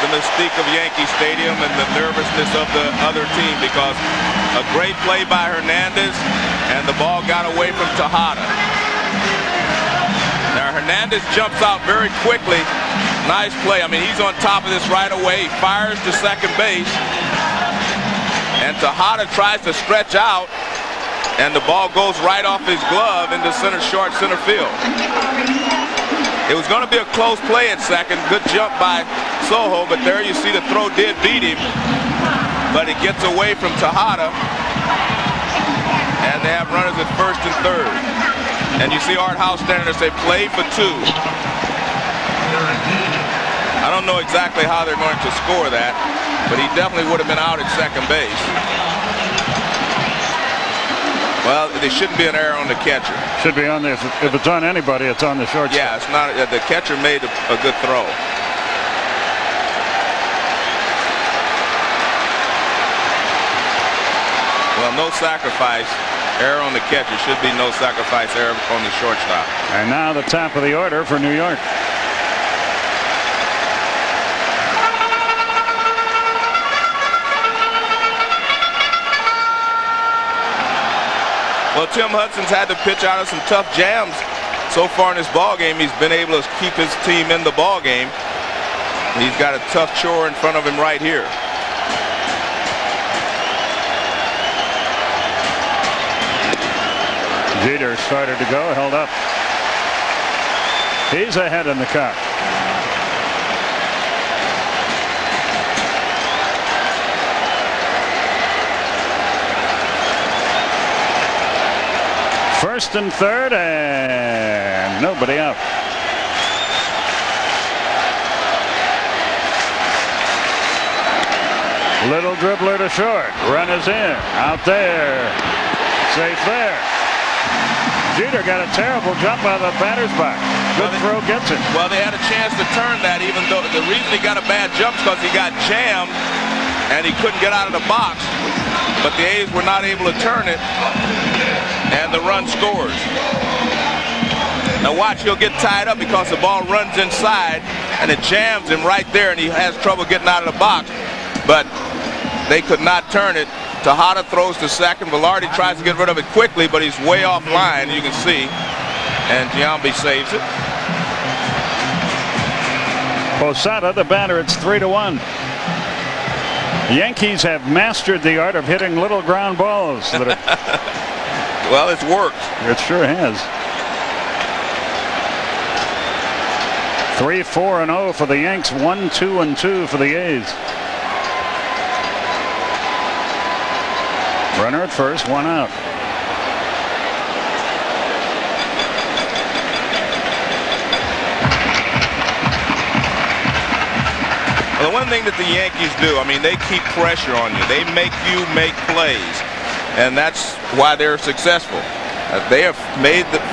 the mystique of Yankee Stadium and the nervousness of the other team, because a great play by Hernandez and the ball got away from Tejada. Now Hernandez jumps out very quickly. Nice play. I mean, he's on top of this right away. He fires to second base, and Tejada tries to stretch out, and the ball goes right off his glove into short center field. It was going to be a close play at second. Good jump by Sojo, but there you see the throw did beat him, but it gets away from Tejada, and they have runners at first and third. And you see Art House standing there say, play for 2. don't know exactly how they're going to score that, but he definitely would have been out at second base. Well, there shouldn't be an error on the catcher. Should be on the, if it's on anybody, it's on the shortstop. Yeah, it's not. The catcher made a good throw. Well, no sacrifice. Error on the catcher. Should be no sacrifice. Error on the shortstop. And now the top of the order for New York. Well, Tim Hudson's had to pitch out of some tough jams so far in this ball game. He's been able to keep his team in the ball game. He's got a tough chore in front of him right here. Jeter started to go, held up. He's ahead in the count. First and third, and nobody out. Little dribbler to short. Run is in. Out there. Safe there. Jeter got a terrible jump out of the batter's box. Good throw gets it. Well, they had a chance to turn that, even though the reason he got a bad jump is because he got jammed and he couldn't get out of the box. But the A's were not able to turn it, and the run scores. Now watch, he'll get tied up because the ball runs inside and it jams him right there, and he has trouble getting out of the box. But they could not turn it. Tejada throws to second. Velarde tries to get rid of it quickly, but he's way off line, you can see. And Giambi saves it. Posada, the batter, it's 3-1. The Yankees have mastered the art of hitting little ground balls. Well, it's worked. It sure has. 3-4-0 for the Yanks, 1-2-2 for the A's. Runner at first, one out. Well, the one thing that the Yankees do, I mean, they keep pressure on you. They make you make plays, and that's why they're successful. They have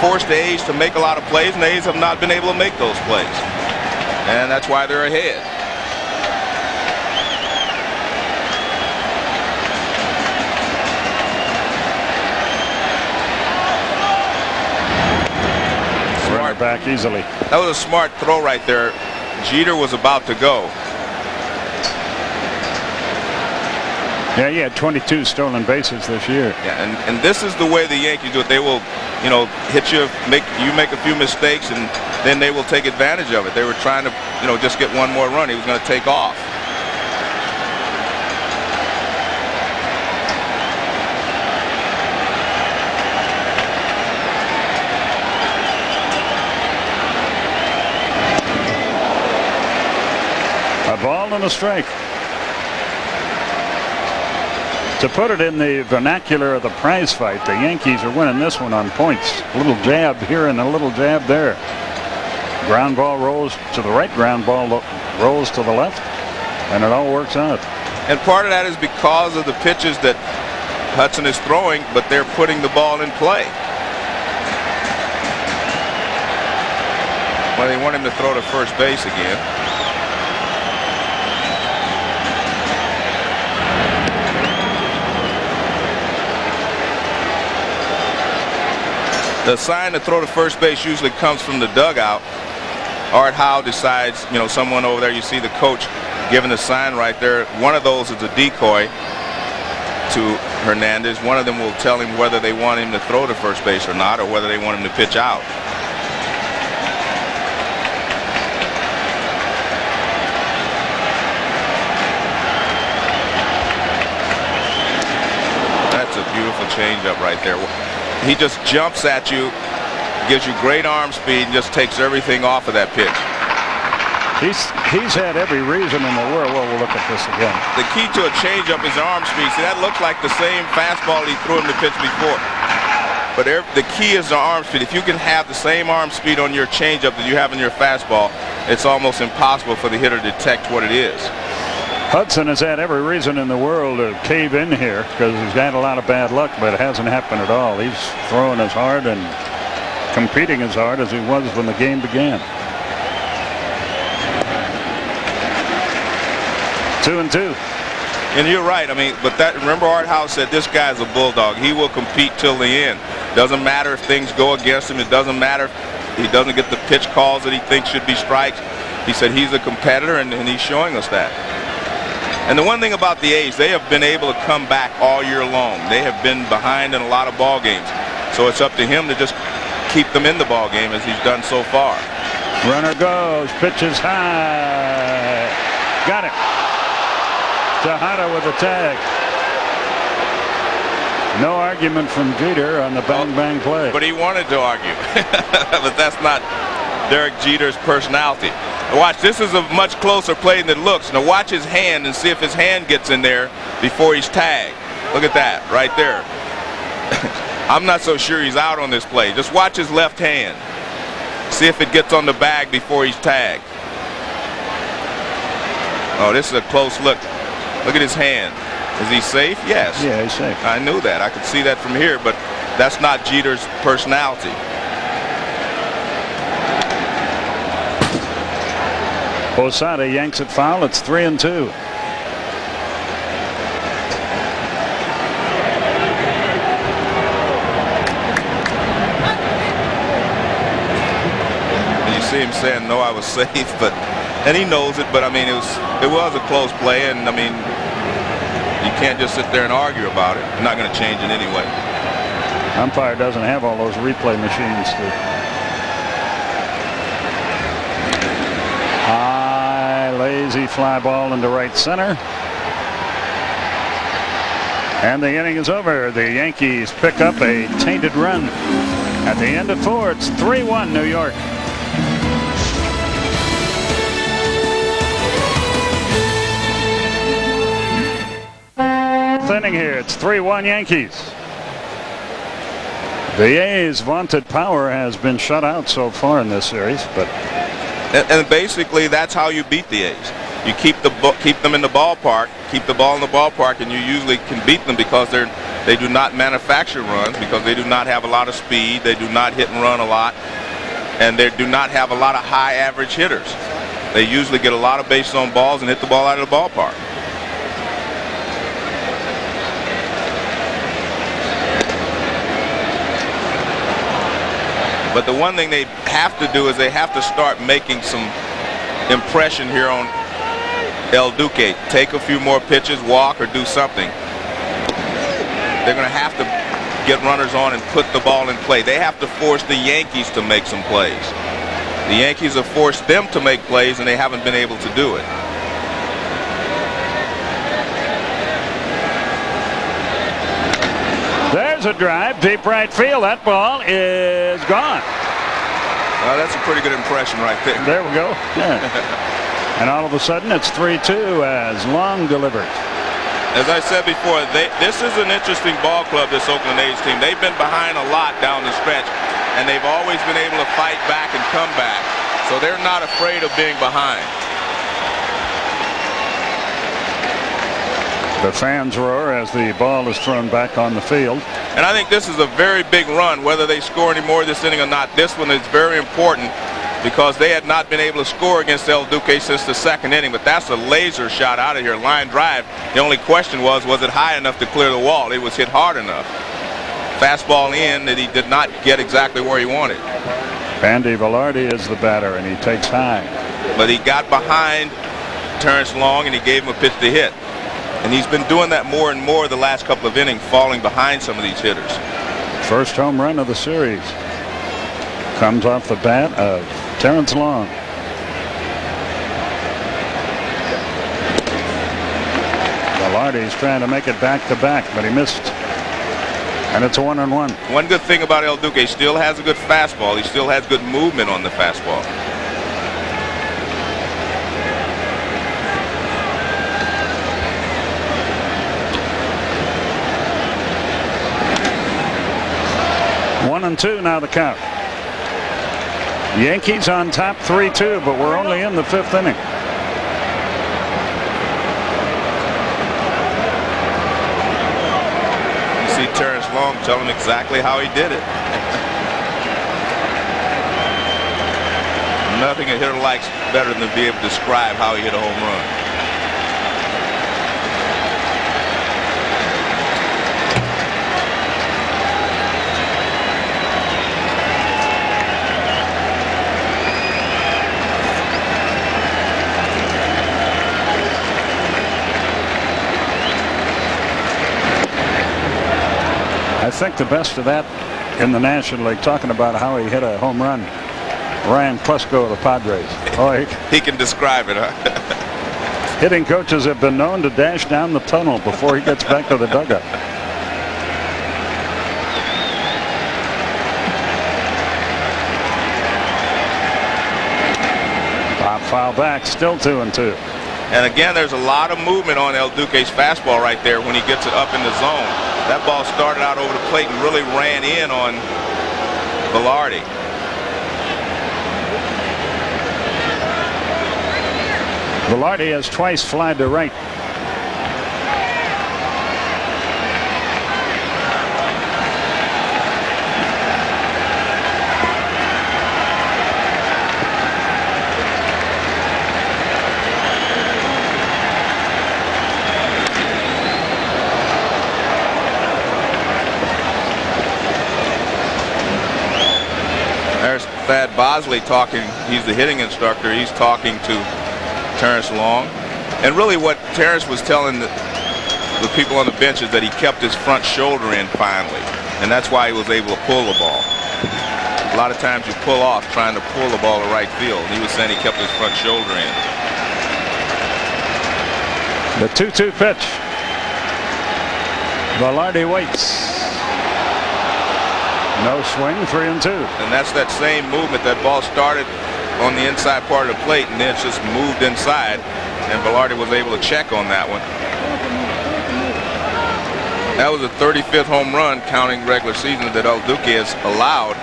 forced the A's to make a lot of plays, and the A's have not been able to make those plays, and that's why they're ahead. Back easily. That was a smart throw right there. Jeter was about to go. Yeah, he had 22 stolen bases this year. Yeah, and this is the way the Yankees do it. They will, hit you, make a few mistakes, and then they will take advantage of it. They were trying to, just get one more run. He was going to take off. A ball and a strike. To put it in the vernacular of the prize fight, the Yankees are winning this one on points. A little jab here and a little jab there. Ground ball rolls to the right, ground ball rolls to the left, and it all works out. And part of that is because of the pitches that Hudson is throwing, but they're putting the ball in play. Well, they want him to throw to first base again. The sign to throw to first base usually comes from the dugout. Art Howe decides, someone over there, you see the coach giving the sign right there. One of those is a decoy to Hernandez. One of them will tell him whether they want him to throw to first base or not, or whether they want him to pitch out. That's a beautiful changeup right there. He just jumps at you, gives you great arm speed, and just takes everything off of that pitch. He's had every reason in the world. Well, we'll look at this again. The key to a changeup is arm speed. See, that looks like the same fastball he threw him the pitch before. But the key is the arm speed. If you can have the same arm speed on your changeup that you have in your fastball, it's almost impossible for the hitter to detect what it is. Hudson has had every reason in the world to cave in here because he's had a lot of bad luck, but it hasn't happened at all. He's throwing as hard and competing as hard as he was when the game began. 2-2. And you're right. I mean, but remember Art House said this guy's a bulldog. He will compete till the end. Doesn't matter if things go against him. It doesn't matter if he doesn't get the pitch calls that he thinks should be strikes. He said he's a competitor, and he's showing us that. And the one thing about the A's, they have been able to come back all year long. They have been behind in a lot of ball games. So it's up to him to just keep them in the ball game as he's done so far. Runner goes, pitches high. Got it. Tejada with a tag. No argument from Jeter on the bang play. But he wanted to argue. But that's not Derek Jeter's personality. Watch, this is a much closer play than it looks. Now watch his hand and see if his hand gets in there before he's tagged. Look at that right there. I'm not so sure he's out on this play. Just watch his left hand. See if it gets on the bag before he's tagged. Oh, this is a close look. Look at his hand. Is he safe? Yes. Yeah, he's safe. I knew that. I could see that from here, but that's not Jeter's personality. Posada yanks it foul. It's 3-2. And you see him saying, "No, I was safe," and he knows it. But I mean, it was a close play, and I mean, you can't just sit there and argue about it. You're not going to change it anyway. Umpire doesn't have all those replay machines to. Lazy fly ball into right center. And the inning is over. The Yankees pick up a tainted run. At the end of 4, it's 3-1 New York. 4th inning here. It's 3-1 Yankees. The A's vaunted power has been shut out so far in this series, but. And basically, that's how you beat the A's. You keep them in the ballpark, keep the ball in the ballpark, and you usually can beat them because they do not manufacture runs, because they do not have a lot of speed, they do not hit and run a lot, and they do not have a lot of high average hitters. They usually get a lot of bases on balls and hit the ball out of the ballpark. But the one thing they have to do is they have to start making some impression here on El Duque. Take a few more pitches, walk, or do something. They're going to have to get runners on and put the ball in play. They have to force the Yankees to make some plays. The Yankees have forced them to make plays, and they haven't been able to do it. There's a drive, deep right field. That ball is gone. Well, that's a pretty good impression right there. There we go. Yeah. And all of a sudden, it's 3-2 as Long delivered. As I said before, this is an interesting ball club, this Oakland A's team. They've been behind a lot down the stretch, and they've always been able to fight back and come back. So they're not afraid of being behind. The fans roar as the ball is thrown back on the field. And I think this is a very big run, whether they score any more this inning or not. This one is very important because they had not been able to score against El Duque since the 2nd inning. But that's a laser shot out of here, line drive. The only question was it high enough to clear the wall? It was hit hard enough. Fastball in that he did not get exactly where he wanted. Andy Velarde is the batter, and he takes high. But he got behind Terrence Long, and he gave him a pitch to hit. And he's been doing that more and more the last couple of innings, falling behind some of these hitters. First home run of the series comes off the bat of Terrence Long. Velarde's trying to make it back-to-back, but he missed. And it's a 1-1. One good thing about El Duque, he still has a good fastball. He still has good movement on the fastball. One 1-2 now the count. Yankees on top 3-2, but we're only in the 5th inning. You see Terrence Long tell him exactly how he did it. Nothing a hitter likes better than to be able to describe how he hit a home run. I think the best of that in the National League, talking about how he hit a home run, Ryan Klesko of the Padres. Oh, he can describe it, huh? Hitting coaches have been known to dash down the tunnel before he gets back to the dugout. Pop foul back, still 2-2. And again, there's a lot of movement on El Duque's fastball right there when he gets it up in the zone. That ball started out over the plate and really ran in on Velarde. Velarde has twice flied to right. There's Thad Bosley talking. He's the hitting instructor. He's talking to Terrence Long. And really what Terrence was telling the people on the bench is that he kept his front shoulder in finally. And that's why he was able to pull the ball. A lot of times you pull off trying to pull the ball to right field. He was saying he kept his front shoulder in. The 2-2 pitch. Velarde waits. No swing, 3-2. And that's that same movement. That ball started on the inside part of the plate and then it's just moved inside. And Velarde was able to check on that one. That was the 35th home run counting regular season that El Duque has allowed.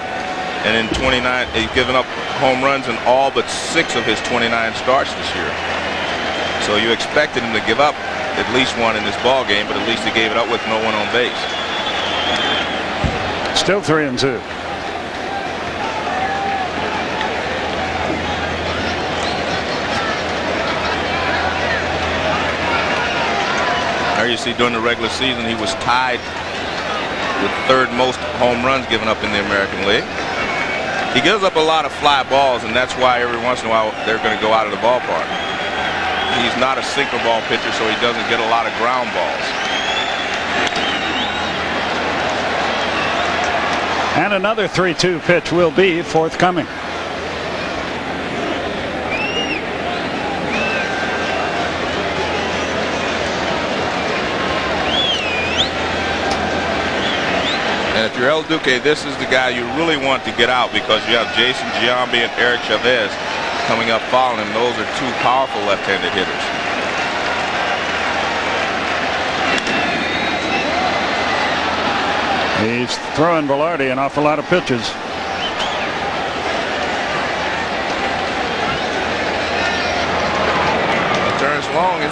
And in 29, he's given up home runs in all but 6 of his 29 starts this year. So you expected him to give up at least one in this ball game, but at least he gave it up with no one on base. Still 3-2. There you see during the regular season he was tied with 3rd most home runs given up in the American League. He gives up a lot of fly balls, and that's why every once in a while they're going to go out of the ballpark. He's not a sinker ball pitcher, so he doesn't get a lot of ground balls. And another 3-2 pitch will be forthcoming. And if you're El Duque, this is the guy you really want to get out because you have Jason Giambi and Eric Chavez coming up following him. Those are 2 powerful left-handed hitters. He's throwing Velarde an awful lot of pitches. Terrence Long is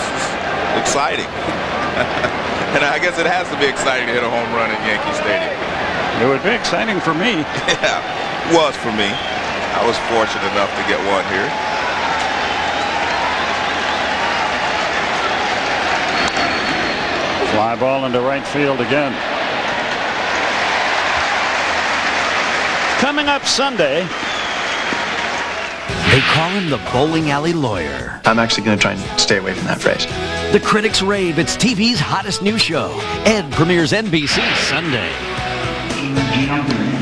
exciting. And I guess it has to be exciting to hit a home run in Yankee Stadium. It would be exciting for me. Yeah, it was for me. I was fortunate enough to get one here. Fly ball into right field again. Coming up Sunday. They call him the bowling alley lawyer. I'm actually going to try and stay away from that phrase. The critics rave it's TV's hottest new show. Ed premieres NBC Sunday.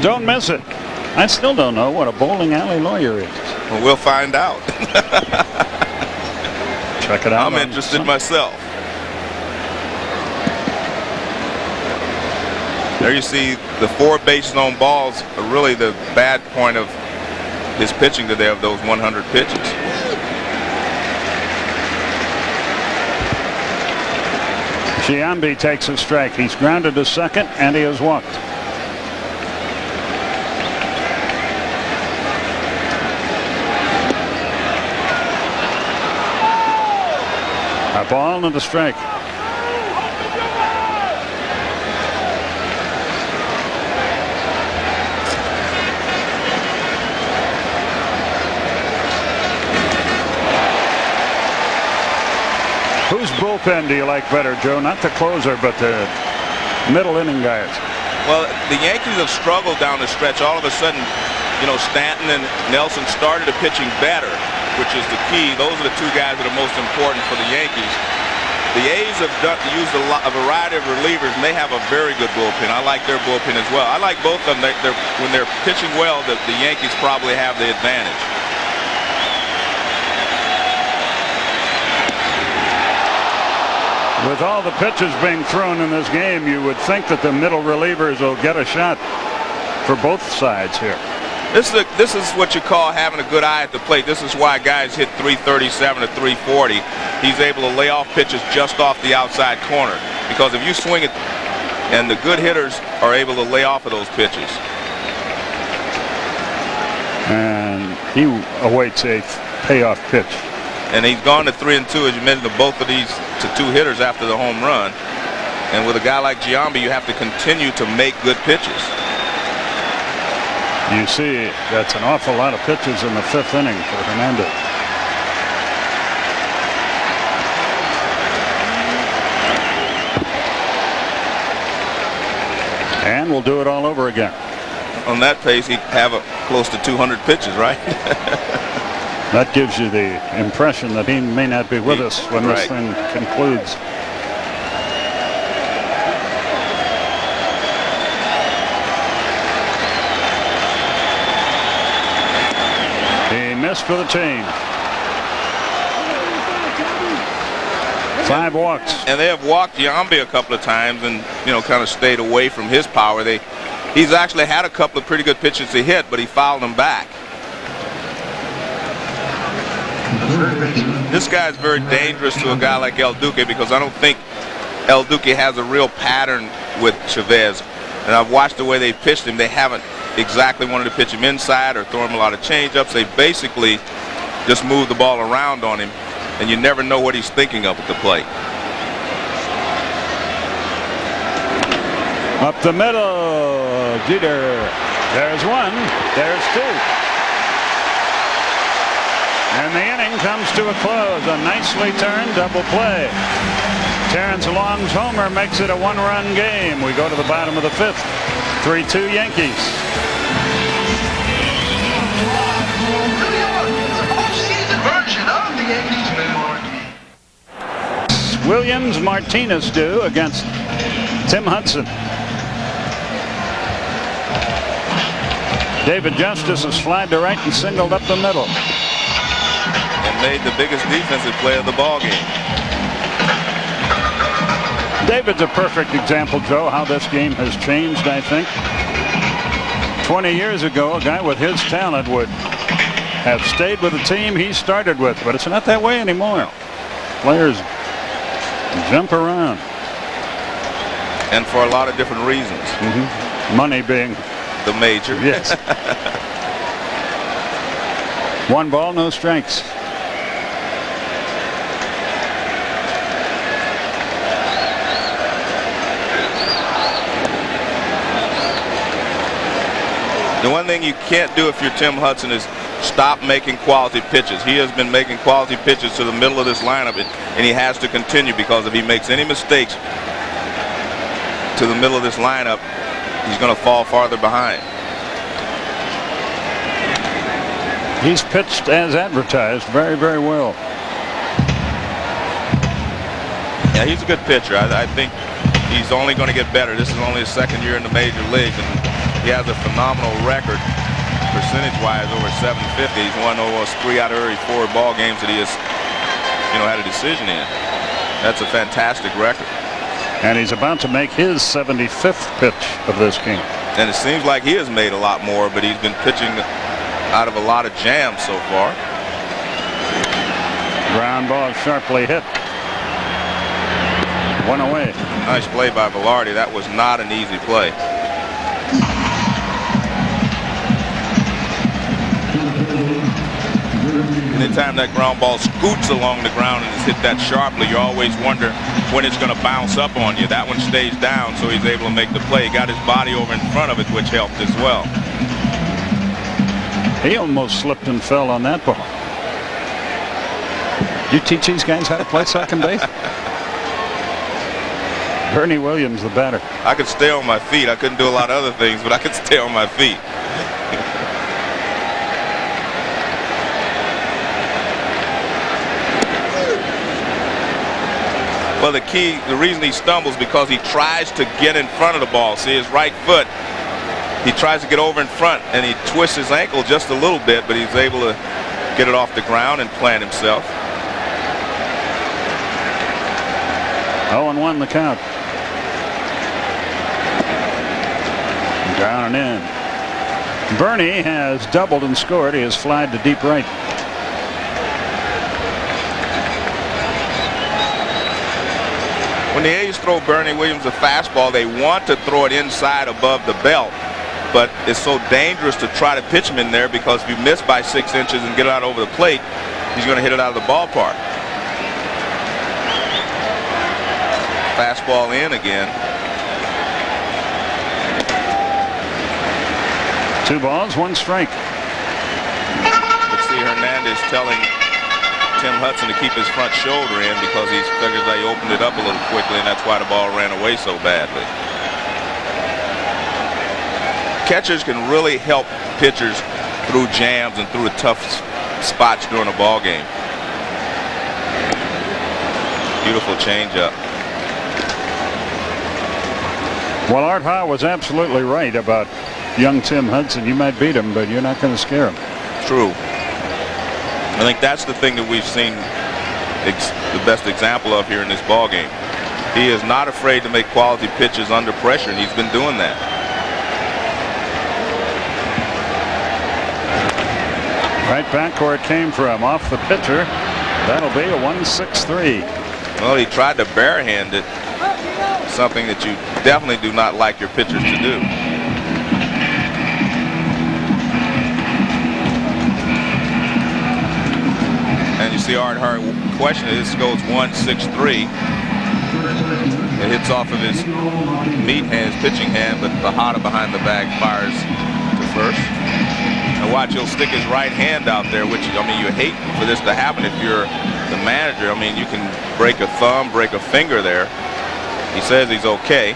Don't miss it. I still don't know what a bowling alley lawyer is. Well, we'll find out. Check it out. I'm interested myself. There you see the 4 bases on balls are really the bad point of his pitching today of those 100 pitches. Giambi takes a strike. He's grounded to second and he has walked. A ball and a strike. Whose bullpen do you like better, Joe? Not the closer, but the middle inning guys. Well, the Yankees have struggled down the stretch. All of a sudden, you know, Stanton and Nelson started pitching better, which is the key. Those are the two guys that are most important for the Yankees. The A's have used a variety of relievers, and they have a very good bullpen. I like their bullpen as well. I like both of them. When they're pitching well, the Yankees probably have the advantage. With all the pitches being thrown in this game, you would think that the middle relievers will get a shot for both sides here. This is what you call having a good eye at the plate. This is why guys hit 337 to 340. He's able to lay off pitches just off the outside corner. Because if you swing it, and the good hitters are able to lay off of those pitches. And he awaits a payoff pitch. And he's gone to 3-2, as you mentioned, to both of these to two hitters after the home run. And with a guy like Giambi, you have to continue to make good pitches. You see, that's an awful lot of pitches in the fifth inning for Hernandez. And we'll do it all over again. On that pace, he'd have close to 200 pitches, right? That gives you the impression that he may not be with us when this thing concludes. He missed for the change. 5 walks. And they have walked Giambi a couple of times and, you know, kind of stayed away from his power. He's actually had a couple of pretty good pitches to hit, but he fouled them back. This guy is very dangerous to a guy like El Duque because I don't think El Duque has a real pattern with Chavez. And I've watched the way they pitched him. They haven't exactly wanted to pitch him inside or throw him a lot of changeups. They basically just move the ball around on him, and you never know what he's thinking of at the plate. Up the middle, Jeter. There's one. There's two. And the inning comes to a close. A nicely turned double play. Terrence Long's homer makes it a 1-run game. We go to the bottom of the 5th. 3-2 Yankees. Williams Martinez do against Tim Hudson. David Justice has flied to right and singled up the middle. And made the biggest defensive play of the ball game. David's a perfect example, Joe, how this game has changed, I think. 20 years ago, a guy with his talent would have stayed with the team he started with, but it's not that way anymore. Players jump around. And for a lot of different reasons. Money being the major. Yes. 1 ball, no strikes. The one thing you can't do if you're Tim Hudson is stop making quality pitches. He has been making quality pitches to the middle of this lineup, and he has to continue, because if he makes any mistakes to the middle of this lineup, he's going to fall farther behind. He's pitched as advertised very, very well. Yeah, he's a good pitcher. I think he's only going to get better. This is only his 2nd year in the major leagues, and he has a phenomenal record percentage-wise, over 750. He's won almost 3 out of every 4 ball games that he has, had a decision in. That's a fantastic record. And he's about to make his 75th pitch of this game. And it seems like he has made a lot more, but he's been pitching out of a lot of jams so far. Ground ball sharply hit. 1 away. Nice play by Velarde. That was not an easy play. Anytime that ground ball scoots along the ground and is hit that sharply, you always wonder when it's going to bounce up on you. That one stays down, so he's able to make the play. He got his body over in front of it, which helped as well. He almost slipped and fell on that ball. You teach these guys how to play second base? Bernie Williams, the batter. I could stay on my feet. I couldn't do a lot of other things, but I could stay on my feet. Well, the reason he stumbles because he tries to get in front of the ball. See, his right foot, he tries to get over in front, and he twists his ankle just a little bit, but he's able to get it off the ground and plant himself. 0-1 the count. Down and in. Bernie has doubled and scored. He has flied to deep right. When the A's throw Bernie Williams a fastball, they want to throw it inside above the belt, but it's so dangerous to try to pitch him in there because if you miss by 6 inches and get it out over the plate, he's going to hit it out of the ballpark. Fastball in again. 2 balls, 1 strike. Let's see Hernandez telling Tim Hudson to keep his front shoulder in because he figures that he opened it up a little quickly, and that's why the ball ran away so badly. Catchers can really help pitchers through jams and through the tough spots during a ball game. Beautiful changeup. Well, Art Howe was absolutely right about young Tim Hudson. You might beat him, but you're not going to scare him. True. I think that's the thing that we've seen the best example of here in this ball game. He is not afraid to make quality pitches under pressure, and he's been doing that. Right back where it came from, off the pitcher. That'll be a 1-6-3. Well, he tried to barehand it, something that you definitely do not like your pitchers to do. And you see Art Hart question it. This goes 1-6-3. It hits off of his pitching hand, but Tejada behind the bag fires to first. And watch, he'll stick his right hand out there, which, I mean, you hate for this to happen if you're the manager. I mean, you can break a thumb, break a finger there. He says he's okay.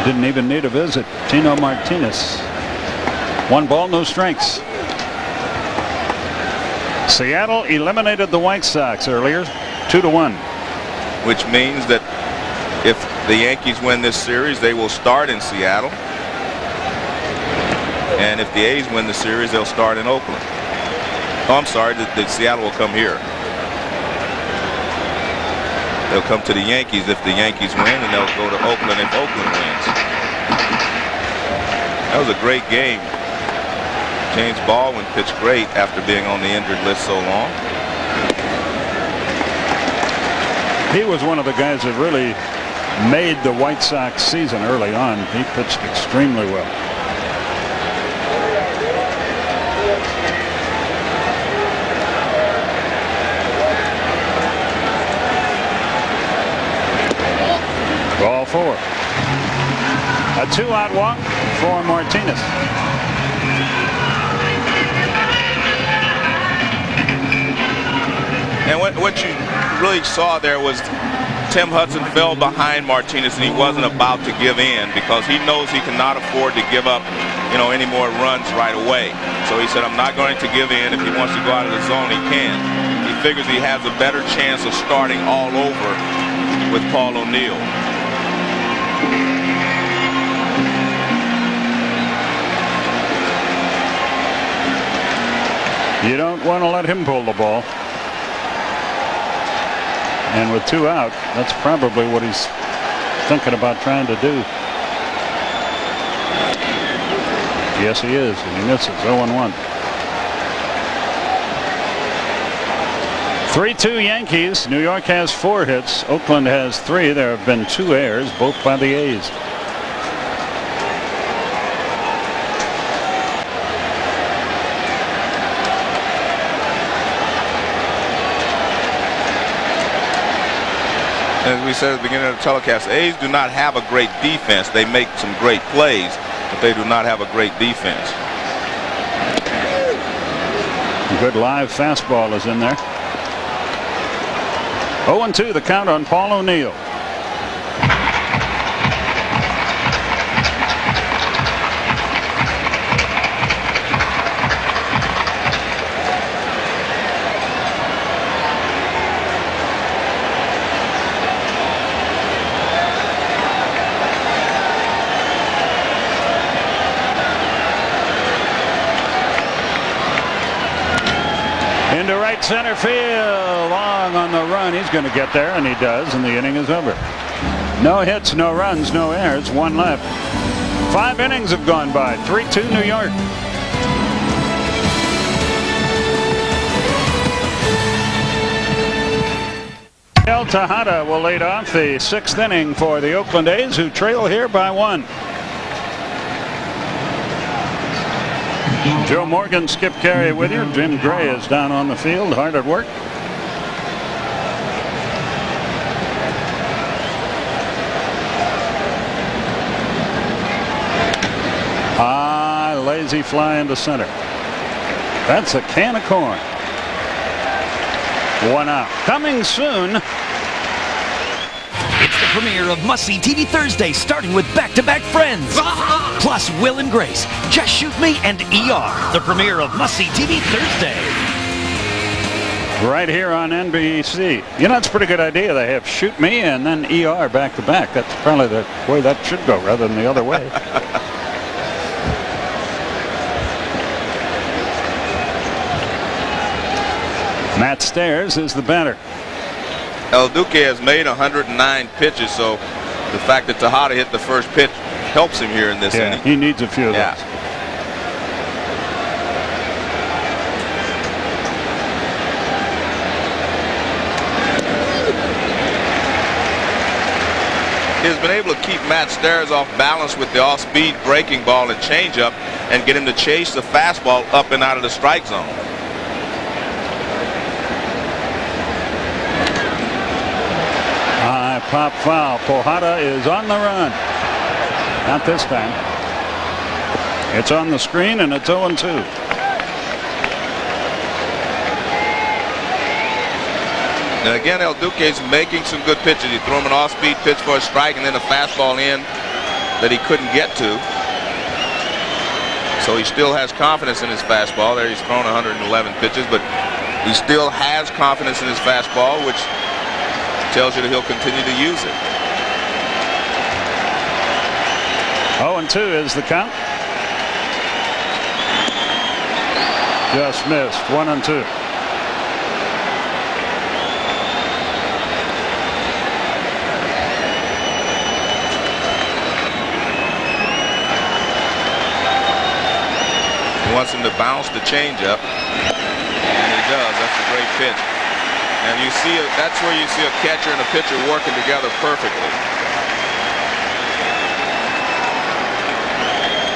Didn't even need a visit. Tino Martinez. 1 ball, no strikes. Seattle eliminated the White Sox earlier, 2-1. Which means that if the Yankees win this series, they will start in Seattle. And if the A's win the series, they'll start in Oakland. Oh, I'm sorry, that Seattle will come here. They'll come to the Yankees if the Yankees win, and they'll go to Oakland if Oakland wins. That was a great game. James Baldwin pitched great after being on the injured list so long. He was one of the guys that really made the White Sox season early on. He pitched extremely well. Ball 4. A 2-out walk for Martinez. And what you really saw there was Tim Hudson fell behind Martinez, and he wasn't about to give in because he knows he cannot afford to give up, any more runs right away. So he said, I'm not going to give in. If he wants to go out of the zone, he can. He figures he has a better chance of starting all over with Paul O'Neill. You don't want to let him pull the ball. And with 2 out, that's probably what he's thinking about trying to do. Yes, he is, and he misses. 0-1. 3-2 Yankees. New York has 4 hits. Oakland has 3. There have been 2 errors, both by the A's. As we said at the beginning of the telecast, the A's do not have a great defense. They make some great plays, but they do not have a great defense. Good live fastball is in there. 0-2 the count on Paul O'Neill. Into right center field, long on the run. He's going to get there, and he does, and the inning is over. No hits, no runs, no errors, one left. 5 innings have gone by. 3-2 New York. El Tejada will lead off the 6th inning for the Oakland A's, who trail here by 1. Joe Morgan, Skip Carey with you. Jim Gray is down on the field, hard at work. Lazy fly into center. That's a can of corn. 1 out. Coming soon. It's the premiere of Must See TV Thursday, starting with back-to-back Friends. Plus Will and Grace, Just Shoot Me, and ER. The premiere of Must See TV Thursday. Right here on NBC. You know, it's a pretty good idea. They have Shoot Me and then ER back-to-back. That's probably the way that should go rather than the other way. Matt Stairs is the batter. El Duque has made 109 pitches, so the fact that Tejada hit the first pitch helps him here in this inning. He needs a few of those. He has been able to keep Matt Stairs off balance with the off-speed breaking ball and changeup and get him to chase the fastball up and out of the strike zone. Pop foul. Tejada is on the run. Not this time. It's on the screen, and it's 0-2. Now again, El Duque's making some good pitches. He threw him an off-speed pitch for a strike and then a fastball in that he couldn't get to. So he still has confidence in his fastball. There he's thrown 111 pitches, but he still has confidence in his fastball, which tells you that he'll continue to use it. 0-2 is the count. Just missed. 1-2. He wants him to bounce the changeup, and he does. That's a great pitch. And you see, that's where you see a catcher and a pitcher working together perfectly.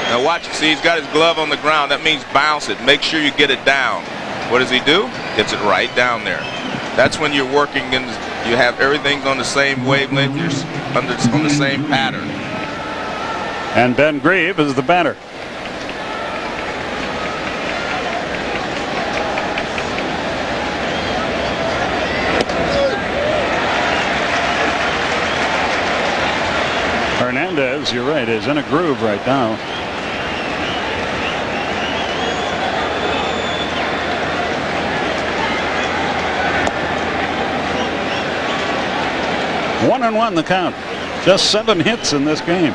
Now watch, see, he's got his glove on the ground. That means bounce it. Make sure you get it down. What does he do? Gets it right down there. That's when you're working and you have everything on the same wavelength. You're on the same pattern. And Ben Grieve is the batter. Hernandez, you're right, is in a groove right now. One and one the count. Just 7 hits in this game.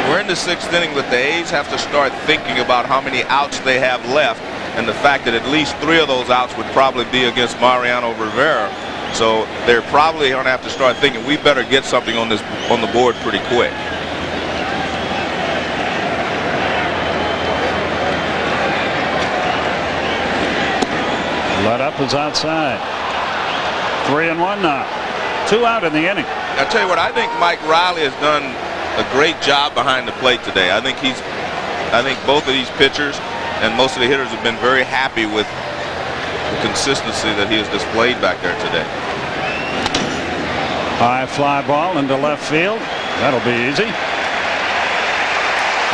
We're in the 6th inning, but the A's have to start thinking about how many outs they have left, and the fact that at least 3 of those outs would probably be against Mariano Rivera. So they're probably going to have to start thinking we better get something on the board pretty quick. Let up is outside. 3-1 now. 2 out in the inning. I tell you what, I think Mike Riley has done a great job behind the plate today. I think both of these pitchers and most of the hitters have been very happy with the consistency that he has displayed back there today. High fly ball into left field. That'll be easy.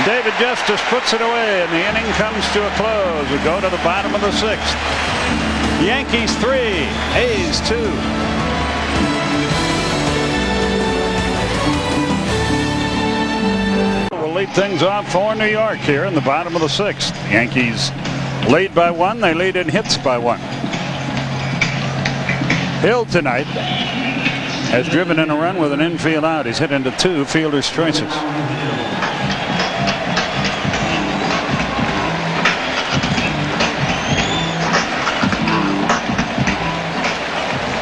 David Justice puts it away, and the inning comes to a close. We go to the bottom of the 6th. Yankees 3, A's 2. We'll lead things off for New York here in the bottom of the 6th. Yankees lead by 1. They lead in hits by 1. Hill tonight has driven in a run with an infield out. He's hit into 2 fielder's choices.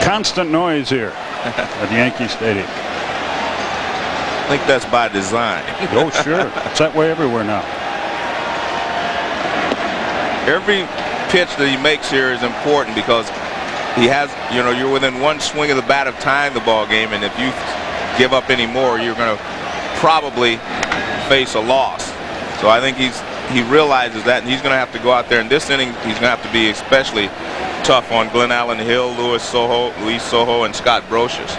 Constant noise here at Yankee Stadium. I think that's by design. Oh, sure. It's that way everywhere now. Every pitch that he makes here is important because he has, you're within 1 swing of the bat of tying the ball game, and if you give up any more, you're going to probably face a loss. So I think he realizes that, and he's going to have to go out there in this inning. He's going to have to be especially tough on Glenn Allen Hill, Luis Sojo, and Scott Brocious.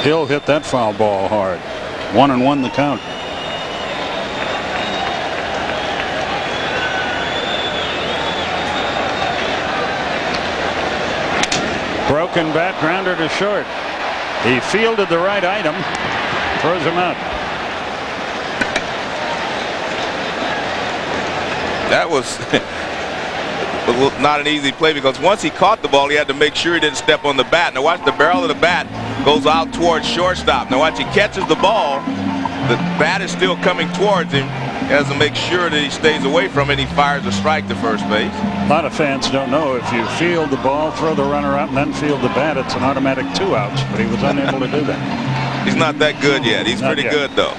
Hill hit that foul ball hard. 1-1 the count. Broken bat, grounder to short. He fielded the right item. Throws him out. That was not an easy play because once he caught the ball, he had to make sure he didn't step on the bat. Now watch, the barrel of the bat goes out towards shortstop. Now watch, he catches the ball. The bat is still coming towards him. He has to make sure that he stays away from it. He fires a strike to first base. A lot of fans don't know if you field the ball, throw the runner out, and then field the bat, it's an automatic 2 outs. But he was unable to do that. He's not that good yet. He's pretty good though.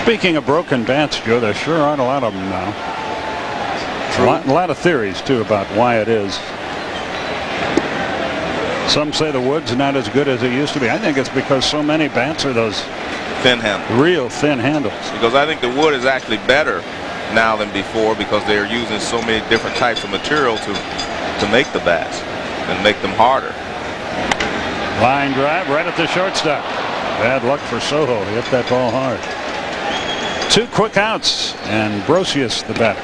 Speaking of broken bats, Joe, there sure aren't a lot of them now. A lot of theories, too, about why it is. Some say the wood's not as good as it used to be. I think it's because so many bats are those thin handles. Real thin handles. Because I think the wood is actually better now than before because they are using so many different types of material to make the bats and make them harder. Line drive right at the shortstop. Bad luck for Sojo. He hit that ball hard. 2 quick outs, and Brocious the batter.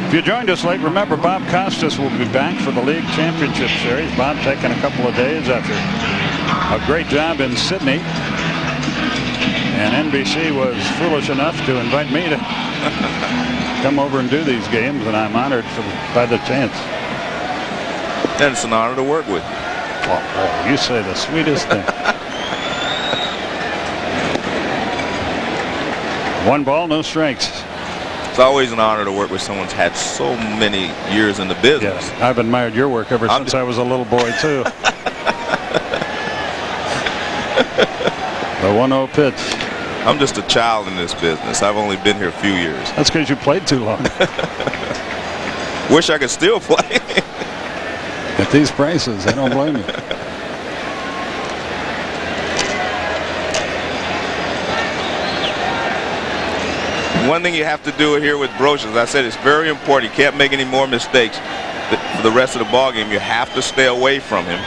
If you joined us late, remember Bob Costas will be back for the League Championship Series. Bob taking a couple of days after a great job in Sydney. And NBC was foolish enough to invite me to come over and do these games, and I'm honored by the chance. And it's an honor to work with you. Oh, you say the sweetest thing. 1 ball, no strikes. It's always an honor to work with someone who's had so many years in the business. Yes, I've admired your work ever since I was a little boy, too. The 1-0 pitch. I'm just a child in this business. I've only been here a few years. That's because you played too long. Wish I could still play. At these prices, I don't blame you. One thing you have to do here with Brocious, as I said, it's very important. You can't make any more mistakes for the rest of the ball game. You have to stay away from him.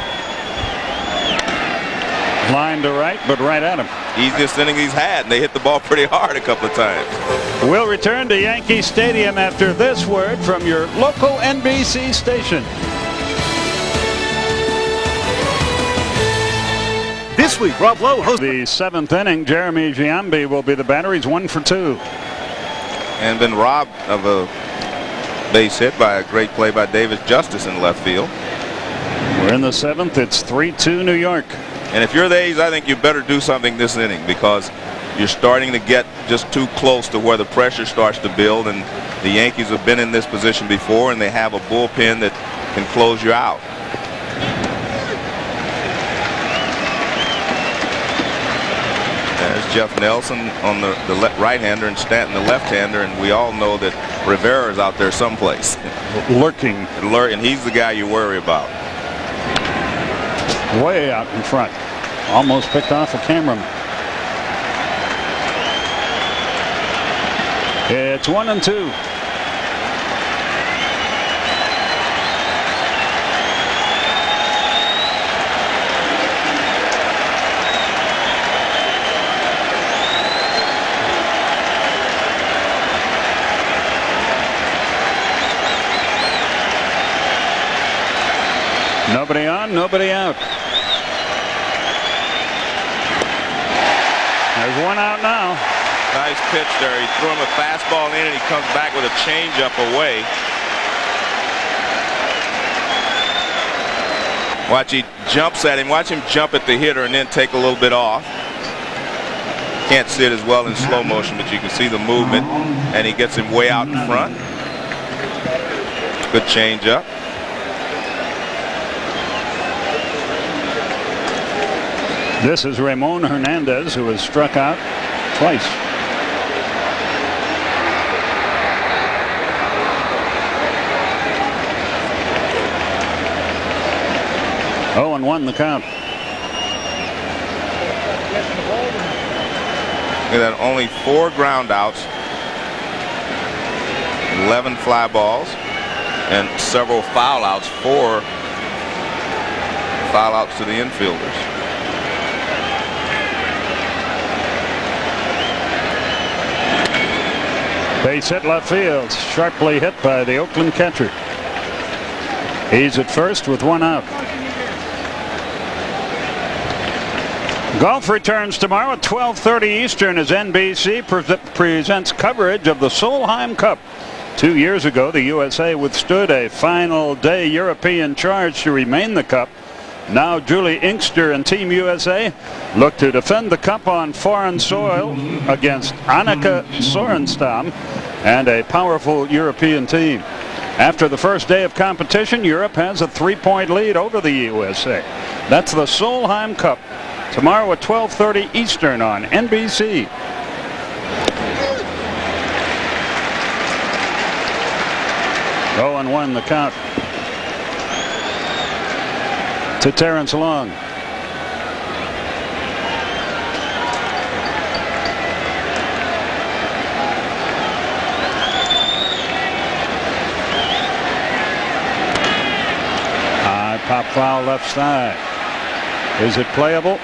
Line to right, but right at him. Easiest inning he's had, and they hit the ball pretty hard a couple of times. We'll return to Yankee Stadium after this word from your local NBC station. This week, Rob Lowe hosts the 7th inning. Jeremy Giambi will be the batter. He's 1 for 2. And been robbed of a base hit by a great play by David Justice in left field. We're in the 7th. It's 3-2 New York. And if you're the A's, I think you better do something this inning because you're starting to get just too close to where the pressure starts to build. And the Yankees have been in this position before, and they have a bullpen that can close you out. There's Jeff Nelson on the right-hander and Stanton the left-hander, and we all know that Rivera is out there someplace. Lurking. And he's the guy you worry about. Way out in front. Almost picked off a cameraman. It's 1-2. Nobody on, nobody out. There's one out now. Nice pitch there. He threw him a fastball in, and he comes back with a changeup away. Watch, he jumps at him. Watch him jump at the hitter and then take a little bit off. Can't see it as well in slow motion, but you can see the movement, and he gets him way out in front. Good changeup. This is Ramon Hernandez, who has struck out twice. Oh, and 1 the count. Look at that, only 4 ground outs, 11 fly balls, and several foul outs, 4 foul outs to the infielders. Base hit left field, sharply hit by the Oakland catcher. He's at first with 1 out. Golf returns tomorrow at 12:30 Eastern as NBC presents coverage of the Solheim Cup. 2 years ago, the USA withstood a final day European charge to remain the cup. Now Julie Inkster and Team USA look to defend the cup on foreign soil against Annika Sorenstam and a powerful European team. After the first day of competition, Europe has a 3-point lead over the USA. That's the Solheim Cup tomorrow at 12:30 Eastern on NBC. Oh, and 1 the count to Terrence Long. High pop foul left side. Is it playable?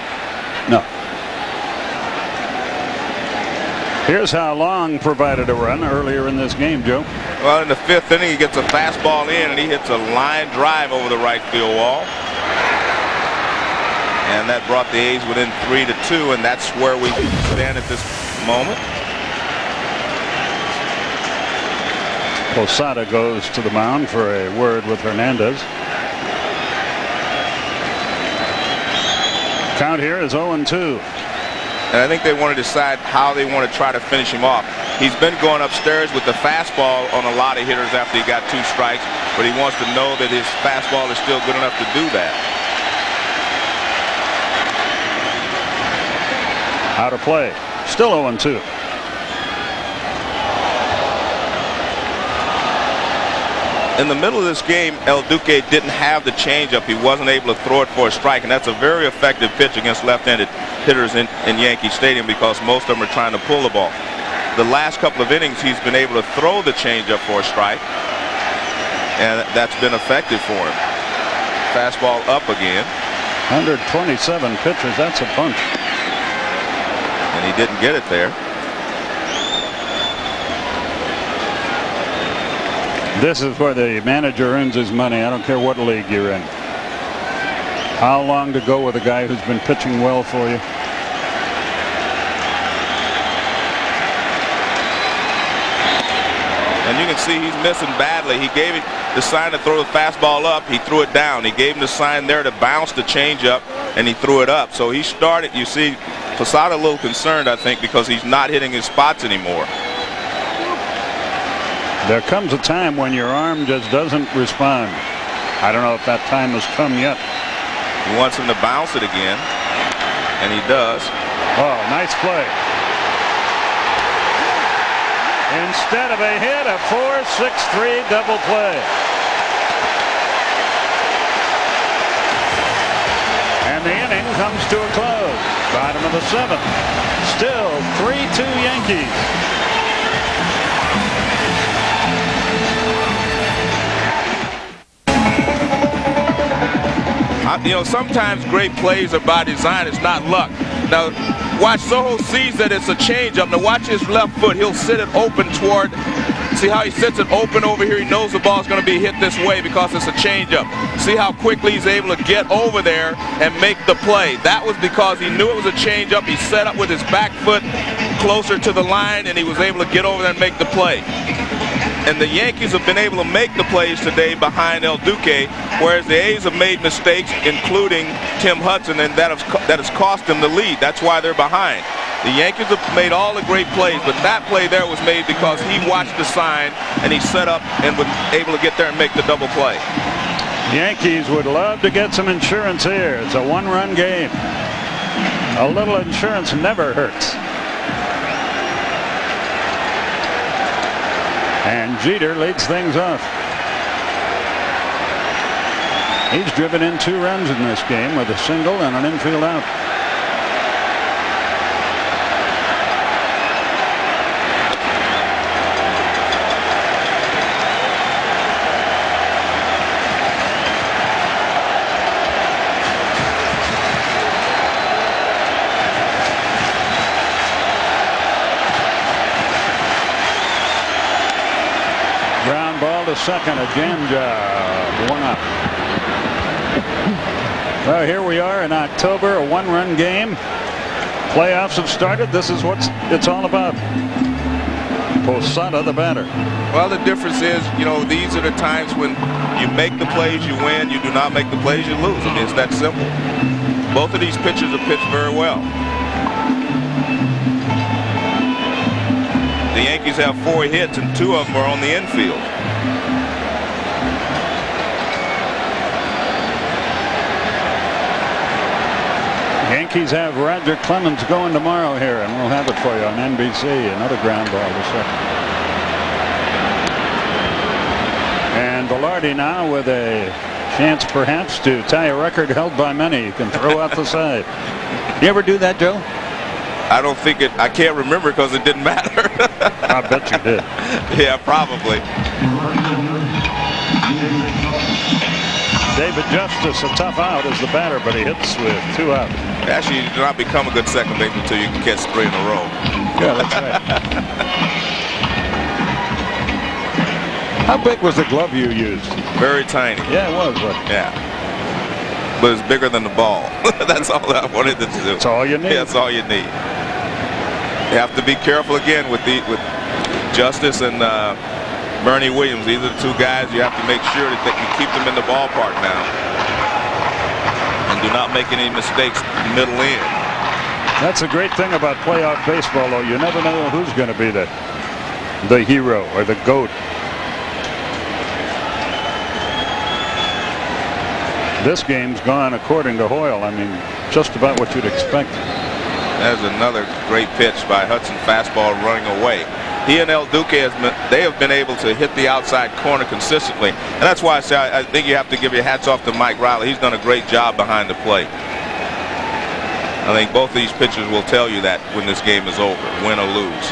No. Here's how Long provided a run earlier in this game, Joe. Well, in the 5th inning, he gets a fastball in, and he hits a line drive over the right field wall. And that brought the A's within 3-2, and that's where we stand at this moment. Posada goes to the mound for a word with Hernandez. Count here is 0-2. And I think they want to decide how they want to try to finish him off. He's been going upstairs with the fastball on a lot of hitters after he got 2 strikes, but he wants to know that his fastball is still good enough to do that. Out of play. Still 0-2. In the middle of this game, El Duque didn't have the changeup. He wasn't able to throw it for a strike, and that's a very effective pitch against left-handed hitters in Yankee Stadium because most of them are trying to pull the ball. The last couple of innings, he's been able to throw the changeup for a strike, and that's been effective for him. Fastball up again. 127 pitches. That's a bunch. And he didn't get it there. This is where the manager earns his money. I don't care what league you're in. How long to go with a guy who's been pitching well for you? And you can see he's missing badly. He gave it the sign to throw the fastball up. He threw it down. He gave him the sign there to bounce the changeup, and he threw it up. So he started, you see, Posada a little concerned, I think, because he's not hitting his spots anymore. There comes a time when your arm just doesn't respond. I don't know if that time has come yet. He wants him to bounce it again, and he does. Oh, nice play. Instead of a hit, a 4-6-3 double play. And the inning comes to a close. Bottom of the 7th. Still 3-2 Yankees. You know, sometimes great plays are by design. It's not luck. Now, watch, Soho sees that it's a changeup. Now, watch his left foot. He'll sit it open toward. See how he sits it open over here? He knows the ball's going to be hit this way because it's a changeup. See how quickly he's able to get over there and make the play. That was because he knew it was a changeup. He set up with his back foot closer to the line, and he was able to get over there and make the play. And the Yankees have been able to make the plays today behind El Duque, whereas the A's have made mistakes, including Tim Hudson, and that has cost them the lead. That's why they're behind. The Yankees have made all the great plays, but that play there was made because he watched the sign and he set up and was able to get there and make the double play. Yankees would love to get some insurance here. It's a one-run game. A little insurance never hurts. And Jeter leads things off. He's driven in 2 runs in this game with a single and an infield out. To second, a jam job, 1 up. Well, here we are in October, a 1-run game. Playoffs have started. This is what it's all about. Posada, the batter. Well, the difference is, you know, these are the times when you make the plays, you win. You do not make the plays, you lose. I mean, it's that simple. Both of these pitchers have pitched very well. The Yankees have 4 hits, and 2 of them are on the infield. Yankees have Roger Clemens going tomorrow here, and we'll have it for you on NBC. Another ground ball to second. And Velarde now with a chance perhaps to tie a record held by many. You can throw out the side. You ever do that, Joe? I don't think it. I can't remember because it didn't matter. I bet you did. Yeah, probably. David Justice, a tough out as the batter, but he hits with 2 out. Actually, you do not become a good second baseman until you can catch 3 in a row. Yeah, that's right. How big was the glove you used? Very tiny. Yeah, it was. Yeah. But it's bigger than the ball. That's all I wanted to do. That's all you need. Yeah, that's all you need. You have to be careful again with Justice and Bernie Williams. These are the 2 guys you have to make sure that you keep them in the ballpark now. And do not make any mistakes middle in. That's a great thing about playoff baseball, though. You never know who's going to be the hero or the GOAT. This game's gone according to Hoyle. I mean, just about what you'd expect. There's another great pitch by Hudson, fastball running away. He and El Duque have been able to hit the outside corner consistently, and that's why I say I think you have to give your hats off to Mike Riley. He's done a great job behind the plate. I think both of these pitchers will tell you that when this game is over, win or lose.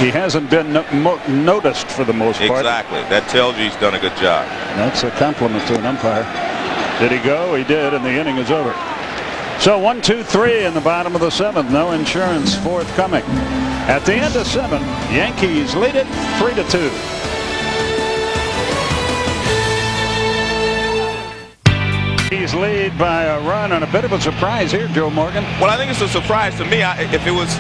He hasn't been noticed for the most part. Exactly. That tells you he's done a good job. That's a compliment to an umpire. Did he go? He did, and the inning is over. So 1, 2, 3 in the bottom of the 7th. No insurance forthcoming. At the end of 7, Yankees lead it 3-2. Yankees lead by a run, and a bit of a surprise here, Joe Morgan. Well, I think it's a surprise to me. If it was,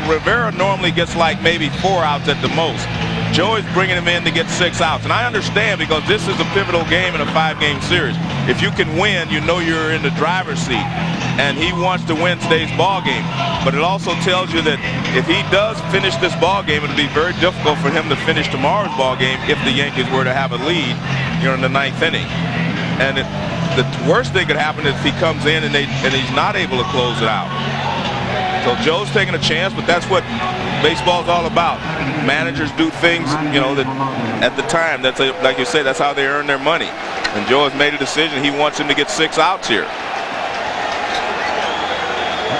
Rivera normally gets like maybe 4 outs at the most. Joey's bringing him in to get 6 outs, and I understand because this is a pivotal game in a 5-game series. if you can win, you know you're in the driver's seat. And he wants to win today's ball game. But it also tells you that if he does finish this ball game, it'll be very difficult for him to finish tomorrow's ball game if the Yankees were to have a lead here in the 9th inning. And the worst thing could happen is if he comes in and he's not able to close it out. So Joe's taking a chance, but that's what baseball's all about. Managers do things, you know, that at the time, like you said, that's how they earn their money. And Joe has made a decision. He wants him to get 6 outs here.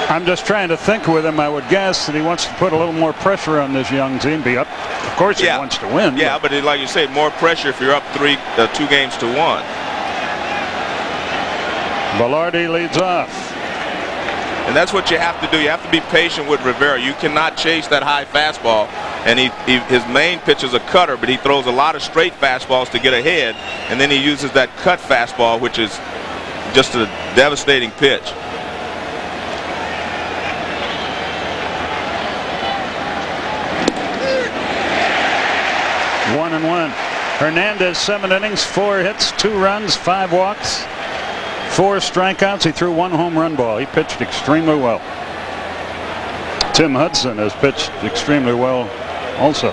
I'm just trying to think with him. I would guess that he wants to put a little more pressure on this young team. Be up. Of course, he wants to win. Yeah, but like you say, more pressure if you're up 2 games to 1. Velarde leads off. And that's what you have to do. You have to be patient with Rivera. You cannot chase that high fastball. And his main pitch is a cutter, but he throws a lot of straight fastballs to get ahead. And then he uses that cut fastball, which is just a devastating pitch. One and one. Hernandez, 7 innings, 4 hits, 2 runs, 5 walks, 4 strikeouts. He threw 1 home run ball. He pitched extremely well. Tim Hudson has pitched extremely well also.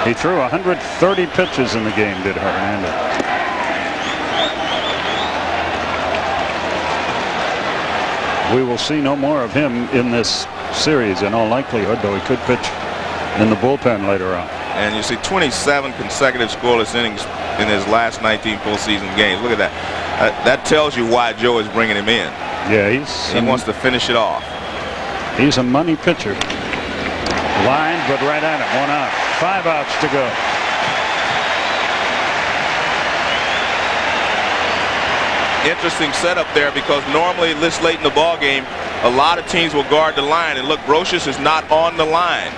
He threw 130 pitches in the game, did Hernandez. We will see no more of him in this series in all likelihood, though he could pitch in the bullpen later on. And you see 27 consecutive scoreless innings in his last 19 postseason games. Look at that. That tells you why Joe is bringing him in. Yeah, he wants to finish it off. He's a money pitcher. Lined, but right at him. 1 out. 5 outs to go. Interesting setup there, because normally this late in the ball game, a lot of teams will guard the line. And look, Brocious is not on the line.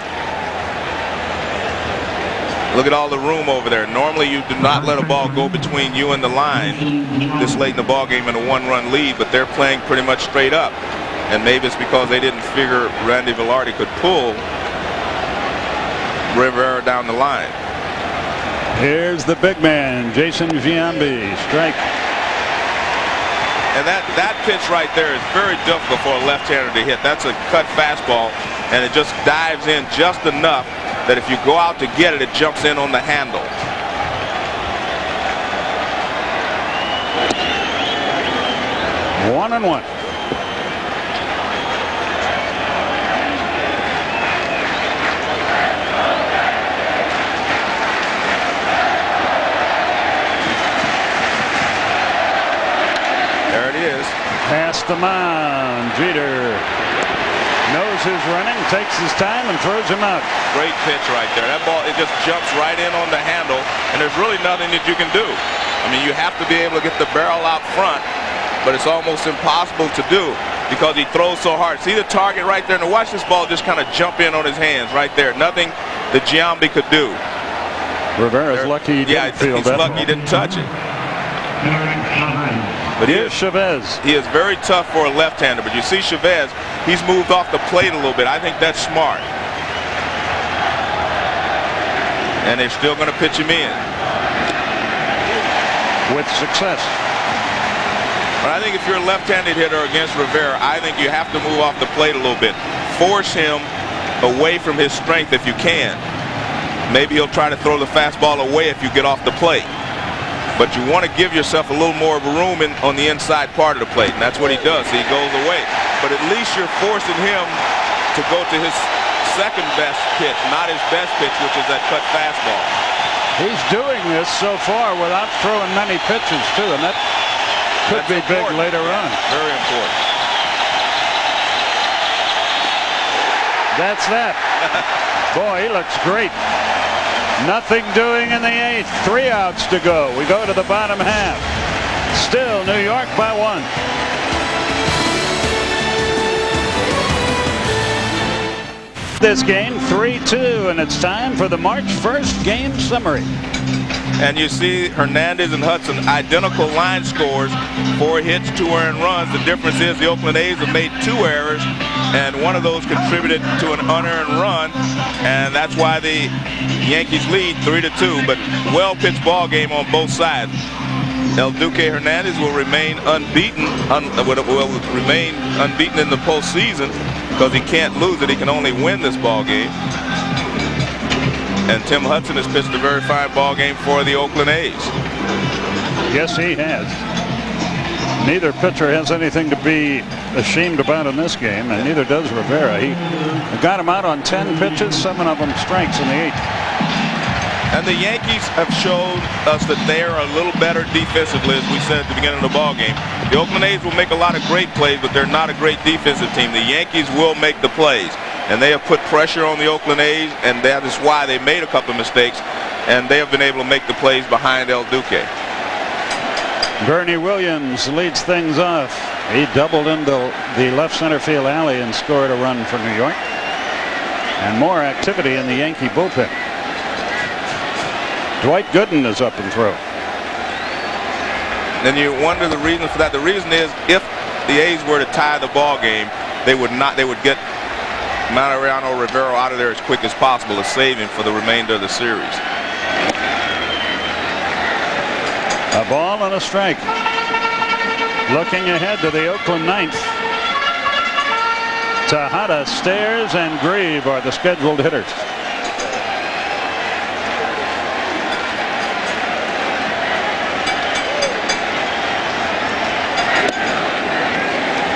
Look at all the room over there. Normally you do not let a ball go between you and the line this late in the ball game in a 1-run lead, but they're playing pretty much straight up. And maybe it's because they didn't figure Randy Velarde could pull Rivera down the line. Here's the big man, Jason Giambi. Strike. And that pitch right there is very difficult for a left-hander to hit. That's a cut fastball, and it just dives in just enough that if you go out to get it, it jumps in on the handle. One and one. There it is. Past the mound. Jeter knows who's running, takes his time, and throws him out. Great pitch right there. That ball, it just jumps right in on the handle, and there's really nothing that you can do. I mean, you have to be able to get the barrel out front, but it's almost impossible to do because he throws so hard. See the target right there, and watch this ball just kind of jump in on his hands right there. Nothing that Giambi could do. Rivera's lucky he didn't field that. He's lucky he didn't touch it. But Chavez. He is very tough for a left-hander, but you see Chavez, he's moved off the plate a little bit. I think that's smart. And they're still going to pitch him in. With success. But I think if you're a left-handed hitter against Rivera, I think you have to move off the plate a little bit. Force him away from his strength if you can. Maybe he'll try to throw the fastball away if you get off the plate. But you want to give yourself a little more of a room on the inside part of the plate, and that's what he does. He goes away. But at least you're forcing him to go to his second best pitch, not his best pitch, which is that cut fastball. He's doing this so far without throwing many pitches, too, and that could be big later on. Very important. That's that. Boy, he looks great. Nothing doing in the 8th. 3 outs to go. We go to the bottom half. Still New York by 1. This game 3-2, and it's time for the March 1st game summary. And you see Hernandez and Hudson, identical line scores, 4 hits, 2 earned runs. The difference is the Oakland A's have made 2 errors and one of those contributed to an unearned run, and that's why the Yankees lead 3-2. But well-pitched ball game on both sides. El Duque Hernandez will remain unbeaten, will remain unbeaten in the postseason because he can't lose it. He can only win this ball game. And Tim Hudson has pitched a very fine ball game for the Oakland A's. Yes, he has. Neither pitcher has anything to be ashamed about in this game, and neither does Rivera. He got him out on 10 pitches, 7 of them strikes in the 8th. And the Yankees have shown us that they are a little better defensively, as we said at the beginning of the ball game. The Oakland A's will make a lot of great plays, but they're not a great defensive team. The Yankees will make the plays, and they have put pressure on the Oakland A's, and that is why they made a couple of mistakes, and they have been able to make the plays behind El Duque. Bernie Williams leads things off. He doubled into the left center field alley and scored a run for New York. And more activity in the Yankee bullpen. Dwight Gooden is up and throw. Then you wonder the reason for that. The reason is if the A's were to tie the ball game, they would get Mariano Rivera out of there as quick as possible to save him for the remainder of the series. A ball and a strike. Looking ahead to the Oakland 9th. Tejada, Stairs, and Grieve are the scheduled hitters.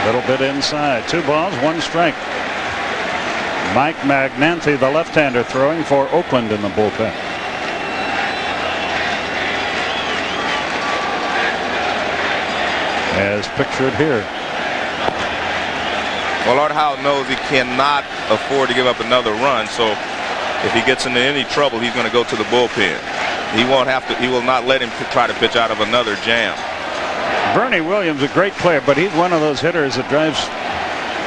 Little bit inside. 2 balls, 1 strike. Mike Magnanti, the left-hander, throwing for Oakland in the bullpen. As pictured here. Well, Art Howe knows he cannot afford to give up another run, so if he gets into any trouble, he's going to go to the bullpen. He won't have to. He will not let him try to pitch out of another jam. Bernie Williams, a great player, but he's one of those hitters that drives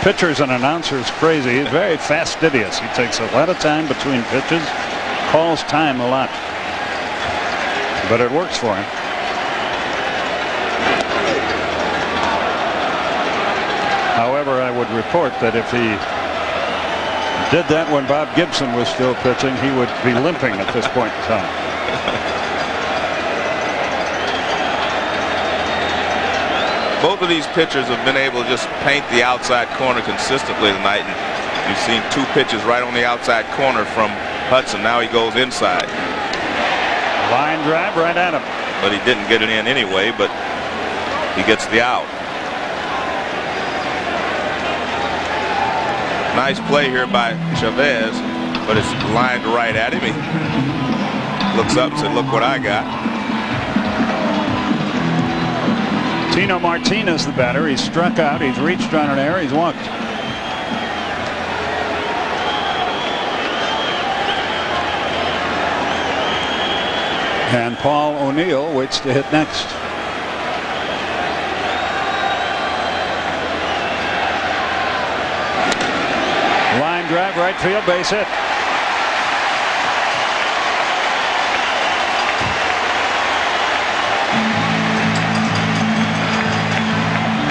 pitchers and announcers crazy. He's very fastidious. He takes a lot of time between pitches, calls time a lot, but it works for him. However, I would report that if he did that when Bob Gibson was still pitching, he would be limping at this point in time. Both of these pitchers have been able to just paint the outside corner consistently tonight. And you've seen 2 pitches right on the outside corner from Hudson. Now he goes inside. Line drive right at him. But he didn't get it in anyway, but he gets the out. Nice play here by Chavez, but it's lined right at him. He looks up and said, "Look what I got." Tino Martinez, the batter. He's struck out. He's reached on an error. He's walked. And Paul O'Neill waits to hit next. Line drive, right field, base hit.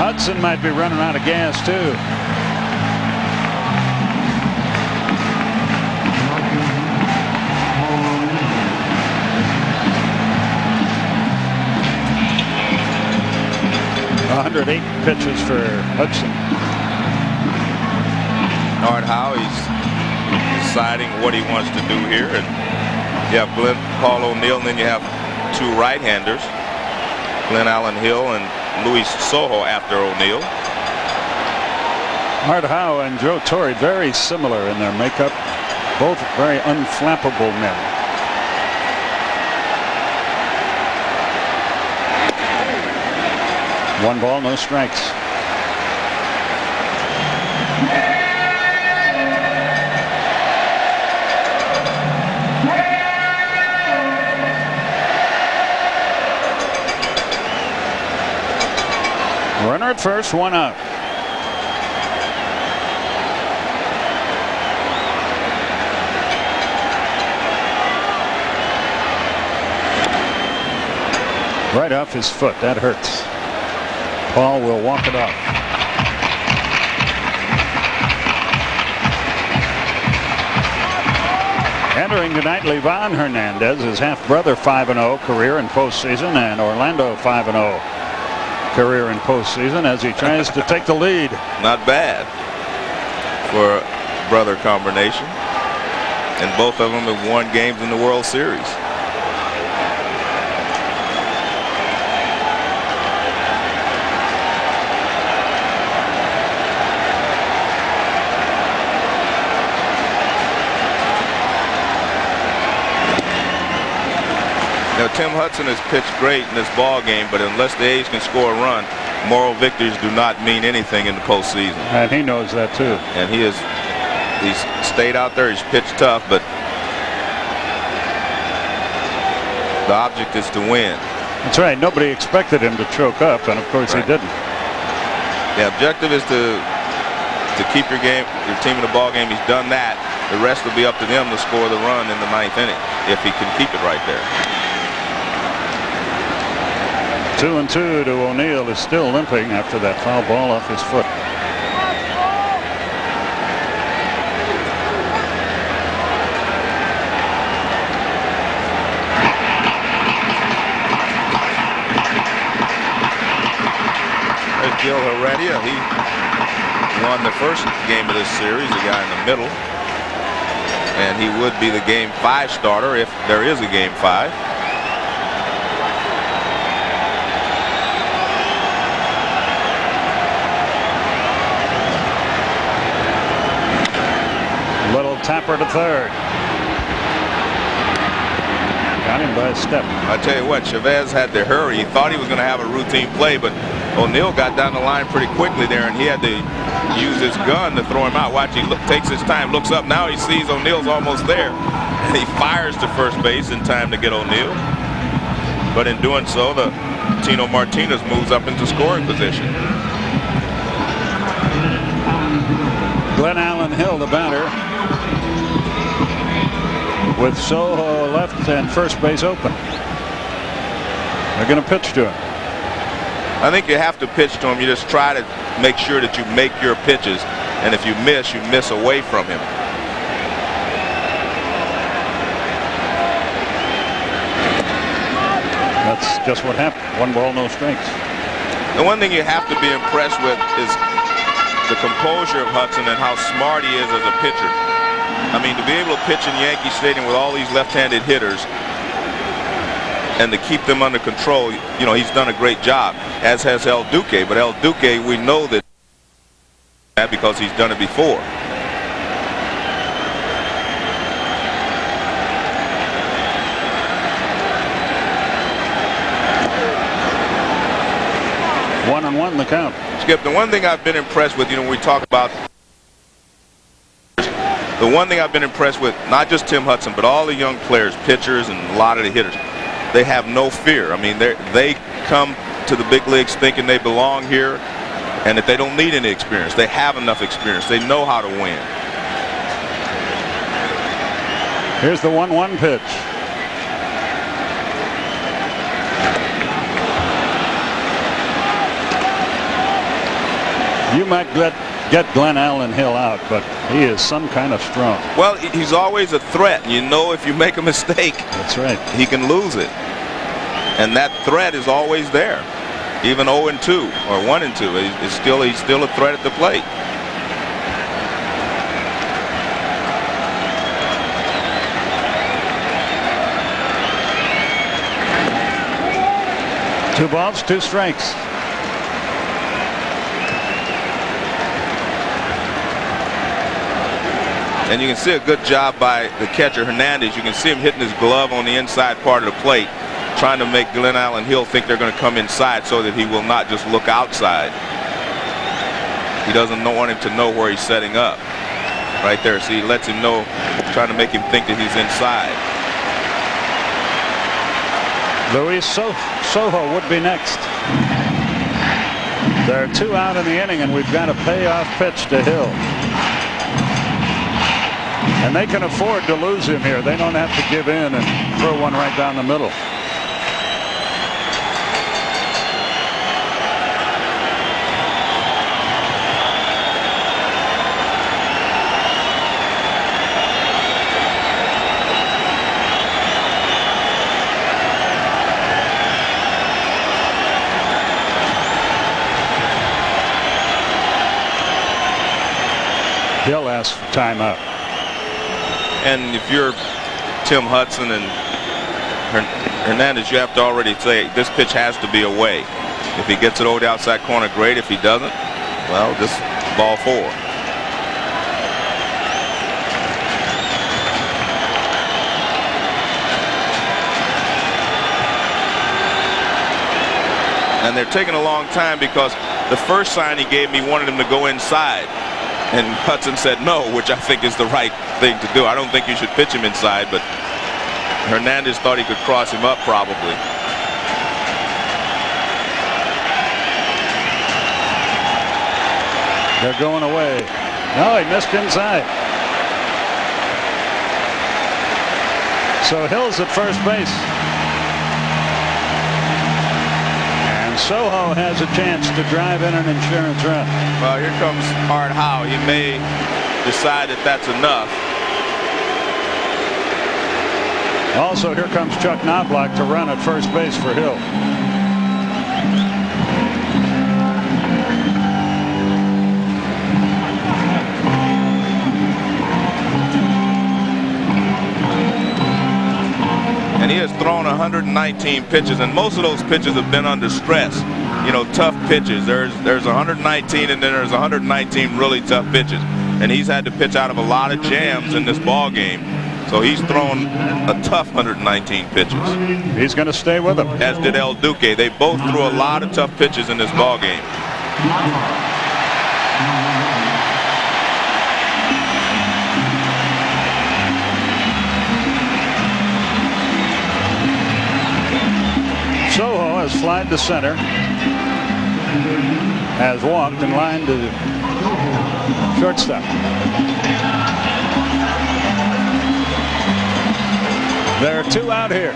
Hudson might be running out of gas too. .108 pitches for Hudson. Art Howe, he's deciding what he wants to do here, and you have Paul O'Neill, and then you have 2 right-handers, Glenn Allen Hill and Luis Sojo after O'Neill. Art Howe and Joe Torre very similar in their makeup, both very unflappable men. One ball, no strikes. Runner at first, 1 out. Right off his foot. That hurts. Paul will walk it off. Entering tonight, Livan Hernandez, his half-brother, 5-0 career in postseason, and Orlando 5-0 career in postseason as he tries to take the lead. Not bad for a brother combination. And both of them have won games in the World Series. Now, Tim Hudson has pitched great in this ball game, but unless the A's can score a run, moral victories do not mean anything in the postseason. And he knows that too. And he's stayed out there. He's pitched tough, but the object is to win. That's right. Nobody expected him to choke up, and of course he didn't. The objective is to keep your team in the ball game. He's done that. The rest will be up to them to score the run in the 9th inning if he can keep it right there. 2-2 to O'Neill, is still limping after that foul ball off his foot. There's Gil Heredia. He won the first game of this series, the guy in the middle. And he would be the Game 5 starter if there is a Game 5. Little tapper to third. Got him by a step. I tell you what, Chavez had to hurry. He thought he was going to have a routine play, but O'Neill got down the line pretty quickly there, and he had to use his gun to throw him out. Watch, he takes his time, looks up. Now he sees O'Neill's almost there. And he fires to first base in time to get O'Neill. But in doing so, the Tino Martinez moves up into scoring position. Glenn Allen Hill, the batter, with Soho left and first base open. They're going to pitch to him. I think you have to pitch to him. You just try to make sure that you make your pitches, and if you miss away from him. That's just what happened. 1 ball, no strikes. The one thing you have to be impressed with is the composure of Hudson and how smart he is as a pitcher. I mean, to be able to pitch in Yankee Stadium with all these left-handed hitters and to keep them under control, you know, he's done a great job, as has El Duque. But El Duque, we know that because he's done it before. One and one, the count. Skip, the one thing I've been impressed with, you know, when we talk about the one thing I've been impressed with, not just Tim Hudson, but all the young players, pitchers, and a lot of the hitters, they have no fear. I mean, they come to the big leagues thinking they belong here and that they don't need any experience. They have enough experience. They know how to win. Here's the 1-1 pitch. You might get Glenn Allen Hill out, but he is some kind of strong. Well, he's always a threat. You know, if you make a mistake, that's right, he can lose it. And that threat is always there. Even 0-2 or 1-2, he's still a threat at the plate. Two balls, 2 strikes. And you can see a good job by the catcher, Hernandez. You can see him hitting his glove on the inside part of the plate, trying to make Glenn Allen Hill think they're going to come inside so that he will not just look outside. He doesn't want him to know where he's setting up. Right there, see, he lets him know, trying to make him think that he's inside. Luis Soho would be next. There are 2 out in the inning, and we've got a payoff pitch to Hill. And they can afford to lose him here. They don't have to give in and throw one right down the middle. asked for timeout. And if you're Tim Hudson and Hernandez, you have to already say this pitch has to be away. If he gets it over the outside corner, great. If he doesn't, well, just ball 4. And they're taking a long time because the first sign he gave me wanted him to go inside. And Hudson said no, which I think is the right thing to do. I don't think you should pitch him inside, but Hernandez thought he could cross him up probably. They're going away. No, he missed inside. So Hill's at first base. And Soho has a chance to drive in an insurance run. Well, here comes Art Howe. He may decide that that's enough. Also, here comes Chuck Knobloch to run at first base for Hill. And he has thrown 119 pitches, and most of those pitches have been under stress. You know, tough pitches. There's 119, and then there's 119 really tough pitches. And he's had to pitch out of a lot of jams in this ball game. So he's thrown a tough 119 pitches. He's going to stay with them. As did El Duque. They both threw a lot of tough pitches in this ball game. Soho has flied to center, has walked and lined to shortstop. There are 2 out here.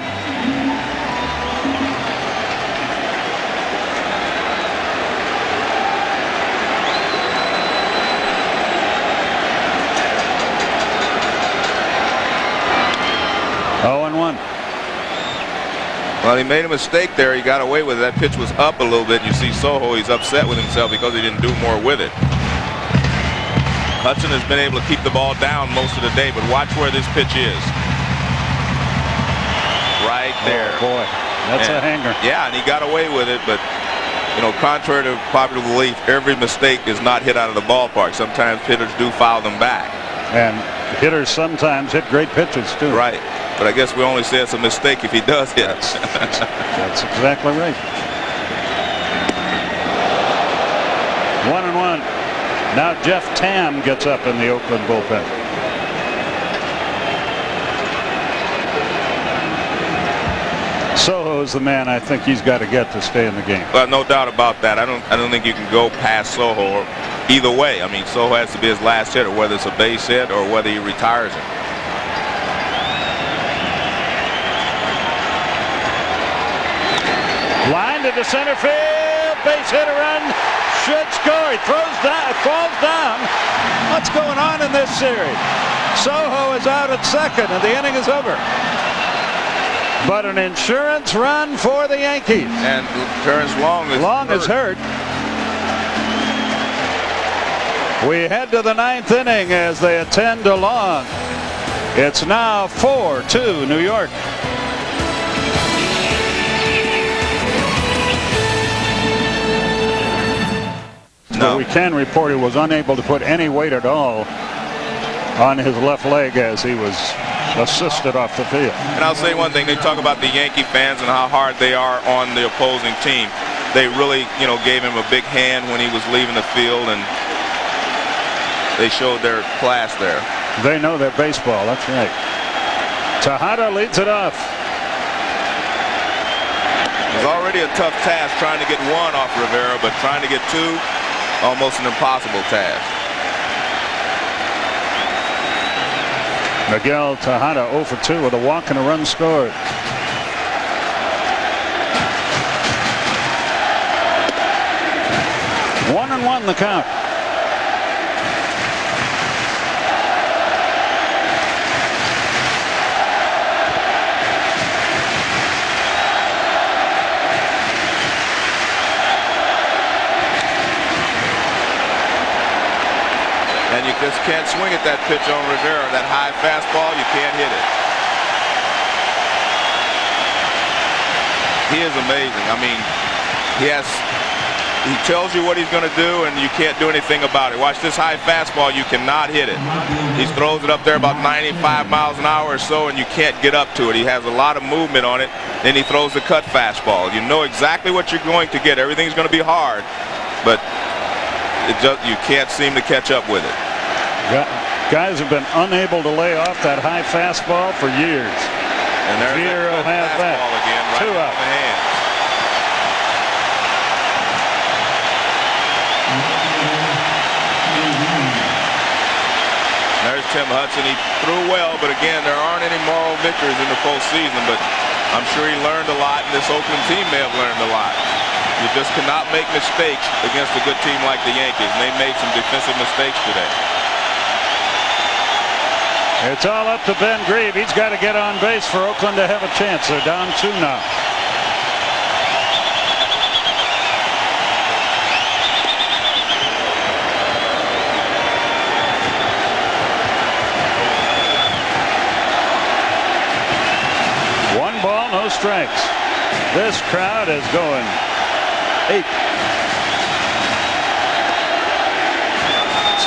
Oh, and 1. Well, he made a mistake there. He got away with it. That pitch was up a little bit. You see Soho, he's upset with himself because he didn't do more with it. Hudson has been able to keep the ball down most of the day, but watch where this pitch is. Right there. Oh, boy. That's a hanger. Yeah, and he got away with it, but, you know, contrary to popular belief, every mistake is not hit out of the ballpark. Sometimes hitters do foul them back. And hitters sometimes hit great pitches, too. Right. But I guess we only say it's a mistake if he does hit it. That's exactly right. 1-1. Now Jeff Tam gets up in the Oakland bullpen. Soho's the man I think he's got to get to stay in the game. Well, no doubt about that. I don't think you can go past Soho either way. I mean, Soho has to be his last hitter, whether it's a base hit or whether he retires him. Line into center field. Base hit a run. Should score. He throws down, falls down. What's going on in this series? Soho is out at second, and the inning is over. But an insurance run for the Yankees. And Terrence Long is hurt. We head to the 9th inning as they attend to Long. It's now 4-2 New York. No. We can report he was unable to put any weight at all on his left leg as he was assisted off the field. And I'll say one thing. They talk about the Yankee fans and how hard they are on the opposing team. They really, you know, gave him a big hand when he was leaving the field, and they showed their class there. They know their baseball. That's right. Tejada leads it off. It's already a tough task trying to get 1 off Rivera, but trying to get 2, almost an impossible task. Miguel Tejada 0 for 2 with a walk and a run scored. One and 1 the count. And you can just can't swing at that pitch on Rivera. That high fastball, you can't hit it. He is amazing. I mean, he tells you what he's going to do, and you can't do anything about it. Watch this high fastball. You cannot hit it. He throws it up there about 95 miles an hour or so, and you can't get up to it. He has a lot of movement on it. Then he throws the cut fastball. You know exactly what you're going to get. Everything's going to be hard, but you can't seem to catch up with it. Guys have been unable to lay off that high fastball for years. And there's Jeter will have that. Again, right 2 out. in the hands. There's Tim Hudson. He threw well, but again, there aren't any moral victories in the postseason, but I'm sure he learned a lot, and this Oakland team may have learned a lot. You just cannot make mistakes against a good team like the Yankees, and they made some defensive mistakes today. It's all up to Ben Grieve. He's got to get on base for Oakland to have a chance. They're down 2 now. No strikes. This crowd is going 8.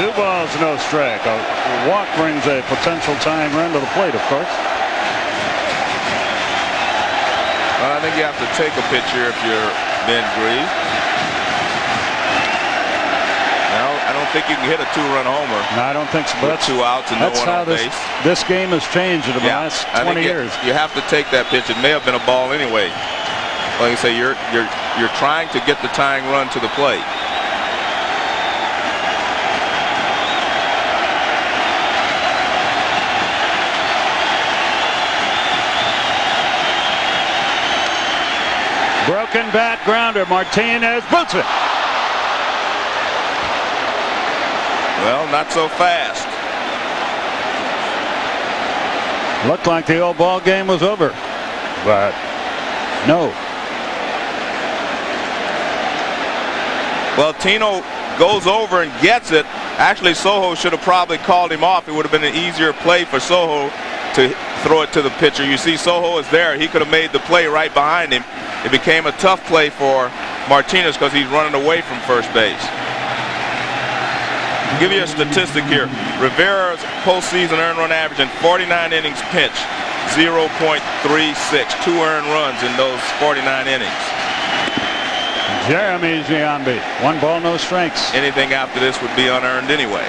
2 balls, no strike. A walk brings a potential tying run to the plate, of course. Well, I think you have to take a pitch here if you're Ben Grieve. Now, I don't think you can hit a 2-run homer. No, I don't think so. But with 2 outs and no one on base. This game has changed in the last 20 years. You have to take that pitch. It may have been a ball anyway. Like I say, you're trying to get the tying run to the plate. Broken bat grounder. Martinez boots it. Well, not so fast. Looked like the old ball game was over, but no. Well, Tino goes over and gets it. Actually, Soho should have probably called him off. It would have been an easier play for Soho to throw it to the pitcher. You see Soho is there. He could have made the play right behind him. It became a tough play for Martinez because he's running away from first base. I'll give you a statistic here. Rivera's postseason earned run average in 49 innings pitched, 0.36. 2 earned runs in those 49 innings. Jeremy Giambi, 1 ball, no strikes. Anything after this would be unearned anyway.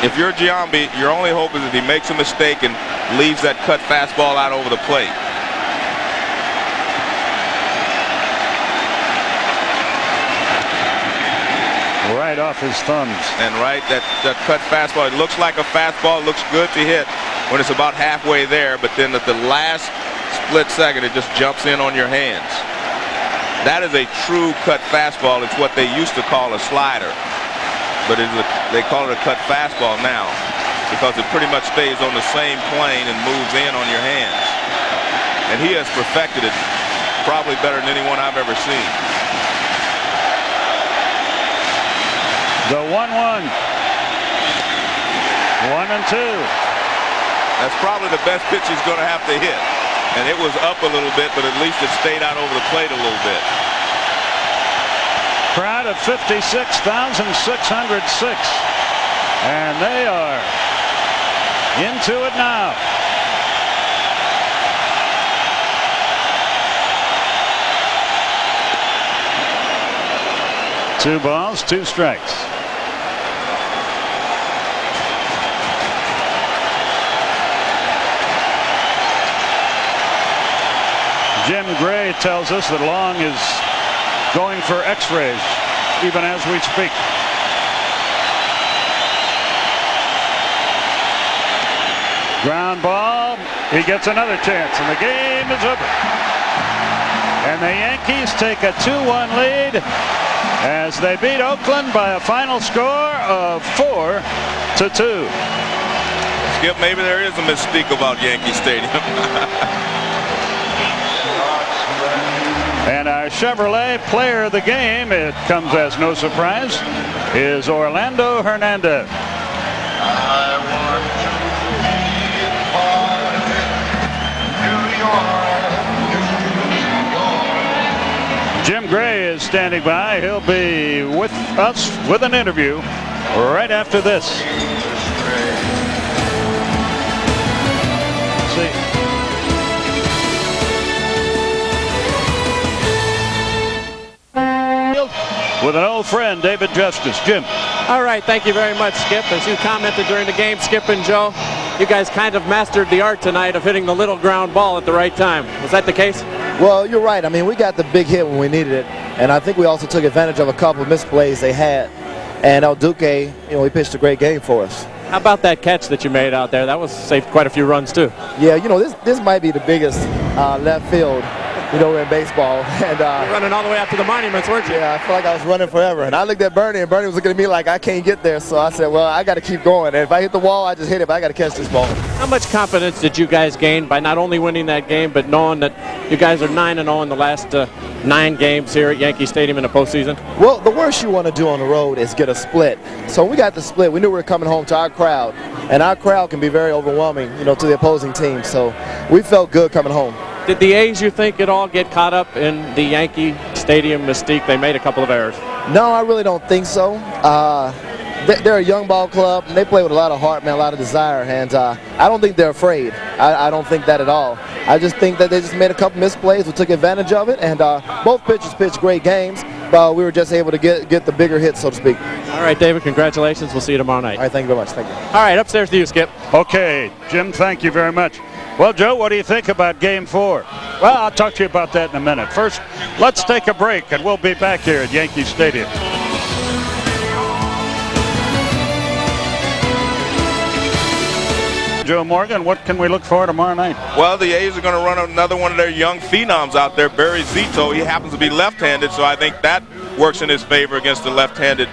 If you're Giambi, your only hope is if he makes a mistake and leaves that cut fastball out over the plate. Right off his thumbs. And right, that cut fastball, it looks like a fastball, looks good to hit when it's about halfway there, but then at the last split second, it just jumps in on your hands. That is a true cut fastball. It's what they used to call a slider, but they call it a cut fastball now because it pretty much stays on the same plane and moves in on your hands. And he has perfected it probably better than anyone I've ever seen. The 1-1. 1-2. That's probably the best pitch he's going to have to hit. And it was up a little bit, but at least it stayed out over the plate a little bit. Crowd of 56,606. And they are into it now. Two balls, 2 strikes. Jim Gray tells us that Long is going for x-rays even as we speak. Ground ball. He gets another chance and the game is over. And the Yankees take a 2-1 lead as they beat Oakland by a final score of 4-2. Skip, maybe there is a mystique about Yankee Stadium. And our Chevrolet player of the game, it comes as no surprise, is Orlando Hernandez. I want to be New York. Jim Gray is standing by. He'll be with us with an interview right after this. See. With an old friend, David Justice. Jim. All right, thank you very much, Skip. As you commented during the game, Skip and Joe, you guys kind of mastered the art tonight of hitting the little ground ball at the right time. Was that the case? Well, you're right. I mean, we got the big hit when we needed it, and I think we also took advantage of a couple of misplays they had. And El Duque, he pitched a great game for us. How about that catch that you made out there? That saved quite a few runs, too. Yeah, this might be the biggest left field, in baseball. And you're running all the way out to the monuments, weren't you? Yeah, I feel like I was running forever. And I looked at Bernie, and Bernie was looking at me like I can't get there. So I said, well, I got to keep going. And if I hit the wall, I just hit it, but I got to catch this ball. How much confidence did you guys gain by not only winning that game, but knowing that you guys are 9-0 in the last 9 games here at Yankee Stadium in the postseason? Well, the worst you want to do on the road is get a split. So when we got the split, we knew we were coming home to our crowd. And our crowd can be very overwhelming, to the opposing team. So we felt good coming home. Did the A's, you think, at all get caught up in the Yankee Stadium mystique? They made a couple of errors. No, I really don't think so. They're a young ball club, and they play with a lot of heart, man, a lot of desire. And I don't think they're afraid. I don't think that at all. I just think that they just made a couple misplays. We took advantage of it, and both pitchers pitched great games. But we were just able to get the bigger hits, so to speak. All right, David, congratulations. We'll see you tomorrow night. All right, thank you very much. Thank you. All right, upstairs to you, Skip. Okay, Jim, thank you very much. Well, Joe, what do you think about Game 4? Well, I'll talk to you about that in a minute. First, let's take a break, and we'll be back here at Yankee Stadium. Joe Morgan, what can we look for tomorrow night? Well, the A's are going to run another one of their young phenoms out there, Barry Zito. He happens to be left-handed, so I think that works in his favor against the left-handed